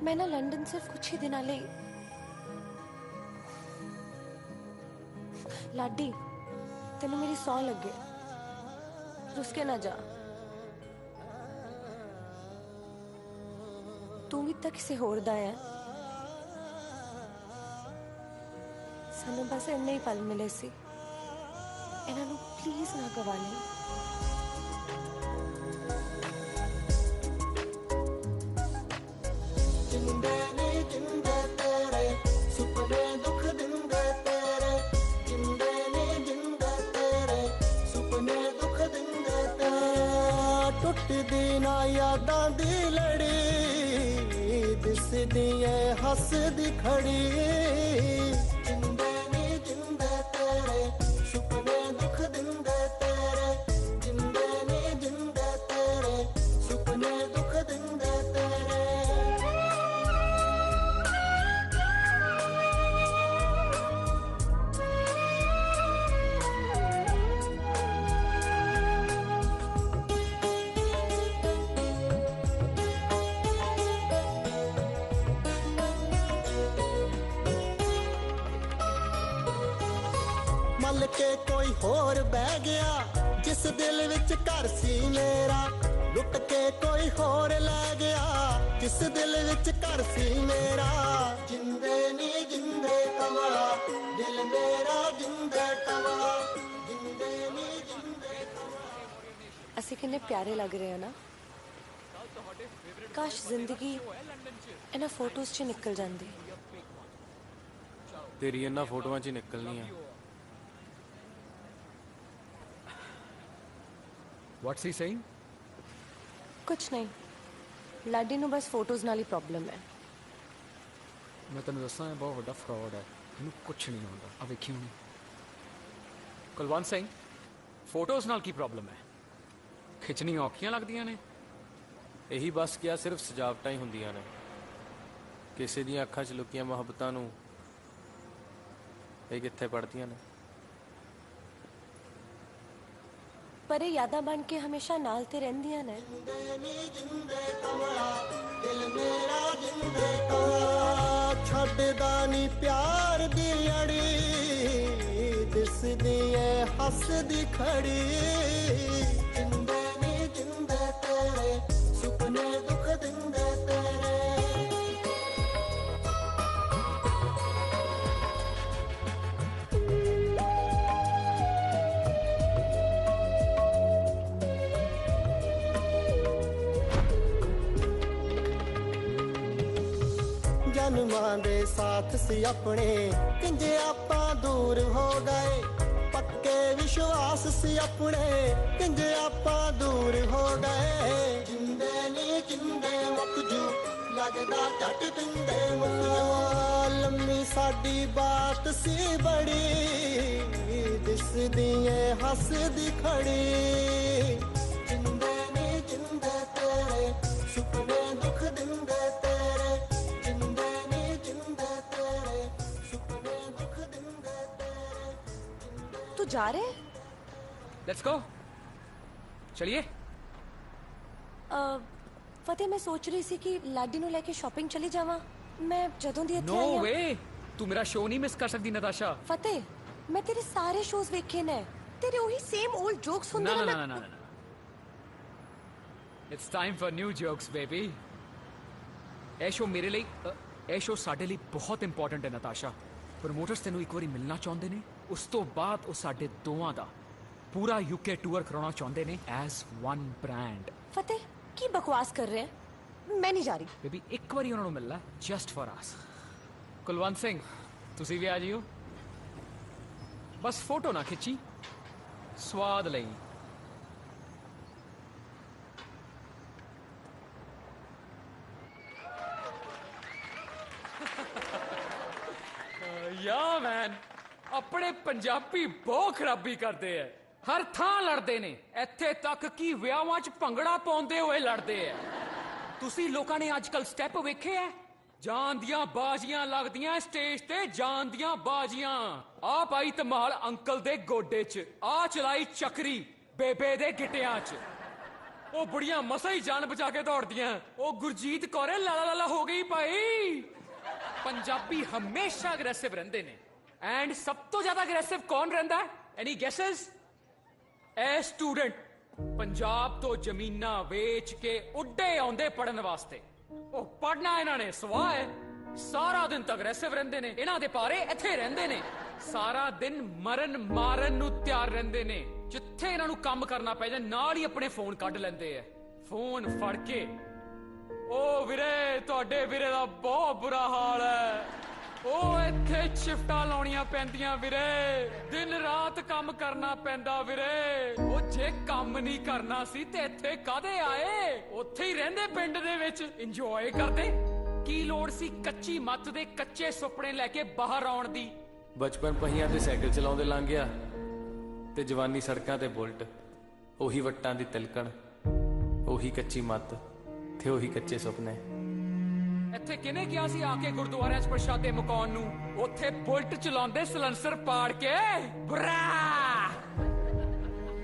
मैं ना लंदन सिर्फ कुछ ही दिनों लिए। लाडी तेन मेरी सौ लगे, रुस के ना जा। तू भी तो किसी होर दा है। सानू बस इन्ने ही पल मिले सी, इन्हां नू प्लीज ना गवा ले। ਟੁੱਟਦੀ ਨਾ ਯਾਦਾਂ ਦੀ ਲੜੀ, ਦਿਸਦੀ ਏ ਹੱਸਦੀ ਖੜੀ। ਜਿੰਦੇ ਨੀ ਜਿੰਦੇ ਤੇਰੇ ਸੁਪਨੇ ਦੁੱਖ ਦਿੰਦੇ ਤੇਰੇ। ਜਿੰਦੇ ਨੀ ਜਿੰਦੇ ਤੇਰੇ ਸੁਪਨੇ ਦੁੱਖ ਦਿੰਦੇ ਤੇਰੇ। ਮੱਲ ਕੇ ਕੋਈ ਹੋਰ ਬਹਿ ਗਿਆ ਜਿਸ ਦਿਲ ਵਿੱਚ ਘਰ ਸੀ ਮੇਰਾ। ਲੁੱਟ ਕੇ ਕੋਈ ਹੋਰ ਲੈ ਗਿਆ ਜਿਸ ਦਿਲ ਵਿੱਚ ਘਰ ਸੀ ਮੇਰਾ। ਜਿੰਦੇ ਨੀ ਜਿੰਦੇ ਤਵਾ ਦਿਲ ਮੇਰਾ ਜਿੰਦੇ ਤਵਾ। ਜਿੰਦੇ ਨੀ ਜਿੰਦੇ ਤਵਾ। ਅਸੀਂ ਕਿੰਨੇ ਪਿਆਰੇ ਲੱਗ ਰਹੇ ਹਾਂ ਨਾ। ਕਾਸ਼ ਜ਼ਿੰਦਗੀ ਇਹਨਾਂ ਫੋਟੋਜ਼ 'ਚ ਨਿਕਲ ਜਾਂਦੀ। ਤੇਰੀ ਇਹਨਾਂ ਫੋਟੋਆਂ 'ਚ ਨਿਕਲਣੀ ਆ। What's he saying? कुछ नहीं, ਲਾਡੀ ਨੂੰ ਬਸ ਫੋਟੋਜ਼ ਨਾਲ ਹੀ ਪ੍ਰੋਬਲਮ ਹੈ। ਮੈਂ ਤੈਨੂੰ ਦੱਸਾਂ ਇਹ ਬਹੁਤ ਵੱਡਾ ਫਰਾਡ ਹੈ, ਇਹਨੂੰ ਕੁਛ ਨਹੀਂ ਆਉਂਦਾ। ਆ ਵੇਖੀ ਹੁਣੀ ਕੁਲਵੰਤ ਸਿੰਘ, ਫੋਟੋਜ਼ ਨਾਲ ਕੀ ਪ੍ਰੋਬਲਮ ਹੈ? ਖਿੱਚਣੀਆਂ ਔਖੀਆਂ ਲੱਗਦੀਆਂ ਨੇ। ਇਹੀ ਬਸ ਕਿਹਾ ਸਿਰਫ ਸਜਾਵਟਾਂ ਹੀ ਹੁੰਦੀਆਂ ਨੇ। ਕਿਸੇ ਦੀਆਂ ਅੱਖਾਂ 'ਚ ਲੁਕੀਆਂ ਮੁਹੱਬਤਾਂ ਨੂੰ ਇਹ ਕਿੱਥੇ ਪੜਦੀਆਂ ਨੇ। ਪਰ ਇਹ ਯਾਦਾਂ ਬਣ ਕੇ ਹਮੇਸ਼ਾ ਨਾਲ ਤੇ ਰਹਿੰਦੀਆਂ ਨੇ। ਛੱਡਦਾ ਨੀ ਪਿਆਰ ਦੀ ਅੜੀ, ਦਿਸਦੀ ਏ ਹੱਸਦੀ ਖੜੀ। ਜਿੰਦੇ ਨੀ ਜਿੰਦੇ ਤੇਰੇ ਸੁਪਨੇ ਦੁੱਖ ਦਿੰਦੇ ਤੇਰੇ। ਜਨਮਾਂ ਦੇ ਸਾਥ ਸੀ ਆਪਣੇ, ਕਿੰਜੇ ਆਪਾਂ ਦੂਰ ਹੋ ਗਏ। ਪੱਕੇ ਵਿਸ਼ਵਾਸ ਸੀ ਆਪਣੇ, ਕਿੰਜੇ ਆਪਾਂ ਦੂਰ ਹੋ ਗਏ। ਜਿੰਦੇ ਨੀ ਜਿੰਦੇ ਮੁੱਕ ਜੂ, ਲੱਗਦਾ ਝੱਟ ਦਿੰਦੇ ਮੁੱਕ। ਲੰਮੀ ਸਾਡੀ ਬਾਤ ਸੀ ਬੜੀ, ਦਿਸਦੀ ਏ ਹੱਸਦੀ ਖੜੀ। ਜਿੰਦੇ ਨੀ ਜਿੰਦੇ ਤੇਰੇ ਸੁਪਨੇ ਦੁੱਖ ਦਿੰਦੇ ਤੇਰੇ। तू जा रहे? लेट्स गो, चलिए। फतेह, मैं सोच रही सी कि लाडी ਨੂੰ ਲੈ ਕੇ ਸ਼ਾਪਿੰਗ ਚਲੀ ਜਾਵਾਂ। ਮੈਂ ਜਦੋਂ ਦੀ ਇੱਥੇ नो ਆਈ वे, तू मेरा शो नहीं मिस कर सकती नताशा। फतेह, मैं तेरे सारे शोज ਵੇਖੇ ਨੇ। तेरे वही सेम ओल्ड जोक्स ना ਹੁੰਦੇ ना ਨੇ। ना ना ना, it's time for new jokes baby. ਇਹ ਸ਼ੋ ਮੇਰੇ ਲਈ ਇਹ ਸ਼ੋ ਸਾਡੇ ਲਈ ਬਹੁਤ ਇੰਪੋਰਟੈਂਟ ਹੈ ਨਤਾਸ਼ਾ। ਪ੍ਰਮੋਟਰਸ ਤੈਨੂੰ ਇੱਕ ਵਾਰੀ ਮਿਲਣਾ ਚਾਹੁੰਦੇ ਨੇ, ਉਸ ਤੋਂ ਬਾਅਦ ਉਹ ਸਾਡੇ ਦੋਵਾਂ ਦਾ ਪੂਰਾ UK ਟੂਰ ਕਰਾਉਣਾ ਚਾਹੁੰਦੇ ਨੇ ਐਜ਼ ਵਨ ਬ੍ਰਾਂਡ। फतेह, ਕੀ ਬਕਵਾਸ ਕਰ ਰਹੇ हैं? मैं नहीं जा रही। ਬੇਬੀ ਇੱਕ ਵਾਰੀ ਉਹਨਾਂ ਨੂੰ ਮਿਲਣਾ just for us. Kulwant Singh, ਤੁਸੀਂ ਵੀ ਆ ਜਿਓ। ਬਸ ਫੋਟੋ ਨਾ ਖਿੱਚੀ, ਸਵਾਦ ਲਈ। ਯਾ ਮੈਨ, ਆਪਣੇ ਪੰਜਾਬੀ ਬਹੁਤ ਖਰਾਬੀ ਕਰਦੇ ਐ। ਹਰ ਥਾਂ ਲੜਦੇ ਨੇ, ਇੱਥੇ ਤੱਕ ਕਿ ਵਿਆਹਾਂ 'ਚ ਭੰਗੜਾ ਪਾਉਂਦੇ ਹੋਏ ਲੜਦੇ ਐ। ਤੁਸੀਂ ਲੋਕਾਂ ਨੇ ਅੱਜ ਕੱਲ ਸਟੈਪ ਵੇਖੇ ਐ? ਜਾਨ ਦੀਆਂ ਬਾਜ਼ੀਆਂ ਲੱਗਦੀਆਂ ਸਟੇਜ ਤੇ, ਜਾਨ ਦੀਆਂ ਬਾਜ਼ੀਆਂ। ਆ ਪਾਈ ਧਮਾਲ ਅੰਕਲ ਦੇ ਗੋਡੇ 'ਚ, ਆ ਚਲਾਈ ਚੱਕਰੀ ਬੇਬੇ ਦੇ ਗਿੱਟਿਆਂ 'ਚ। ਉਹ ਬੁੜੀਆਂ ਮਸਾਂ ਹੀ ਜਾਨ ਬਚਾ ਕੇ ਦੌੜਦੀਆਂ। ਉਹ ਗੁਰਜੀਤ ਕੌਰੇ ਲਾਲਾ ਲਾਲਾ ਹੋ ਗਈ ਭਾਈ। ਪੰਜਾਬੀ ਹਮੇਸ਼ਾ ਅਗਰੈਸਿਵ ਰਹਿੰਦੇ ਨੇ। ਐਂਡ ਸਭ ਤੋਂ ਜ਼ਿਆਦਾ ਅਗਰੈਸਿਵ ਕੌਣ ਰਹਿੰਦਾ ਹੈ? ਐਨੀ ਗੈਸਸ? ਇਹ ਸਟੂਡੈਂਟ ਪੰਜਾਬ ਤੋਂ ਜ਼ਮੀਨਾਂ ਵੇਚ ਕੇ ਉੱਡੇ ਆਉਂਦੇ ਪੜਨ ਵਾਸਤੇ। ਉਹ ਪੜਨਾ ਇਹਨਾਂ ਨੇ ਸਵਾਹ ਹੈ। ਸਾਰਾ ਦਿਨ ਤੱਕ ਅਗਰੈਸਿਵ ਰਹਿੰਦੇ ਨੇ। ਇਹਨਾਂ ਦੇ ਪਾਰੇ ਇੱਥੇ ਰਹਿੰਦੇ ਨੇ। ਸਾਰਾ ਦਿਨ ਮਰਨ ਮਾਰਨ ਨੂੰ ਤਿਆਰ ਰਹਿੰਦੇ ਨੇ। ਜਿੱਥੇ ਇਹਨਾਂ ਨੂੰ ਕੰਮ ਕਰਨਾ ਪੈ ਜਾਏ ਨਾਲ ਹੀ ਆਪਣੇ ਫੋਨ ਕੱਢ ਲੈਂਦੇ ਐ। ਫੋਨ ਫੜ ਕੇ, ਓ ਵੀਰੇ ਤੁਹਾਡੇ ਵੀਰੇ ਦਾ ਬਹੁਤ ਬੁਰਾ ਹਾਲ ਹੈ। ਉਹ ਇੱਥੇ ਸ਼ਿਫਟਾਂ ਲਾਉਣੀਆਂ ਪੈਂਦੀਆਂ ਵੀਰੇ, ਦਿਨ ਰਾਤ ਕੰਮ ਕਰਨਾ ਪੈਂਦਾ ਵੀਰੇ। ਉਹ ਜੇ ਕੰਮ ਨਹੀਂ ਕਰਨਾ ਸੀ ਤੇ ਇੱਥੇ ਕਾਹਦੇ ਆਏ? ਉੱਥੇ ਹੀ ਰਹਿੰਦੇ ਪਿੰਡ ਦੇ ਵਿੱਚ, ਇੰਜੋਏ ਕਰਦੇ। ਕੀ ਲੋੜ ਸੀ ਕੱਚੀ ਮੱਤ ਦੇ ਕੱਚੇ ਸੁਪਨੇ ਲੈ ਕੇ ਬਾਹਰ ਆਉਣ ਦੀ? ਬਚਪਨ ਪਹੀਆਂ ਤੇ ਸਾਈਕਲ ਚਲਾਉਂਦੇ ਲੰਘ ਗਿਆ, ਤੇ ਜਵਾਨੀ ਸੜਕਾਂ ਤੇ ਬੁਲਟ। ਉਹੀ ਵੱਟਾਂ ਦੀ ਤਿਲਕਣ, ਉਹੀ ਕੱਚੀ ਮੱਤ ਤੇ ਉਹੀ ਕੱਚੇ ਸੁਪਨੇ। ਇੱਥੇ ਕਿਹਨੇ ਕਿਹਾ ਸੀ ਆ ਕੇ ਗੁਰਦੁਆਰਿਆਂ 'ਚ ਪ੍ਰਸ਼ਾਦੇ ਮੁਕਾਉਣ ਨੂੰ? ਉੱਥੇ ਬੁਲਟ ਚਲਾਉਂਦੇ ਸਲੈਂਸਰ ਪਾੜ ਕੇ। ਬਰਾ!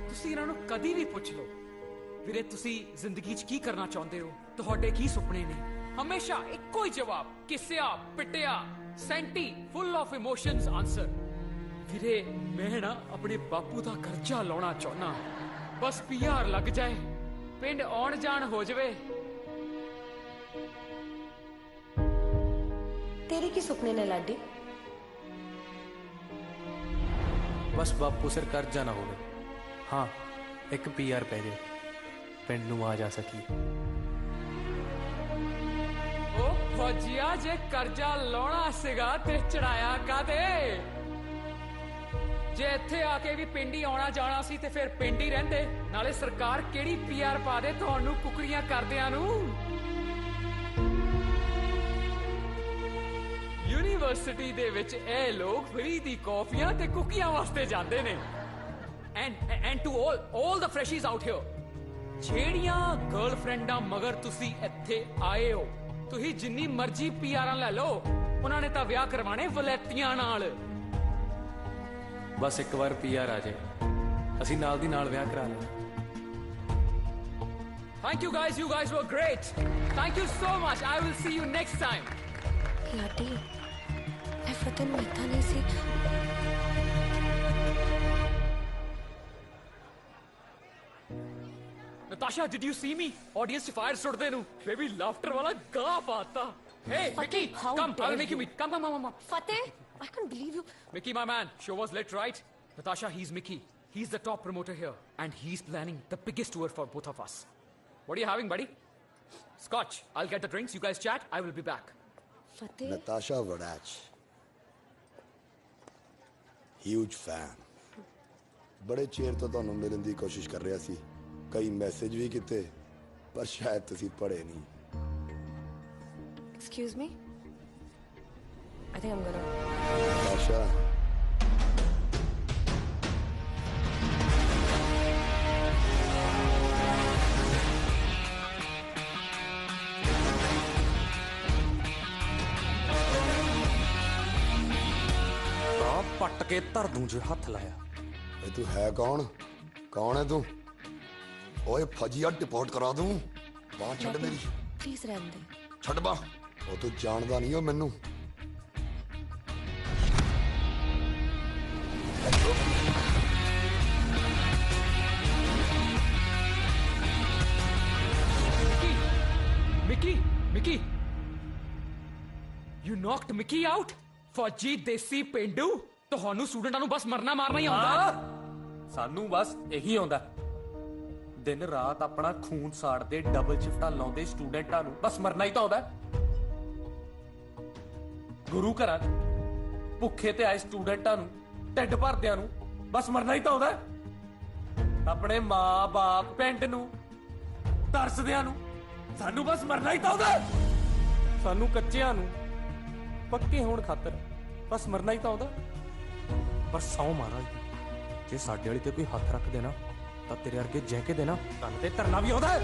ਤੁਸੀਂ ਇਹਨਾਂ ਨੂੰ ਕਦੀ ਵੀ ਪੁੱਛ ਲਓ, ਵੀਰੇ ਤੁਸੀਂ ਜ਼ਿੰਦਗੀ 'ਚ ਕੀ ਕਰਨਾ ਚਾਹੁੰਦੇ ਹੋ? ਤੁਹਾਡੇ ਕੀ ਸੁਪਨੇ ਨੇ? ਹਮੇਸ਼ਾ ਇੱਕੋ ਹੀ ਜਵਾਬ, ਕਿਸਿਆ ਪਿੱਟਿਆ ਸੈਂਟੀ ਫੁੱਲ ਆਫ ਇਮੋਸ਼ਨਸ ਆਨਸਰ। ਵੀਰੇ ਮੈਂ ਨਾ ਆਪਣੇ ਬਾਪੂ ਦਾ ਕਰਜ਼ਾ ਲਾਉਣਾ ਚਾਹੁੰਦਾ, ਬਸ PR ਲੱਗ ਜਾਏ, ਪਿੰਡ ਆਉਣ ਜਾਣ ਹੋ ਜਾਵੇ। तेरे की सुपने ने लाडी? ਬਸ ਬਾਪੂ ਸਿਰ ਕਰਜ਼ਾ ਨਾ ਹੋਵੇ। ਹਾਂ, ਇੱਕ PR ਪੈ ਜੇ, ਪਿੰਡ ਨੂੰ ਆ ਜਾ ਸਕੀ। ਉਹ ਫੌਜੀਆ, ਜੇ ਕਰਜ਼ਾ ਲਾਉਣਾ ਸੀਗਾ ਤੇ ਚੜਾਇਆ ਕਾਤੇ? ਜੇ ਇੱਥੇ ਆ ਕੇ ਵੀ ਪਿੰਡ ਹੀ ਆਉਣਾ ਜਾਣਾ ਸੀ ਤੇ ਫਿਰ ਪਿੰਡ ਹੀ ਰਹਿੰਦੇ। ਨਾਲੇ ਸਰਕਾਰ ਕਿਹੜੀ PR ਪਾ ਦੇ ਤੁਹਾਨੂੰ ਕੁਕਰੀਆਂ ਕਰਦਿਆਂ ਨੂੰ। ਯੂਨੀਵਰਸਿਟੀ ਦੇ ਵਿੱਚ ਇਹ ਲੋਕ ਫ੍ਰੀ ਦੀ ਕਾਫੀਆਂ ਤੇ ਕੁਕੀਆਂ ਵਾਸਤੇ ਜਾਂਦੇ ਨੇ and to all the freshies out here ਜਿਹੜੀਆਂ ਗਰਲਫ੍ਰੈਂਡਾਂ ਮਗਰ ਤੁਸੀਂ ਇੱਥੇ ਆਏ ਹੋ ਤੁਸੀਂ ਜਿੰਨੀ ਮਰਜ਼ੀ ਪੀਆਰਾਂ ਲੈ ਲਓ ਉਹਨਾਂ ਨੇ ਤਾਂ ਵਿਆਹ ਕਰਵਾਣੇ ਵਲੈਤੀਆਂ ਨਾਲ ਬਸ ਇੱਕ ਵਾਰ ਪੀਆਰ ਆ ਜਾਏ ਅਸੀਂ ਨਾਲ ਦੀ ਨਾਲ ਵਿਆਹ ਕਰਾ ਲਾਂਗੇ Thank you guys were great. Thank you so much. I will see you next time. लाडी मैं फतेह ਨੂੰ ਇੱਦਾਂ ਨਹੀਂ ਸੀ Natasha, did you see me? Audience ਚ fire ਸੁੱਟਦੇ ਨੂੰ baby laughter ਵਾਲਾ ਗਾ ਪਾਤਾ. Hey, Mickey, come. I'll make you meet. Come. Fateh, I can't believe you. Mickey, my man, show was lit, right? Natasha, he's Mickey. He's the top promoter here, and he's planning the biggest tour for both of us. What are you having, buddy? Scotch. I'll get the drinks. You guys chat. I will be back. Fateh Natasha Vodach. Huge fan. बड़े chair तो ਤੁਹਾਨੂੰ ਮਿਲਣ ਦੀ ਕੋਸ਼ਿਸ਼ ਕਰ ਰਿਹਾ ਸੀ ਕਈ message ਵੀ ਕੀਤੇ ਪਰ ਸ਼ਾਇਦ ਤੁਸੀਂ ਪੜ੍ਹੇ ਨਹੀਂ Excuse me? I think I'm gonna. Natasha. ਪੱਟ ਕੇ ਧਰ ਦੂੰ ਜੇ ਹੱਥ ਲਾਇਆ ਇਹ ਤੂੰ ਹੈ ਕੌਣ ਕੌਣ ਹੈ ਤੂੰ ਓਏ ਫਜੀਆ ਡਿਪੋਰਟ ਕਰਾ ਦੂੰ ਬਾਂਹ ਛੱਡ ਮੇਰੀ Please ਰਹਿਣ ਦੇ ਛੱਡ ਬਾਂਹ ਉਹ ਤੂੰ ਜਾਣਦਾ ਨਹੀਂ ਉਹ ਮੈਨੂੰ Mickey, you knocked Mickey out? ਫੌਜੀ ਦੇਸੀ ਪਿੰਡੂ ਤੁਹਾਨੂੰ ਸਟੂਡੈਂਟਾਂ ਨੂੰ ਬਸ ਮਰਨਾ ਮਾਰਨਾ ਹੀ ਆਉਂਦਾ ਸਾਨੂੰ ਬਸ ਇਹੀ ਆਉਂਦਾ ਦਿਨ ਰਾਤ ਆਪਣਾ ਖੂਨ ਸਾੜਦੇ ਡਬਲ ਸ਼ਿਫਟਾਂ ਲਾਉਂਦੇ ਸਟੂਡੈਂਟਾਂ ਨੂੰ ਬਸ ਮਰਨਾ ਹੀ ਤਾਂ ਆਉਂਦਾ ਗੁਰੂ ਘਰਾਂ ਭੁੱਖੇ ਤੇ ਆਏ ਸਟੂਡੈਂਟਾਂ ਨੂੰ ਢਿੱਡ ਭਰਦਿਆਂ ਨੂੰ ਬਸ ਮਰਨਾ ਹੀ ਤਾਂ ਆਉਂਦਾ ਆਪਣੇ ਮਾਂ-ਬਾਪ ਪਿੰਡ ਨੂੰ ਤਰਸਦਿਆਂ ਨੂੰ ਸਾਨੂੰ ਬਸ ਮਰਨਾ ਹੀ ਤਾਂ ਆਉਂਦਾ ਸਾਨੂੰ ਕੱਚਿਆਂ ਨੂੰ ਪੱਕੇ ਹੋਣ ਖਾਤਰ ਬਸ ਮਰਨਾ ਹੀ ਤਾਂ ਆਉਂਦਾ ਪਰ ਸੌ ਮਹਾਰਾਜ ਜੇ ਸਾਡੇ ਵਾਲੀ ਤੇ ਕੋਈ ਹੱਥ ਰੱਖ ਦੇਣਾ ਤਾਂ ਤੇਰੇ ਵਰਗੇ ਜੈਕੇ ਦੇ ਨਾ ਕੰਨ ਤੇ ਧਰਨਾ ਵੀ ਆਉਂਦਾ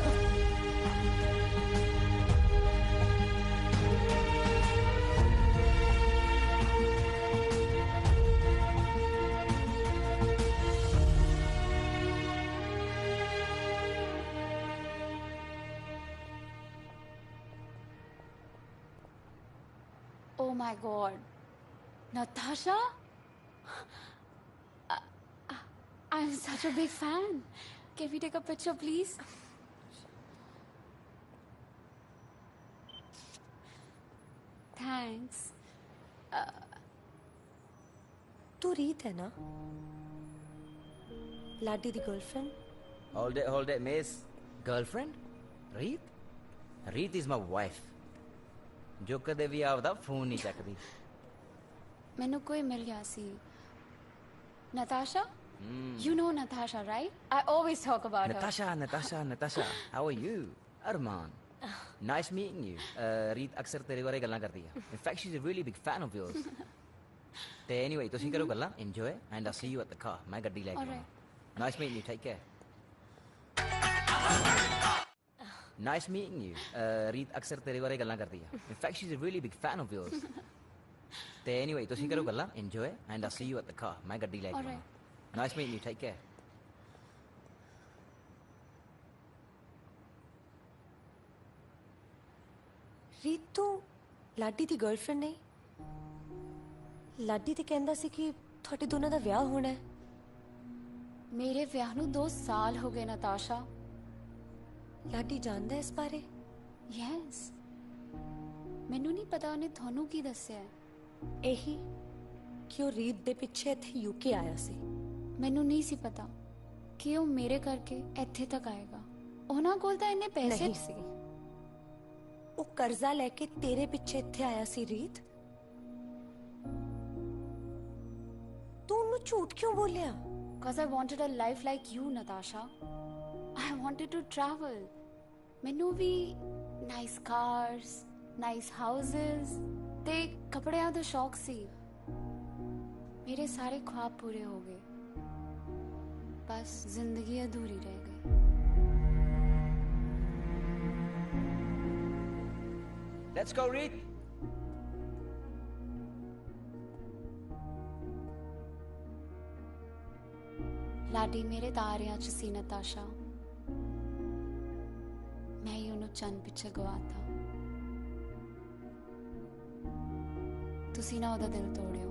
Oh my God. Natasha? I'm such a big fan. Can we take a picture, please? Thanks. तू रीत है ना लाडी दी girlfriend Hold it, miss. Girlfriend? Reet? Reet is my wife. ਜੋ ਕਦੇ ਵੀ ਆਪਦਾ ਫੋਨ ਨਹੀਂ ਚੱਕਦੀ ਮੈਨੂੰ ਕੋਈ ਮਿਲ ਗਿਆ ਸੀ Natasha? You know Natasha, right? I always talk about her. Natasha. How are you? Arman. Nice meeting you. Reet ਅਕਸਰ ਤੇਰੇ ਬਾਰੇ ਗੱਲਾਂ ਕਰਦੀ ਹੈ. In fact, she's a really big fan of yours. ਤੇ anyway, ਤੁਸੀਂ ਕਰੋ ਗੱਲਾਂ. Enjoy and I'll see you at the car. ਮੈਂ ਗੱਡੀ ਲੈ ਕੇ ਆਉਣਾ. Nice meeting you. Take care. Nice meeting you. Reet ਅਕਸਰ ਤੇਰੇ ਬਾਰੇ ਗੱਲਾਂ ਕਰਦੀ ਹੈ. In fact, she's a really big fan of yours. ਤੇ anyway, ਤੁਸੀਂ ਕਰੋ ਗੱਲਾਂ. Enjoy and I'll see you at the car. ਮੈਂ ਗੱਡੀ ਲੈ ਕੇ ਆਉਣਾ. Nice meeting you. Take care. ਰੀਤ ਤੂੰ ਲਾਡੀ ਦੀ ਗਰਲਫ੍ਰੈਂਡ ਨਹੀਂ ਲਾਡੀ ਤੇ ਕਹਿੰਦਾ ਸੀ ਕਿ ਤੁਹਾਡੇ ਦੋਨਾਂ ਦਾ ਵਿਆਹ ਹੋਣਾ ਹੈ ਮੇਰੇ ਵਿਆਹ ਨੂੰ 2 ਸਾਲ ਹੋ ਗਏ ਨਤਾਸ਼ਾ ਲਾਡੀ ਜਾਣਦਾ ਇਸ ਬਾਰੇ ਯੈਸ ਮੈਨੂੰ ਨਹੀਂ ਪਤਾ ਉਹਨੇ ਤੁਹਾਨੂੰ ਕੀ ਦੱਸਿਆ ਇਹੀ ਕਿ ਉਹ ਰੀਤ ਦੇ ਪਿੱਛੇ ਇੱਥੇ ਯੂਕੇ ਆਇਆ ਸੀ ਮੈਨੂੰ ਨਹੀਂ ਸੀ ਪਤਾ ਕਿ ਉਹ ਮੇਰੇ ਕਰਕੇ ਇੱਥੇ ਤੱਕ ਆਏਗਾ ਉਹਨਾਂ ਕੋਲ ਤਾਂ ਇੰਨੇ ਪੈਸੇ ਨਹੀਂ ਸੀ ਉਹ ਕਰਜ਼ਾ ਲੈ ਕੇ ਤੇਰੇ ਪਿੱਛੇ ਇੱਥੇ ਆਇਆ ਸੀ ਰੀਤ ਤੂੰ ਉਹਨੂੰ ਝੂਠ ਕਿਉਂ ਬੋਲਿਆ Because I wanted a life like you, Natasha. I wanted to travel. ਮੈਨੂੰ ਵੀ nice cars, nice houses ਤੇ ਕੱਪੜਿਆਂ ਦਾ ਸ਼ੌਕ ਸੀ। ਮੇਰੇ ਸਾਰੇ ख्वाब पूरे हो गए, बस जिंदगी अधूरी रह गई। Let's go, Reed. ਲਾਡੀ ਮੇਰੇ ਤਾਰਿਆਂ 'ਚ ਸੀ ਨਤਾਸ਼ਾ, ਮੈਂ ਹੀ ਉਹਨੂੰ ਚੰਨ ਪਿੱਛੇ ਗਵਾਤਾ। ਤੁਸੀਂ ਨਾ ਉਹਦਾ ਦਿਲ ਤੋੜਿਓ।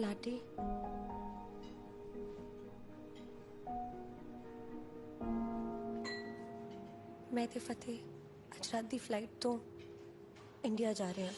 लाडी, मैं ते फतेह अज रात दी फ्लाइट तो इंडिया जा रहे हैं।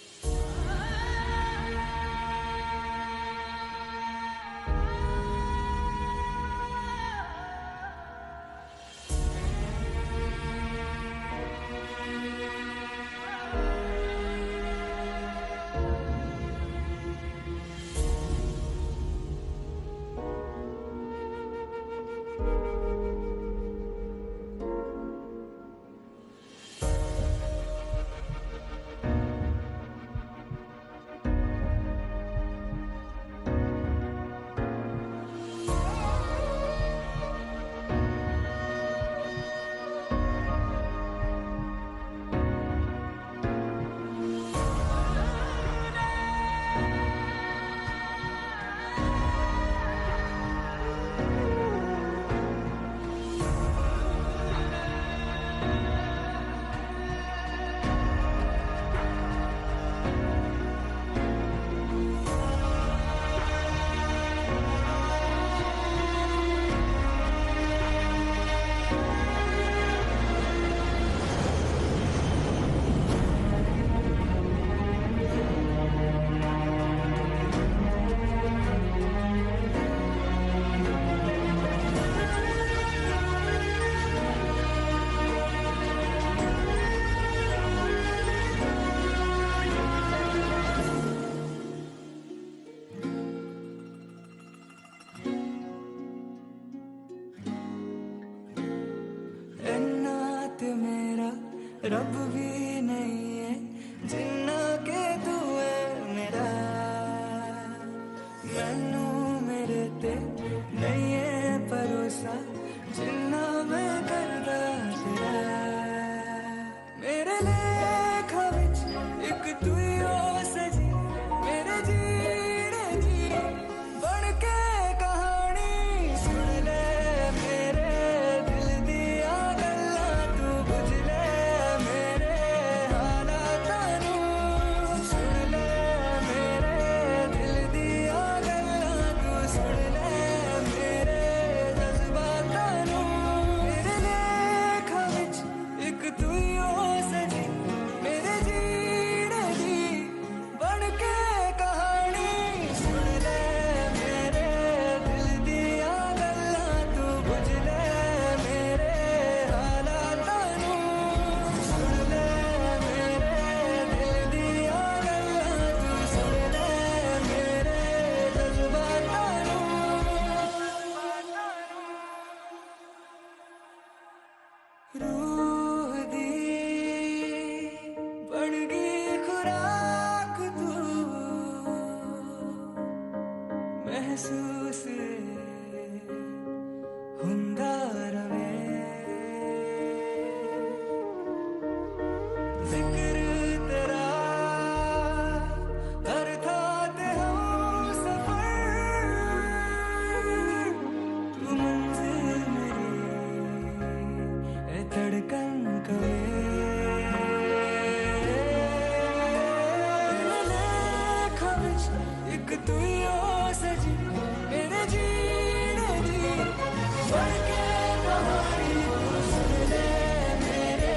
रब भी नहीं है जिन्ना के तू है मेरा, मैनू मेरे ते नहीं है भरोसा जिन्ना मैं करदा तेरा। मेरे लेखा विच एक तू ही हो सजी, मेरे जीने जी बन के कहानी सुन ले मेरे दिल दिया गल्लां तू बुझ ले। रूह दी बन गई खुराक तू महसूस हुंदा रवे, जिक्र तेरा हर था ते हम सफर, तू मंजिल मेरी धड़कन करे एक तू ही हो सजी मेरे जीने दी बढ़ के कहानी तू सुन ले मेरे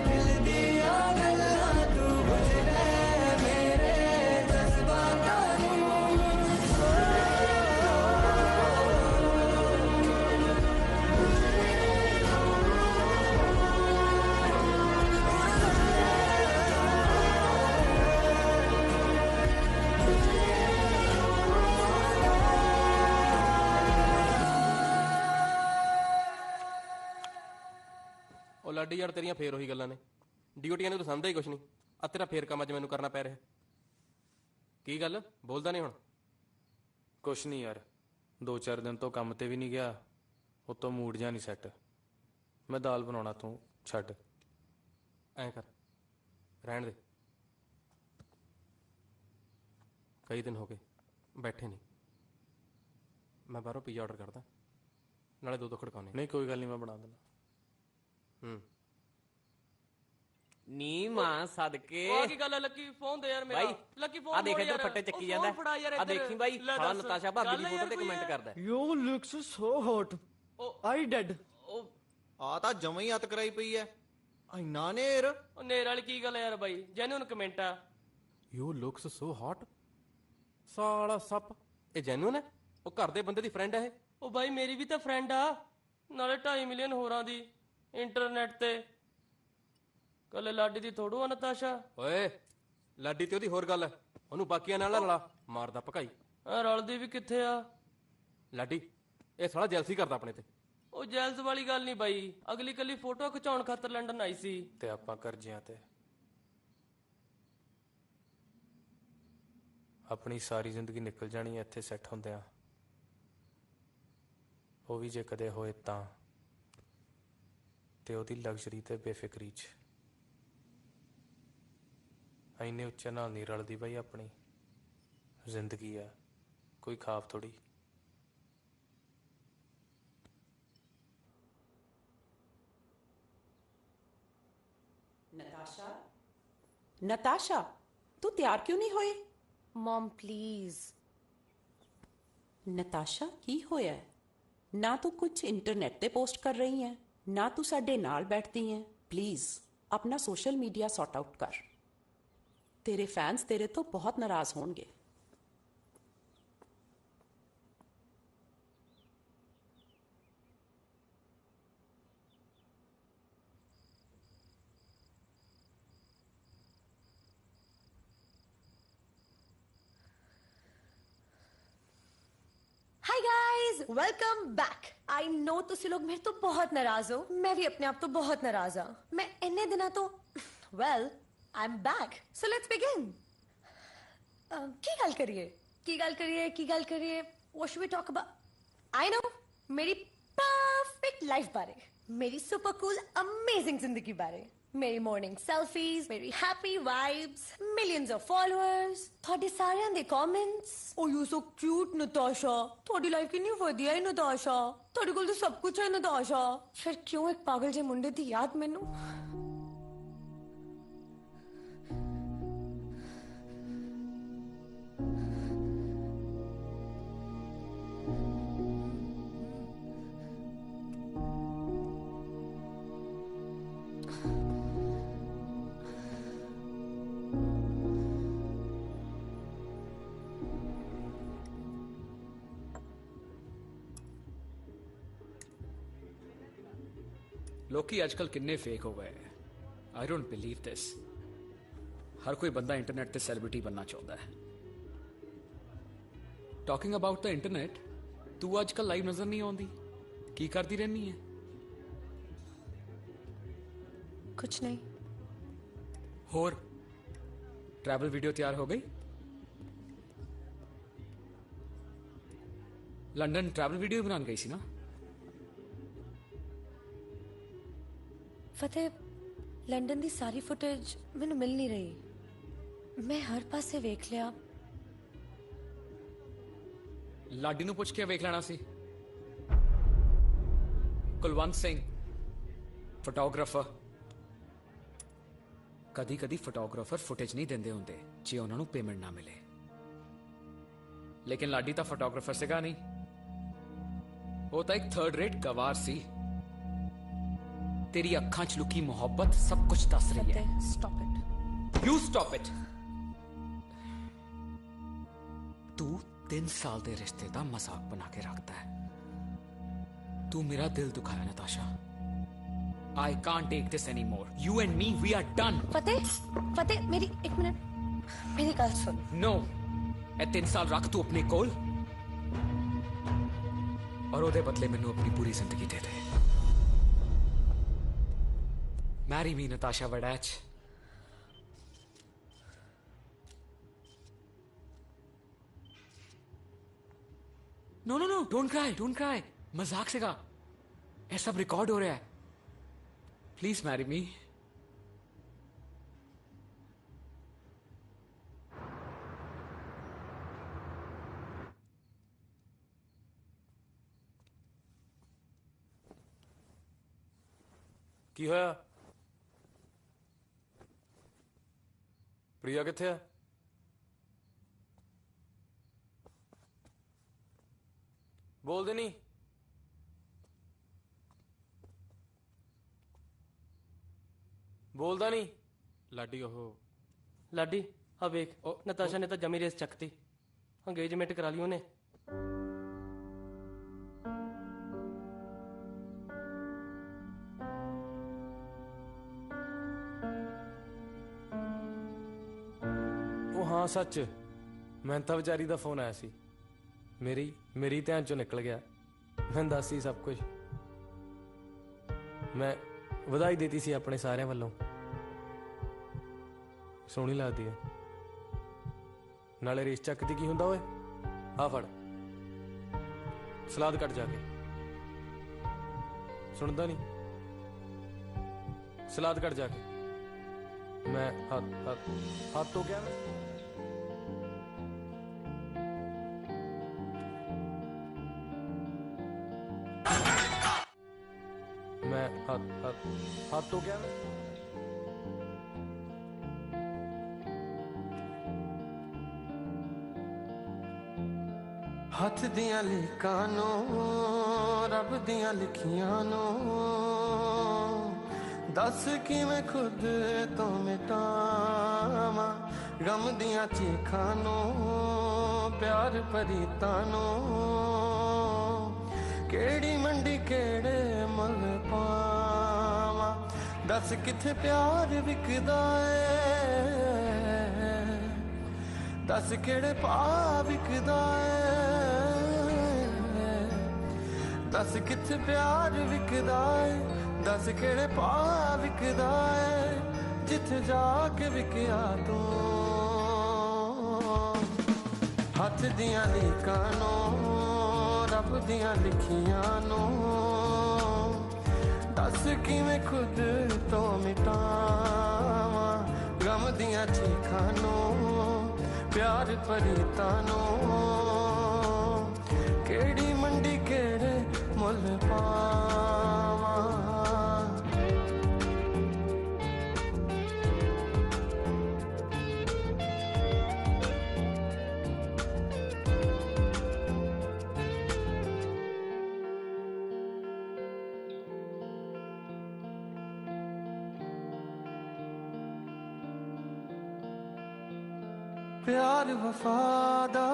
दिल दिया गल्ला तू बुझ ले मेरे जज्बातां ਉਹ ਲਾਡੀ ਯਾਰ ਤੇਰੀਆਂ ਫੇਰ ਉਹੀ ਗੱਲਾਂ ਨੇ ਡਿਊਟੀਆਂ ਨੂੰ ਤਾਂ ਸਮਝਦਾ ਹੀ ਕੁਛ ਨਹੀਂ ਆ ਤੇਰਾ ਫੇਰ ਕੰਮ ਅੱਜ ਮੈਨੂੰ ਕਰਨਾ ਪੈ ਰਿਹਾ ਕੀ ਗੱਲ ਬੋਲਦਾ ਨਹੀਂ ਹੁਣ ਕੁਛ ਨਹੀਂ ਯਾਰ 2-4 ਦਿਨ ਤੋਂ ਕੰਮ ਤੇ ਵੀ ਨਹੀਂ ਗਿਆ ਉਤੋਂ ਮੂਡ ਜਿਹਾ ਨਹੀਂ ਸੈੱਟ ਮੈਂ ਦਾਲ ਬਣਾਉਣਾ ਤੂੰ ਛੱਡ ਐਂ ਕਰ ਰਹਿਣ ਦੇ ਕਈ ਦਿਨ ਹੋ ਗਏ ਬੈਠੇ ਨਹੀਂ ਮੈਂ ਬਾਹਰੋਂ ਪੀਜ਼ਾ ਆਰਡਰ ਕਰਦਾ ਨਾਲੇ ਦੋ ਖੜਕਾਉਣੇ ਨਹੀਂ ਕੋਈ ਗੱਲ ਨਹੀਂ ਮੈਂ ਬਣਾ ਦਿੰਦਾ ਨੀ ਮਾਂ ਸਦਕੇ ਉਹ ਕੀ ਗੱਲ ਹੈ ਲੱਕੀ ਫੋਨ ਦੇ ਯਾਰ ਮੇਰਾ ਬਾਈ ਲੱਕੀ ਫੋਨ ਆ ਦੇਖ ਇੱਧਰ ਫੱਟੇ ਚੱਕੀ ਜਾਂਦਾ ਆ ਦੇਖੀ ਬਾਈ ਸਾਲਾ ਨਤਾਸ਼ਾ ਭਾਬੀ ਦੀ ਫੋਟੋ ਤੇ ਕਮੈਂਟ ਕਰਦਾ you looks so hot I dead ਉਹ ਆ ਤਾਂ ਜਮਾਂ ਹੀ ਹੱਥ ਕਰਾਈ ਪਈ ਐ ਇੰਨਾ ਨੇਰ ਉਹ ਨੇਰ ਵਾਲੀ ਕੀ ਗੱਲ ਯਾਰ ਬਾਈ ਜੈਨੂਨ ਕਮੈਂਟ ਆ ਯੂ ਲੁਕਸ ਸੋ ਹੌਟ ਸਾਲਾ ਸੱਪ ਇਹ ਜੈਨੂਨ ਹੈ ਉਹ ਘਰ ਦੇ ਬੰਦੇ ਦੀ ਫਰੈਂਡ ਹੈ ਇਹ ਉਹ ਬਾਈ ਮੇਰੀ ਵੀ ਤਾਂ ਫਰੈਂਡ ਆ ਨਾਲੇ 2.5 ਮਿਲੀਅਨ ਹੋਰਾਂ ਦੀ ਇੰਟਰਨੈਟ ਤੇ ਕੱਲੇ ਲਾਡੀ ਦੀ ਥੋੜੂ ਆ ਨਤਾਸ਼ਾ ਓਏ ਲਾਡੀ ਤੇ ਉਹਦੀ ਹੋਰ ਗੱਲ ਹੈ ਉਹਨੂੰ ਬਾਕੀਆਂ ਨਾਲ ਰਲਾ ਮਾਰਦਾ ਭਕਾਈ ਆ ਰਲਦੀ ਵੀ ਕਿੱਥੇ ਆ ਲਾਡੀ ਇਹ ਸਾਲਾ ਜੈਲਸੀ ਕਰਦਾ ਆਪਣੇ ਤੇ ਉਹ ਜੈਲਸ ਵਾਲੀ ਗੱਲ ਨਹੀਂ ਬਾਈ ਅਗਲੀ ਕੱਲੀ ਫੋਟੋ ਖਿਚਾਉਣ ਖਾਤਰ ਲੰਡਨ ਆਈ ਸੀ ਤੇ ਆਪਾਂ ਕਰਜ਼ਿਆਂ ਤੇ ਆਪਣੀ ਸਾਰੀ ਜ਼ਿੰਦਗੀ ਨਿਕਲ ਜਾਣੀ ਇੱਥੇ ਸੈੱਟ ਹੁੰਦਿਆਂ ਉਹ ਵੀ ਜੇ ਕਦੇ ਹੋਏ ਤਾਂ ਤੇ ਉਹਦੀ ਲਗਜ਼ਰੀ ਤੇ ਬੇਫਿਕਰੀ 'ਚ ਇੰਨੇ ਉੱਚੇ ਨਾਲ ਨਹੀਂ ਰਲਦੀ ਬਾਈ ਆਪਣੀ ਜ਼ਿੰਦਗੀ ਆ ਕੋਈ ਖਾਬ ਥੋੜੀ नताशा नताशा तू तैयार क्यों नहीं होए मॉम प्लीज नताशा की होया है ना तू कुछ इंटरनेट पे पोस्ट कर रही है ना तू साडे नाल बैठती है प्लीज अपना सोशल मीडिया सॉर्ट आउट कर तेरे फैंस तेरे तो बहुत नाराज होंगे hi guys welcome back I know तुसी लोग मेरे तो बहुत नाराज हो मैं भी अपने आप तो बहुत नाराज हाँ मैं इन्ने दिना तो well I am back so let's begin की गल करिए what should we talk about I know मेरी परफेक्ट लाइफ बारे मेरी सुपर कूल अमेजिंग जिंदगी बारे मेरी मॉर्निंग सेल्फीज मेरी happy vibes millions of followers थोड़े सारे दे comments oh you so cute Natasha थोड़ी लाइफ कितनी वधिया है नताशा थोड़े कोल तो सब कुछ है नताशा फिर क्यों एक पागल जे मुंडे दी याद मैनू लोकी आजकल किन्ने फेक हो गए आई डोंट बिलीव दिस हर कोई बंदा इंटरनेट ते सेलिब्रिटी बनना चाहता है टॉकिंग अबाउट द इंटरनेट तू आजकल लाइव नजर नहीं आती की करती रहनी है कुछ नहीं होर ट्रैवल वीडियो तैयार हो गई लंदन ट्रैवल वीडियो बनाने गई सी ना फतेह लंदन दी सारी फुटेज मैनू मिल नहीं रही मैं हर पासे वेख लिया लाडी नू पूछ के वेख लेना सी कुलवंत सिंह ਫੋਟੋਗ੍ਰਾਫਰ ਕਦੀ ਕਦੀ ਫੋਟੋਗ੍ਰਾਫਰ ਫੁਟੇਜ ਨਹੀਂ ਦਿੰਦੇ ਹੁੰਦੇ ਜੇ ਉਹਨਾਂ ਨੂੰ ਪੇਮੈਂਟ ਨਾ ਮਿਲੇ ਲੇਕਿਨ ਲਾਡੀ ਤਾਂ ਫੋਟੋਗ੍ਰਾਫਰ ਸੀਗਾ ਨਹੀਂ ਉਹ ਤਾਂ ਇੱਕ ਥਰਡ ਰੇਟ ਗਵਾਰ ਸੀ ਤੇਰੀ ਅੱਖਾਂ 'ਚ ਲੁਕੀ ਮੁਹੱਬਤ ਸਭ ਕੁਝ ਦੱਸ ਰਹੀ ਹੈ Stop it. You stop it. ਤੂੰ 3 ਸਾਲ ਦੇ ਰਿਸ਼ਤੇ ਦਾ ਮਜ਼ਾਕ ਬਣਾ ਕੇ ਰੱਖਦਾ ਹੈ ਤੂੰ ਮੇਰਾ ਦਿਲ ਦੁਖਾਇਆ Natasha I can't take this anymore. You and me, we are done. फतेह मेरी एक मिनट मेरी गल सुन No. ਇਹ 3 ਸਾਲ ਰੱਖ ਤੂੰ ਆਪਣੇ ਕੋਲ ਔਰ ਉਹਦੇ ਬਦਲੇ ਮੈਨੂੰ ਆਪਣੀ ਪੂਰੀ ਜ਼ਿੰਦਗੀ ਦੇ ਦੇ Marry me, Natasha Vadach. No, don't cry. मजाक से कहा ये सब रिकॉर्ड हो रहा है प्लीज मैरी मी ਕੀ ਹੋਇਆ ਪ੍ਰਿਆ ਕਿੱਥੇ ਆ ਬੋਲਦੇ ਨਹੀਂ ਬੋਲਦਾ ਨਹੀਂ ਲਾਡੀ ਉਹ ਲਾਡੀ ਆ ਵੇਖ ਨਤਾਸ਼ਾ ਨੇ ਤਾਂ ਜਮੀ ਰੇਸ ਚੱਕਤੀ ਅੰਗੇਜਮੈਂਟ ਕਰਾ ਲਈ ਉਹਨੇ ਉਹ ਹਾਂ ਸੱਚ ਮੈਂ ਤਾਂ ਵਿਚਾਰੀ ਦਾ ਫੋਨ ਆਇਆ ਸੀ ਮੇਰੀ ਧਿਆਨ ਚੋਂ ਨਿਕਲ ਗਿਆ ਮੈਂ ਦੱਸੀ ਸਭ ਕੁਝ ਮੈਂ ਵਧਾਈ ਦੇਤੀ ਸੀ ਆਪਣੇ ਸਾਰਿਆਂ ਵੱਲੋਂ ਸੋਹਣੀ ਲੱਗਦੀ ਹੈ ਨਾਲੇ ਰੇਸ ਚੱਕਦੀ ਕੀ ਹੁੰਦਾ ਓਏ ਆ ਫੜ ਸਲਾਦ ਕੱਟ ਜਾ ਕੇ ਸੁਣਦਾ ਨਹੀਂ ਸਲਾਦ ਕੱਟ ਜਾ ਕੇ ਮੈਂ ਹੱਥ ਤੋਂ ਗਿਆ मैं हाथ तो क्या हथ दियां लिखां नो रब दियां लिखियां नो दस कि मैं खुद तो मिटावां गम दियां चीखां नो प्यार परीतां नो केड़ी मंडी केड़े मल पावा दस किथे प्यार विकदा है दस केड़े पा विकदा है दस किथे प्यार विकदा है दस केड़े पा विकदा है जिथे जाके विकया तू हथ दियां लीकां नो रब दियां लिखियां नो दस कि मैं खुद तो मिटावां गम दियां चीखां नो प्यार परीतां नो केड़ी मंडी केड़े मुल पावां प्यार वफादा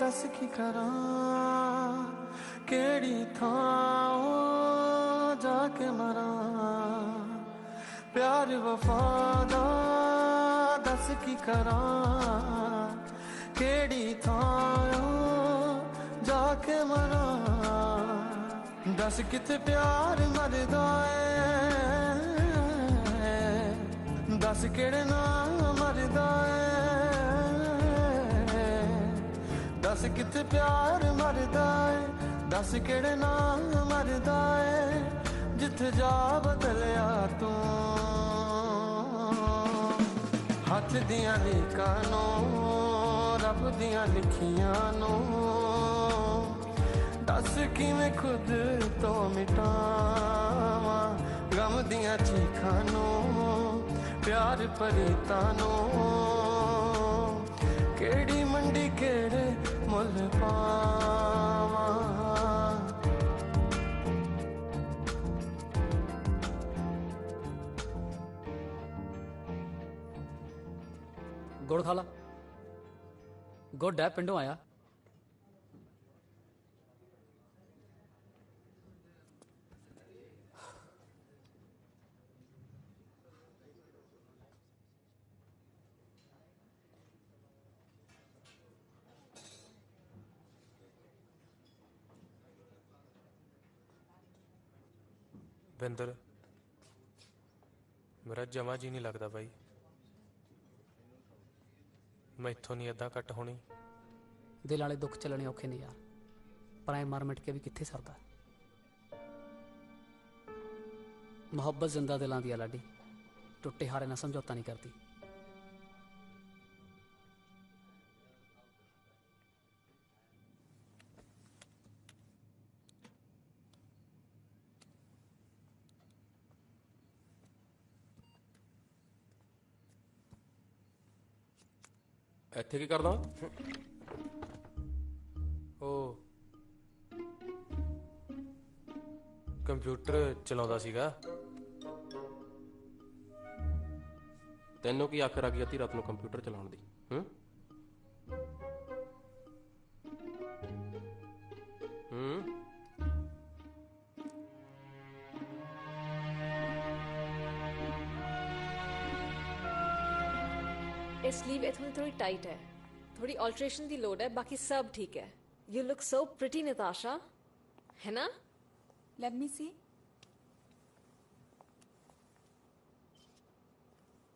दस की करां केड़ी थां जाके मरां प्यार वफादा दस की करां केड़ी थां जाके मरां दस किथे प्यार मरदा है दस केड़े नाम मरदा है दस किथे प्यार मरदा है दस केड़े नाम मरदा है जिथे जा बदलिया तू हथ दियां लीकां नो रब दियां लिखियां नो दस कि मैं खुद तो मिटावां दियां चीखां नूं प्यार परीतां नूं केड़ी मंडी केड़े मुल पावां गुड़ खा ला गुड़ है पिंडों आया बिंदर मेरा जमा जी नहीं लगता भाई मैं इत्थों नहीं अद्धा कट होनी दिल वाले दुख चलने औखे ने यार पर ऐ मर मिट के भी कित्थे सरदा मोहब्बत जिंदा दिलां दी आ लाडी टुटे हारे ना समझौता नहीं करती ਇੱਥੇ ਕੀ ਕਰਦਾ ਉਹ ਕੰਪਿਊਟਰ ਚਲਾਉਂਦਾ ਸੀਗਾ ਤੈਨੂੰ ਕੀ ਆਖਰ ਆ ਗਈ ਅੱਧੀ ਰਾਤ ਨੂੰ ਕੰਪਿਊਟਰ ਚਲਾਉਣ ਦੀ ਹੂੰ स्लीव इतनी थोड़ी टाइट है थोड़ी ऑल्ट्रेशन की लोड है बाकी सब ठीक है you look so pretty Natasha है ना लेट मी सी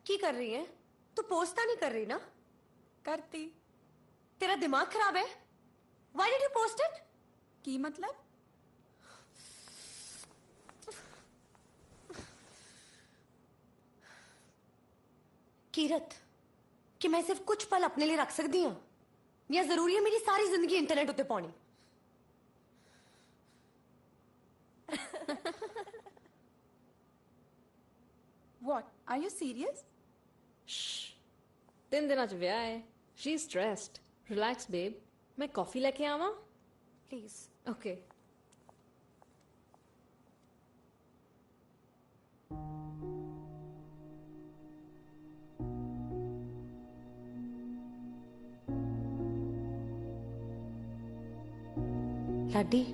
की कर रही है तू पोस्ट नहीं कर रही ना करती तेरा दिमाग खराब है why did you post it की मतलब कीरत कि मैं सिर्फ कुछ पल अपने लिए रख सकती हूँ या जरूरी है मेरी सारी जिंदगी इंटरनेट उत्ते पानी What? Are you serious? Shh 3 दिनों च विआह है she is stressed relax babe मैं कॉफी लेके आवा प्लीज ओके लाडी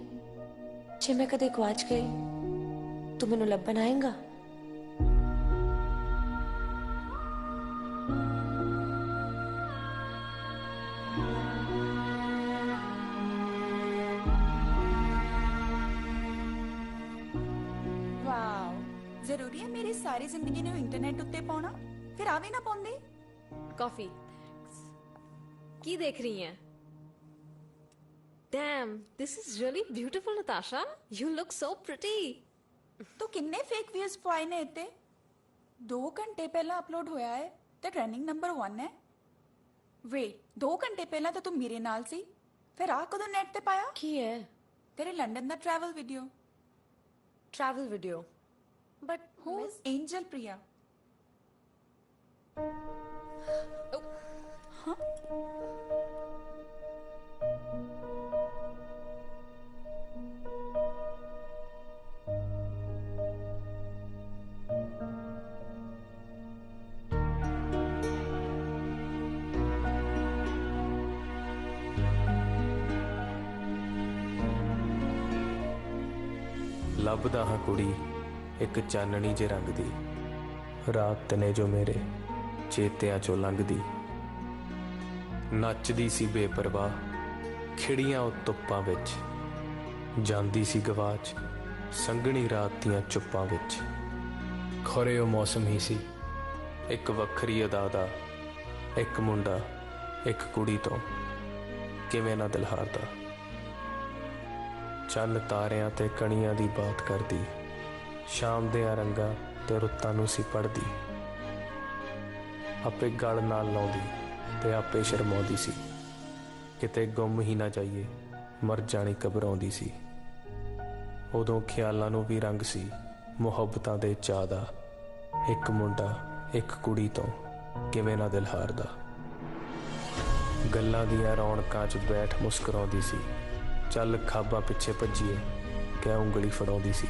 जे मैं कदे गवाच गई तू मैनू लभन आएगा वाओ जरूरी है मेरी सारी जिंदगी ने इंटरनेट उत्ते पाना फिर आ भी ना पाउंदी कॉफी की देख रही हैं Damn, this is really beautiful, Natasha. You look so pretty. तो किन्ने फेक व्यूज पाए ने इत्ते 2 घंटे पहला अपलोड होया है ते ट्रेंडिंग नंबर 1 है वेट 2 घंटे पहला तो तू मेरे नाल सी फिर आ कदों नेट ते पाया की है तेरे लंदन दा travel video but who is Angel Priya हाँ ਲੱਭਦਾ ਹਾਂ ਕੁੜੀ ਇੱਕ ਚਾਨਣੀ ਜੇ ਰੰਗ ਦੀ ਰਾਤ ਨੇ ਜੋ ਮੇਰੇ ਚੇਤਿਆਂ ਚੋਂ ਲੰਘਦੀ ਨੱਚਦੀ ਸੀ ਬੇਪਰਵਾਹ ਖਿੜੀਆਂ ਉਹ ਧੁੱਪਾਂ ਵਿੱਚ ਜਾਂਦੀ ਸੀ ਗਵਾਚ ਸੰਘਣੀ ਰਾਤ ਦੀਆਂ ਚੁੱਪਾਂ ਵਿੱਚ ਖਰੇ ਉਹ ਮੌਸਮ ਹੀ ਸੀ ਇੱਕ ਵੱਖਰੀ ਅਦਾ ਦਾ ਇੱਕ ਮੁੰਡਾ ਇੱਕ ਕੁੜੀ ਤੋਂ ਕਿਵੇਂ ਨਾ ਦਿਲ ਹਾਰਦਾ ਚੰਨ ਤਾਰਿਆਂ ਤੇ ਕਣੀਆਂ ਦੀ ਬਾਤ ਕਰਦੀ ਸ਼ਾਮ ਦੇ ਰੰਗਾਂ ਤੇ ਰੁੱਤਾਂ ਨੂੰ ਸੀ ਪੜਦੀ ਆਪੇ ਗਲ ਨਾਲ ਲਾਉਂਦੀ ਤੇ ਆਪੇ ਸ਼ਰਮਾਉਂਦੀ ਸੀ ਕਿਤੇ ਗੁੰਮ ਹੀ ਨਾ ਜਾਈਏ ਮਰ ਜਾਣੀ ਘਬਰਾਉਂਦੀ ਸੀ ਉਦੋਂ ਖਿਆਲਾਂ ਨੂੰ ਵੀ ਰੰਗ ਸੀ ਮੁਹੱਬਤਾਂ ਦੇ ਚਾਅ ਦਾ ਇੱਕ ਮੁੰਡਾ ਇੱਕ ਕੁੜੀ ਤੋਂ ਕਿਵੇਂ ਨਾ ਦਿਲ ਹਾਰਦਾ। ਗੱਲਾਂ ਦੀਆਂ ਰੌਣਕਾਂ 'ਚ ਬੈਠ ਮੁਸਕਰਾਉਂਦੀ ਸੀ, ਚੱਲ ਖਾਬਾਂ ਪਿੱਛੇ ਭੱਜੀਏ ਕਹਿ ਉਂਗਲੀ ਫੜਾਉਂਦੀ ਸੀ।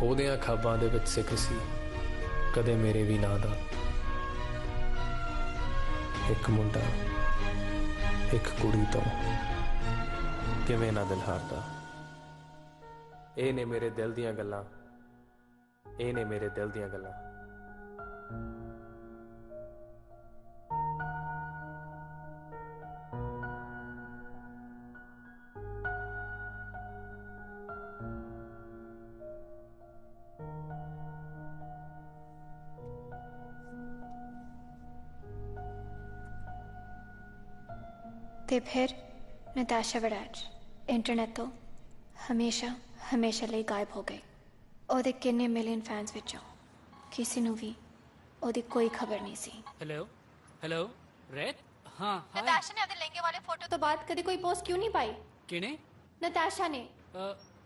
ਉਹਦਿਆਂ ਖਾਬਾਂ ਦੇ ਵਿੱਚ ਸਿੱਖ ਸੀ ਕਦੇ ਮੇਰੇ ਵੀ ਨਾਂ ਦਾ। ਇੱਕ ਮੁੰਡਾ ਇੱਕ ਕੁੜੀ ਤੋਂ ਕਿਵੇਂ ਨਾ ਦਿਲ ਹਾਰਦਾ। ਇਹ ਨੇ ਮੇਰੇ ਦਿਲ ਦੀਆਂ ਗੱਲਾਂ, ਇਹ ਨੇ ਮੇਰੇ ਦਿਲ ਦੀਆਂ ਗੱਲਾਂ। ਤੇ ਫਿਰ ਨਤਾਸ਼ਾ ਵੜੈਚ ਇੰਟਰਨੈਟ ਤੋਂ ਹਮੇਸ਼ਾ ਲਈ ਗਾਇਬ ਹੋ ਗਈ। ਉਹਦੇ ਕਿੰਨੇ ਮਿਲੀਅਨ ਫੈਨਸ ਵਿੱਚੋਂ ਕਿਸੇ ਨੂੰ ਵੀ ਉਹਦੀ ਕੋਈ ਖਬਰ ਨਹੀਂ ਸੀ। ਹੈਲੋ ਰੇਤ। ਹਾਂ ਨਤਾਸ਼ਾ ਨੇ ਉਹਦੇ ਲਹਿੰਗੇ ਵਾਲੇ ਫੋਟੋ ਤੋਂ ਬਾਅਦ ਕਦੇ ਕੋਈ ਪੋਸਟ ਕਿਉਂ ਨਹੀਂ ਪਾਈ? ਕਿਹਨੇ? ਨਤਾਸ਼ਾ ਨੇ।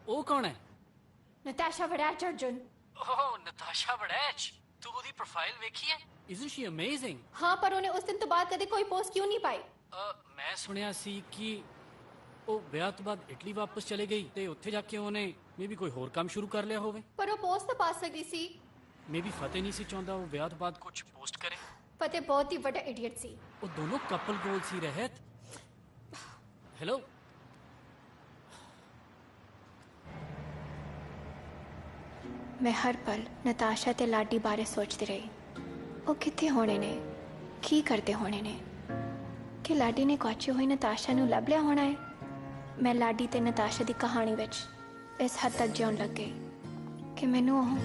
ਉਹ ਕੌਣ ਹੈ? ਨਤਾਸ਼ਾ ਵੜੈਚ ਅਰਜੁਨ। ਓਹ ਨਤਾਸ਼ਾ ਵੜੈਚ, ਤੂੰ ਉਹਦੀ ਪ੍ਰੋਫਾਈਲ ਵੇਖੀ ਹੈ? Isn't she amazing? ਹਾਂ, ਪਰ ਉਹਨੇ ਉਸ ਦਿਨ ਤੋਂ ਬਾਅਦ ਕਦੇ ਕੋਈ ਪੋਸਟ ਕਿਉਂ ਨਹੀਂ ਪਾਈ? ਮੈਂ ਸੁਣਿਆ ਸੀ ਕਿ ਉਹ ਵਿਆਹ ਤੋਂ ਬਾਅਦ ਇਟਲੀ ਵਾਪਸ ਚਲੇ ਗਈ ਤੇ ਉੱਥੇ ਜਾ ਕੇ ਉਹਨੇ ਮੇਬੀ ਕੋਈ ਹੋਰ ਕੰਮ ਸ਼ੁਰੂ ਕਰ ਲਿਆ ਹੋਵੇ। ਪਰ ਉਹ ਪੋਸਟ ਤਾਂ ਪਾ ਸਕਦੀ ਸੀ। ਮੇਬੀ ਫਤਿਹ ਨਹੀਂ ਸੀ ਚਾਹੁੰਦਾ ਉਹ ਵਿਆਹ ਤੋਂ ਬਾਅਦ ਕੁਝ ਪੋਸਟ ਕਰੇ। ਫਤਿਹ ਬਹੁਤ ਹੀ ਵੱਡਾ ਇਡੀਅਟ ਸੀ। ਉਹ ਦੋਨੋਂ ਕਪਲ ਗੋਲ ਸੀ ਰਹਿਤ। ਹੈਲੋ ਮੈਂ ਹਰ ਪਲ ਨਤਾਸ਼ਾ ਤੇ ਲਾਡੀ ਬਾਰੇ ਸੋਚਦੀ ਰਹੀ। ਉਹ ਕਿੱਥੇ ਹੋਣੇ ਨੇ, ਕੀ ਕਰਦੇ ਹੋਣੇ ਨੇ? ਕਿ ਲਾਡੀ ਨੇ ਗੁਆਚੀ ਹੋਈ ਨਤਾਸ਼ਾ ਨੂੰ ਲੱਭ ਲਿਆ ਹੋਣਾ ਹੈ? ਮੈਂ ਲਾਡੀ ਤੇ ਨਤਾਸ਼ਾ ਦੀ ਕਹਾਣੀ ਵਿੱਚ ਇਸ ਹੱਦ ਤੱਕ ਜਿਉਣ ਲੱਗ ਗਈ ਕਿ ਮੈਨੂੰ ਉਹ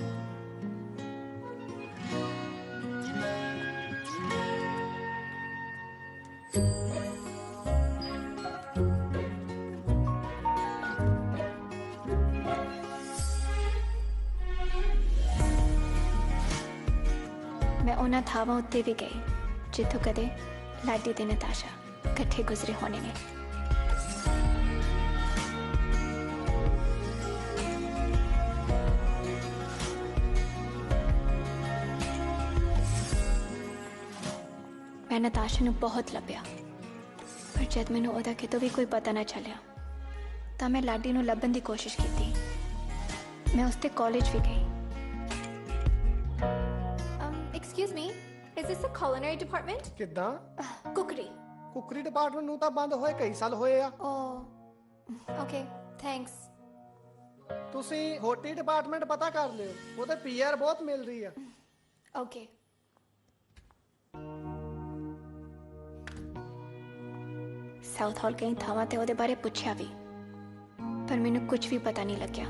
मैं उन्हां थावां उत्ते भी गई जिथों कदे लाडी ते नताशा इकट्ठे गुजरे होने ने। मैं नताशा नूं बहुत लभ्या, पर जद मैनूं ओहदा कितों भी कोई पता ना चलिया तां मैं लाडी नूं लभण दी कोशिश कीती। मैं उसते कॉलेज भी गई। Excuse me, is this the culinary department? ਕਿੱਦਾਂ? Cookery. ਕੁਕਰੀ ਡਿਪਾਰਟਮੈਂਟ ਨੂੰ ਤਾਂ ਬੰਦ ਹੋਏ ਕਈ ਸਾਲ ਹੋਏ ਆ। Okay, thanks. ਤੁਸੀਂ ਹੋਟਲ ਡਿਪਾਰਟਮੈਂਟ ਪਤਾ ਕਰ ਲਿਓ, ਉਹਦੇ ਪੀਆਰ ਬਹੁਤ ਮਿਲ ਰਹੀ ਆ। Okay. ਸਾਊਥ ਹਾਲ ਕਈ ਥਾਵਾਂ ਤੇ ਉਹਦੇ ਬਾਰੇ ਪੁੱਛਿਆ ਵੀ, ਪਰ ਮੈਨੂੰ ਕੁਝ ਵੀ ਪਤਾ ਨਹੀਂ ਲੱਗਿਆ।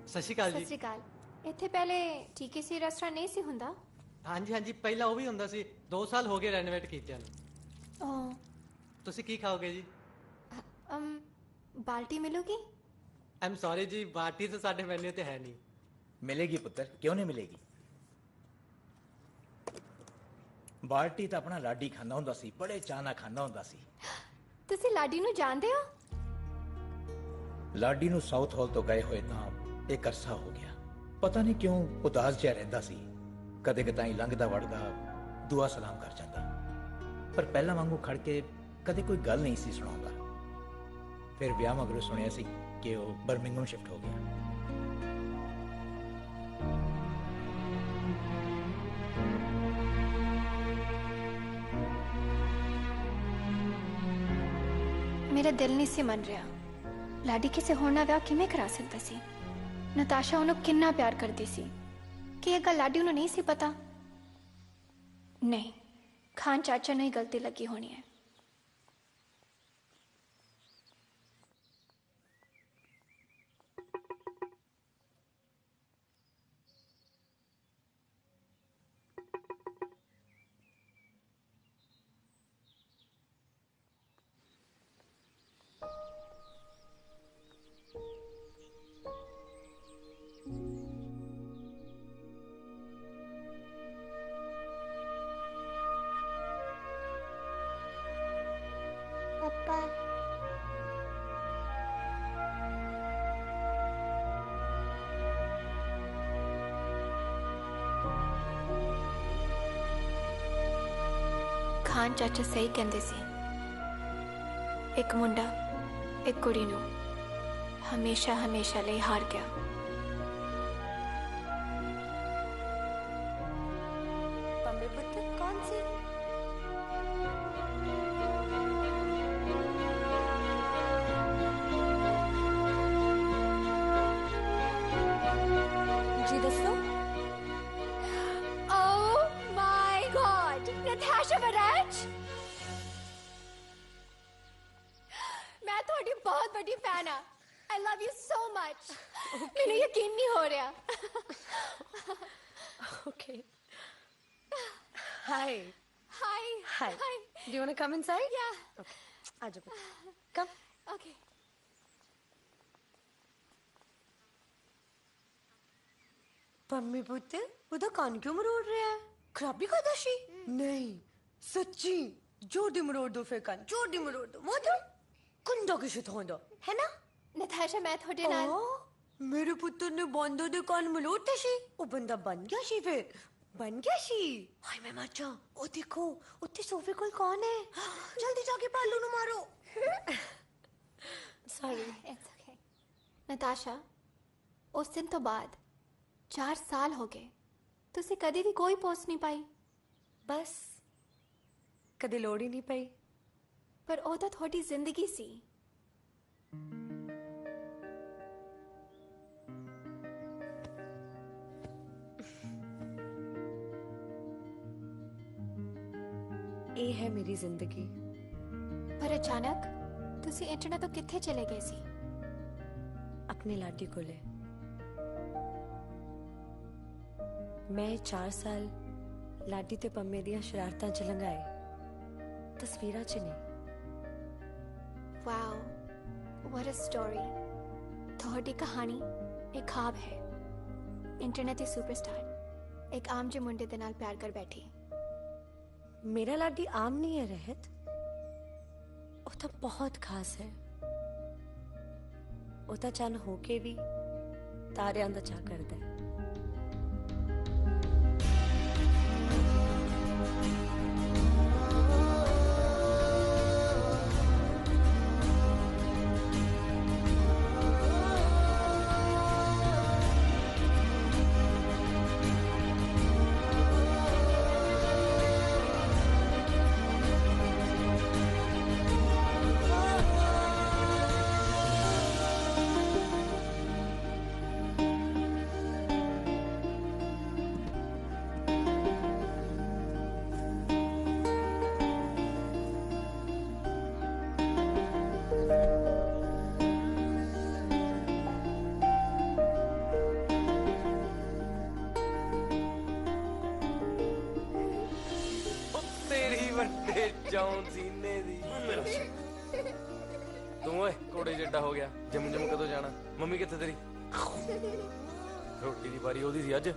ਸਤਿ ਸ਼੍ਰੀ ਅਕਾਲ ਜੀ। ਸਤਿ ਸ਼੍ਰੀ ਅਕਾਲ। ਇੱਥੇ ਪਹਿਲੇ TKC ਰੈਸਟੋਰੈਂਟ ਨਹੀਂ ਸੀ ਹੁੰਦਾ? ਹਾਂਜੀ ਪਹਿਲਾਂ ਉਹ ਵੀ ਹੁੰਦਾ ਸੀ, 2 ਸਾਲ ਹੋ ਗਏ ਰੈਨੋਵੇਟ ਕੀਤਿਆਂ ਨੂੰ। ਤੁਸੀਂ ਕੀ ਖਾਓਗੇ ਜੀ? ਬਾਲਟੀ ਮਿਲੂਗੀ? ਆਮ ਸੌਰੀ ਜੀ, ਬਾਟੀ ਤਾਂ ਸਾਡੇ ਮੈਨੂ ਤੇ ਹੈ ਨਹੀਂ। ਮਿਲੇਗੀ ਪੁੱਤਰ, ਕਿਉਂ ਨਹੀਂ ਮਿਲੇਗੀ? ਬਾਲਟੀ ਤਾਂ ਆਪਣਾ ਲਾਡੀ ਖਾਂਦਾ ਹੁੰਦਾ ਸੀ, ਬੜੇ ਚਾਅ ਨਾਲ ਖਾਂਦਾ ਹੁੰਦਾ ਸੀ। ਤੁਸੀਂ ਲਾਡੀ ਨੂੰ ਜਾਣਦੇ ਹੋ? ਲਾਡੀ ਨੂੰ ਸਾਊਥ ਹਾਲ ਤੋਂ ਗਏ ਹੋਏ ਤਾਂ ਇੱਕ ਅਰਸਾ ਹੋ ਗਿਆ। ਪਤਾ ਨਹੀਂ ਕਿਉਂ ਉਦਾਸ ਜਿਹਾ ਰਹਿੰਦਾ ਸੀ। ਕਦੇ ਕਦਾਈ ਲੰਘਦਾ ਵੜਦਾ ਦੁਆ ਸਲਾਮ ਕਰ ਜਾਂਦਾ, ਪਰ ਪਹਿਲਾਂ ਵਾਂਗੂ ਖੜ ਕੇ ਕਦੇ ਕੋਈ ਗੱਲ ਨਹੀਂ ਸੀ ਸੁਣਾਉਂਦਾ। ਫਿਰ ਵਿਆਹ ਮਗਰੋਂ ਸੁਣਿਆ ਸੀ ਕਿ ਉਹ ਬਰਮਿੰਗਮ ਸ਼ਿਫਟ ਹੋ ਗਿਆ। ਮੇਰਾ ਦਿਲ ਨਹੀਂ ਸੀ ਮੰਨ ਰਿਹਾ। ਲਾਡੀ ਕਿਸੇ ਹੋਰ ਨਾਲ ਵਿਆਹ ਕਿਵੇਂ ਕਰਾ ਸਕਦਾ ਸੀ? ਨਤਾਸ਼ਾ ਉਹਨੂੰ ਕਿੰਨਾ ਪਿਆਰ ਕਰਦੀ ਸੀ ਕਿ ਇਹ ਗੱਲ ਲਾਡੀ ਨੂੰ ਨਹੀਂ ਸੀ ਪਤਾ। ਨਹੀਂ, ਖਾਨ ਚਾਚਾ ਨੂੰ ਹੀ ਗਲਤੀ ਲੱਗੀ ਹੋਣੀ ਹੈ। बाय। ਖਾਨ ਚਾਚਾ ਸਹੀ ਕਹਿੰਦੇ ਸੀ, ਇੱਕ ਮੁੰਡਾ ਇੱਕ ਕੁੜੀ ਨੂੰ ਹਮੇਸ਼ਾ ਹਮੇਸ਼ਾ ਲਈ ਹਾਰ ਗਿਆ। पंबे पुत्र कौन सी? जी दसो। Oh my God, Natasha Baraj! मैं थोड़ी बहुत बड़ी फैन हाँ। I love you so much. मैंने यकीन नहीं हो रहा। Okay. Hi. Hi. Hi. Hi. Do you want to come inside? Yeah. Okay. Aaj come. Okay. पंमी पुत्र उधर कान क्यों मरोड़ रहा है? खराबी का दशी? नहीं सच्ची जोर दी मरोड़ दो फिर कान जोर दी मरोड़ दो मतलब कुंडा किसे थोड़ा है ना? नताशा मैं थोड़े नाल मेरे पुत्र ने बंदो दे कान मरोड़ते शी वो बंदा बन गया शी फिर बन गया शी। हाय मैं मर जा। ओ देखो उत्ते सोफे कोल कौन है? जल्दी जाके पालू नु मारो। Sorry. It's okay. नताशा उस दिन तो बाद 4 साल हो गए, तुसी कदी भी कोई पोस्ट नहीं पाई। बस कदे लोड़ ही नहीं पई। पर ओ तो थोड़ी जिंदगी सी। ये है मेरी जिंदगी। पर अचानक तुसी इंटरनेट तो किथे चले गए सी? अपने लाडी को ले। मैं 4 साल लाडी ते पंमे दियां शरारतां च लंघाए तस्वीरां च नहीं। Wow, what a story. थोड़ी कहानी एक ख्वाब है। इंटरनेट की सुपरस्टार एक आम जे मुंडे दे नाल प्यार कर बैठी। मेरा लाडी आम नहीं है रहत, वो तो बहुत खास है। वो तो चन होके भी तारियां दा चा करदा है। जौन सीने दी तू ओए घोड़े जिड्डा हो गया। जिम जिम कदों जाना? मम्मी कित्थे तेरी? रोटी दी बारी ओदी सी अज।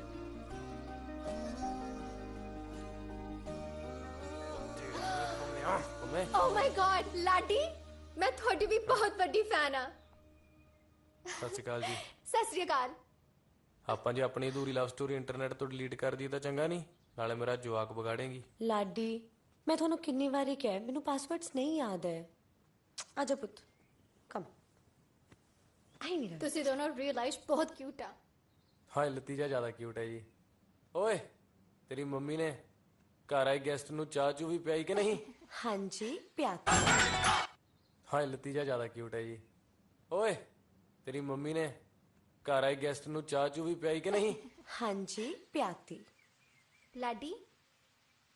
Oh my God, लाडी, मैं थोड़ी भी बहुत बड़ी फैन हाँ। सत श्री अकाल जी। सत श्री अकाल। ਆਪਾਂ ਜੇ ਆਪਣੀ ਅਧੂਰੀ ਲਵ ਸਟੋਰੀ ਇੰਟਰਨੈਟ ਤੋਂ ਡਿਲੀਟ ਕਰ ਦਈਏ ਤਾਂ ਚੰਗਾ ਨਹੀਂ, ਨਾਲੇ ਮੇਰਾ ਜਵਾਕ ਵਿਗਾੜੇਗੀ। लाडी मैं थोनों कितनी बारी कहा मैनू पासवर्ड्स नहीं याद है। आजा पुत कम। आई नहीं तुसी दोनों रियल लाइफ बहुत क्यूट आ। ਹਾਏ ਲਤੀਜਾ ਜ਼ਿਆਦਾ ਕਿਊਟ ਹੈ ਜੀ। ਓਏ ਤੇਰੀ ਮੰਮੀ ਨੇ ਘਰ ਆਏ ਗੈਸਟ ਨੂੰ ਚਾਹ ਚੂ ਵੀ ਪਿਆਈ ਕਿ ਨਹੀਂ? हाँ जी प्याती। ਹਾਏ ਲਤੀਜਾ ਜ਼ਿਆਦਾ ਕਿਊਟ ਹੈ ਜੀ। ਓਏ ਤੇਰੀ ਮੰਮੀ ਨੇ ਘਰ ਆਏ ਗੈਸਟ ਨੂੰ ਚਾਹ ਚੂ ਵੀ ਪਿਆਈ ਕਿ ਨਹੀਂ? हाँ जी प्याती। लाडी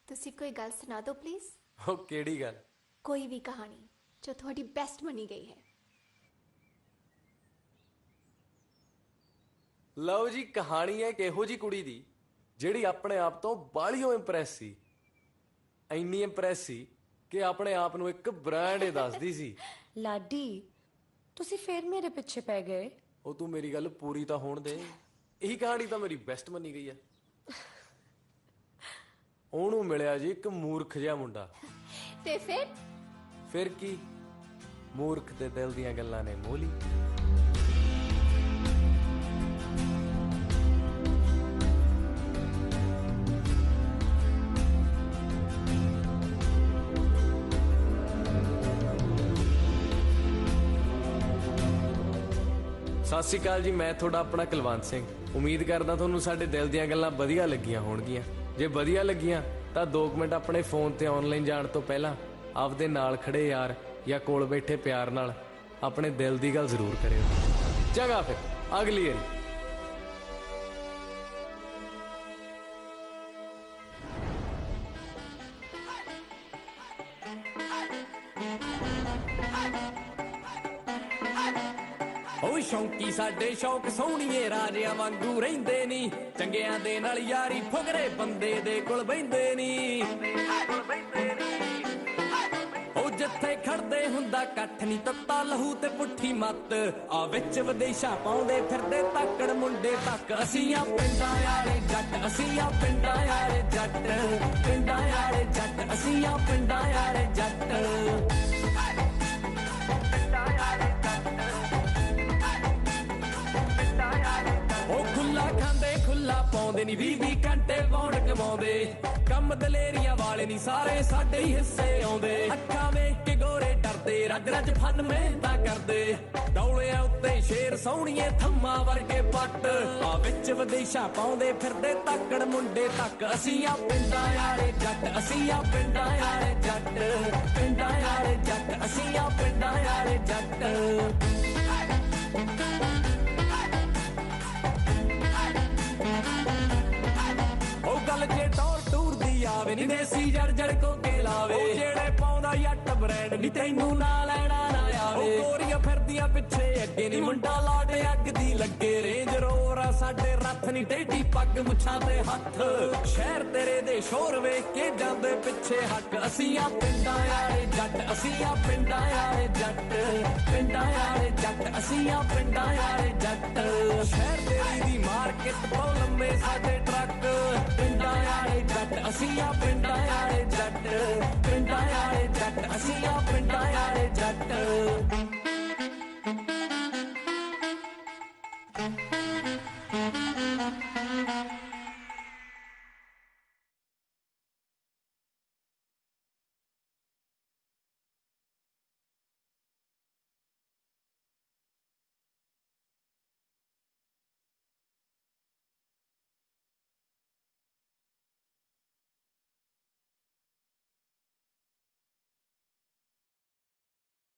तुसी कोई गल सुना दो प्लीज। ਉਹ ਕਿਹੜੀ ਗੱਲ? कोई भी कहानी जो थोड़ी बेस्ट मनी गई है। ਲਓ ਜੀ ਕਹਾਣੀ ਹੈ ਇੱਕ ਇਹੋ ਜੀ ਕੁੜੀ ਦੀ ਜਿਹੜੀ ਆਪਣੇ ਆਪ ਤੋਂ ਬਾਹਲੀਓ ਇੰਪ੍ਰੈਸ ਸੀ। ਇੰਨੀ ਇੰਪ੍ਰੈਸ ਸੀ ਕਿ ਆਪਣੇ ਆਪ ਨੂੰ ਇੱਕ ਬ੍ਰਾਂਡ ਹੀ ਦੱਸਦੀ ਸੀ। लाडी तुसी फिर मेरे पीछे पै गए। ਉਹ ਤੂੰ ਮੇਰੀ ਗੱਲ ਪੂਰੀ ਤਾਂ ਹੋਣ ਦੇ। ਇਹੀ ਕਹਾਣੀ ਤਾਂ ਮੇਰੀ ਬੈਸਟ ਮੰਨੀ ਗਈ ਆ। ਉਹਨੂੰ ਮਿਲਿਆ ਜੀ ਇੱਕ ਮੂਰਖ ਜਿਹਾ ਮੁੰਡਾ। ਤੇ ਫਿਰ ਫਿਰ ਕੀ ਮੂਰਖ ਤੇ ਦਿਲ ਦੀਆਂ ਗੱਲਾਂ ਨੇ ਮੋਲੀ। ਸਤਿ ਸ਼੍ਰੀ ਅਕਾਲ ਜੀ, ਮੈਂ ਤੁਹਾਡਾ ਆਪਣਾ ਕੁਲਵੰਤ ਸਿੰਘ। ਉਮੀਦ ਕਰਦਾ ਤੁਹਾਨੂੰ ਸਾਡੇ ਦਿਲ ਦੀਆਂ ਗੱਲਾਂ ਵਧੀਆ ਲੱਗੀਆਂ ਹੋਣਗੀਆਂ। ਜੇ ਵਧੀਆ ਲੱਗੀਆਂ ਤਾਂ 2 ਮਿੰਟ ਆਪਣੇ ਫੋਨ ਤੇ ਆਨਲਾਈਨ ਜਾਣ ਤੋਂ ਪਹਿਲਾਂ ਆਪਦੇ ਨਾਲ ਖੜੇ ਯਾਰ ਜਾਂ ਕੋਲ ਬੈਠੇ ਪਿਆਰ ਨਾਲ ਆਪਣੇ ਦਿਲ ਦੀ ਗੱਲ ਜ਼ਰੂਰ ਕਰਿਓ। ਚੰਗਾ ਫਿਰ ਅਗਲੀ ਵਾਰੀ। ਓ ਸ਼ੌਂਕੀ ਸਾਡੇ ਸ਼ੌਕ ਸੋਹਣੀਏ ਰਾਜਿਆਂ ਵਾਂਗੂ ਰਹਿੰਦੇ ਨੀ, ਚੰਗਿਆਂ ਦੇ ਨਾਲ ਯਾਰੀ ਫੁਗਰੇ ਬੰਦੇ ਦੇ ਕੋਲ ਬਹਿੰਦੇ ਨੀ। ਉਹ ਜਿੱਥੇ ਖੜਦੇ ਹੁੰਦਾ ਇਕੱਠ ਨੀ ਤੱਤਾ ਲਹੂ ਤੇ ਪੁੱਠੀ ਮੱਤ, ਆ ਵਿੱਚ ਵਿਦੇਸ਼ਾਂ ਪਾਉਂਦੇ ਫਿਰਦੇ ਤਾਕੜ ਮੁੰਡੇ ਤੱਕ। ਅਸੀਂ ਆ ਪਿੰਡਾਂ ਵਾਲੇ ਜੱਟ, ਅਸੀਂ ਆ ਪਿੰਡਾਂ ਵਾਲੇ ਜੱਟ, ਪਿੰਡਾਂ ਵਾਲੇ ਜੱਟ, ਅਸੀਂ ਆ ਪਿੰਡਾਂ ਵਾਲੇ ਜੱਟ। ਉਹ ਖੁੱਲਾ ਖਾਂਦੇ ਖੁੱਲਾ ਪਾਉਂਦੇ ਨੀ, 20 ਘੰਟੇ ਵੌਣ ਕਮਾਉਂਦੇ। ਕੰਮ ਦਲੇਰੀਆਂ ਵਾਲੇ ਨੀ, ਸਾਰੇ ਸਾਡੇ ਹੀ ਹਿੱਸੇ ਆਉਂਦੇ। ਅੱਖਾਂ ਵੇਖ ਕੇ ਗੋਰੇ ਡਰਦੇ, ਰੱਜ ਰੱਜ ਫਨ ਮਿਹਨਤਾਂ ਕਰਦੇ। ਡੌਲਿਆਂ ਉੱਤੇ ਸ਼ੇਰ ਸੋਹਣੀਏ ਥੰਮਾ ਵਰਗੇ ਪੱਟ, ਆ ਵਿੱਚ ਵਿਦੇਸ਼ਾਂ ਪਾਉਂਦੇ ਫਿਰਦੇ ਤਾਕੜ ਮੁੰਡੇ ਤੱਕ। ਅਸੀਂ ਆ ਪਿੰਡਾਂ ਵਾਲੇ ਜੱਟ, ਅਸੀਂ ਆ ਪਿੰਡਾਂ ਵਾਲੇ ਜੱਟ, ਪਿੰਡਾਂ ਵਾਲੇ ਜੱਟ, ਅਸੀਂ ਆ ਪਿੰਡਾਂ ਵਾਲੇ ਜੱਟ। ਉਹ ਗੱਲ ਜੇ ਟੌਰ ਟੂਰ ਦੀ ਆਵੇ ਨੀ, ਦੇਸੀ ਜੜ ਜੜ ਕੋ ਕੇ ਲਾਵੇ। ਉਹ ਜਿਹੜੇ ਪਾਉਂਦਾ ਜੱਟ ਬ੍ਰਾਂਡ ਨੀ, ਤੈਨੂੰ ਨਾ ਲੈਣਾ ਨਾ ਆਵੇ। ਉਹ ਗੋਰੀਆਂ ਫਿਰਦੀਆਂ ਪਿੱਛੇ ਅੱਗੇ ਨੀ, ਮੁੰਡਾ ਲਾਡ ਅੱਗ ਦੀ ਲੱਗੇ। ਰੇਂਜ ਰੋਵਰ ਆ ਸਾਡੇ ਰੱਥ ਨੀ, ਟੇਢੀ ਪੱਗ ਮੁੱਛਾਂ ਤੇ ਹੱਥ। ਸ਼ਹਿਰ ਤੇਰੇ ਦੇ ਸ਼ੋਰ ਵੇਖ ਕੇ ਜਾਂਦੇ ਪਿੱਛੇ ਹੱਕ। ਅਸੀਂ ਆ ਪਿੰਡਾਂ ਵਾਲੇ ਜੱਟ, ਅਸੀਂ ਆ ਪਿੰਡਾਂ ਵਾਲੇ ਜੱਟ, ਪਿੰਡਾਂ ਵਾਲੇ ਜੱਟ, ਅਸੀਂ ਆ ਪਿੰਡਾਂ ਵਾਲੇ ਜੱਟ। ਸ਼ਹਿਰ ਤੇਰੀ ਦੀ ਮਾਰਕੀਟ ਬਹੁਤ ਲੰਮੇ ਸਾਡੇ ਟਰੱਕ। ਪਿੰਡਾਂ ਵਾਲੇ ਜੱਟ, ਅਸੀਂ ਆ ਪਿੰਡਾਂ ਵਾਲੇ ਜੱਟ, ਪਿੰਡਾਂ ਵਾਲੇ ਜੱਟ, ਅਸੀਂ ਆ ਪਿੰਡਾਂ ਵਾਲੇ ਜੱਟ।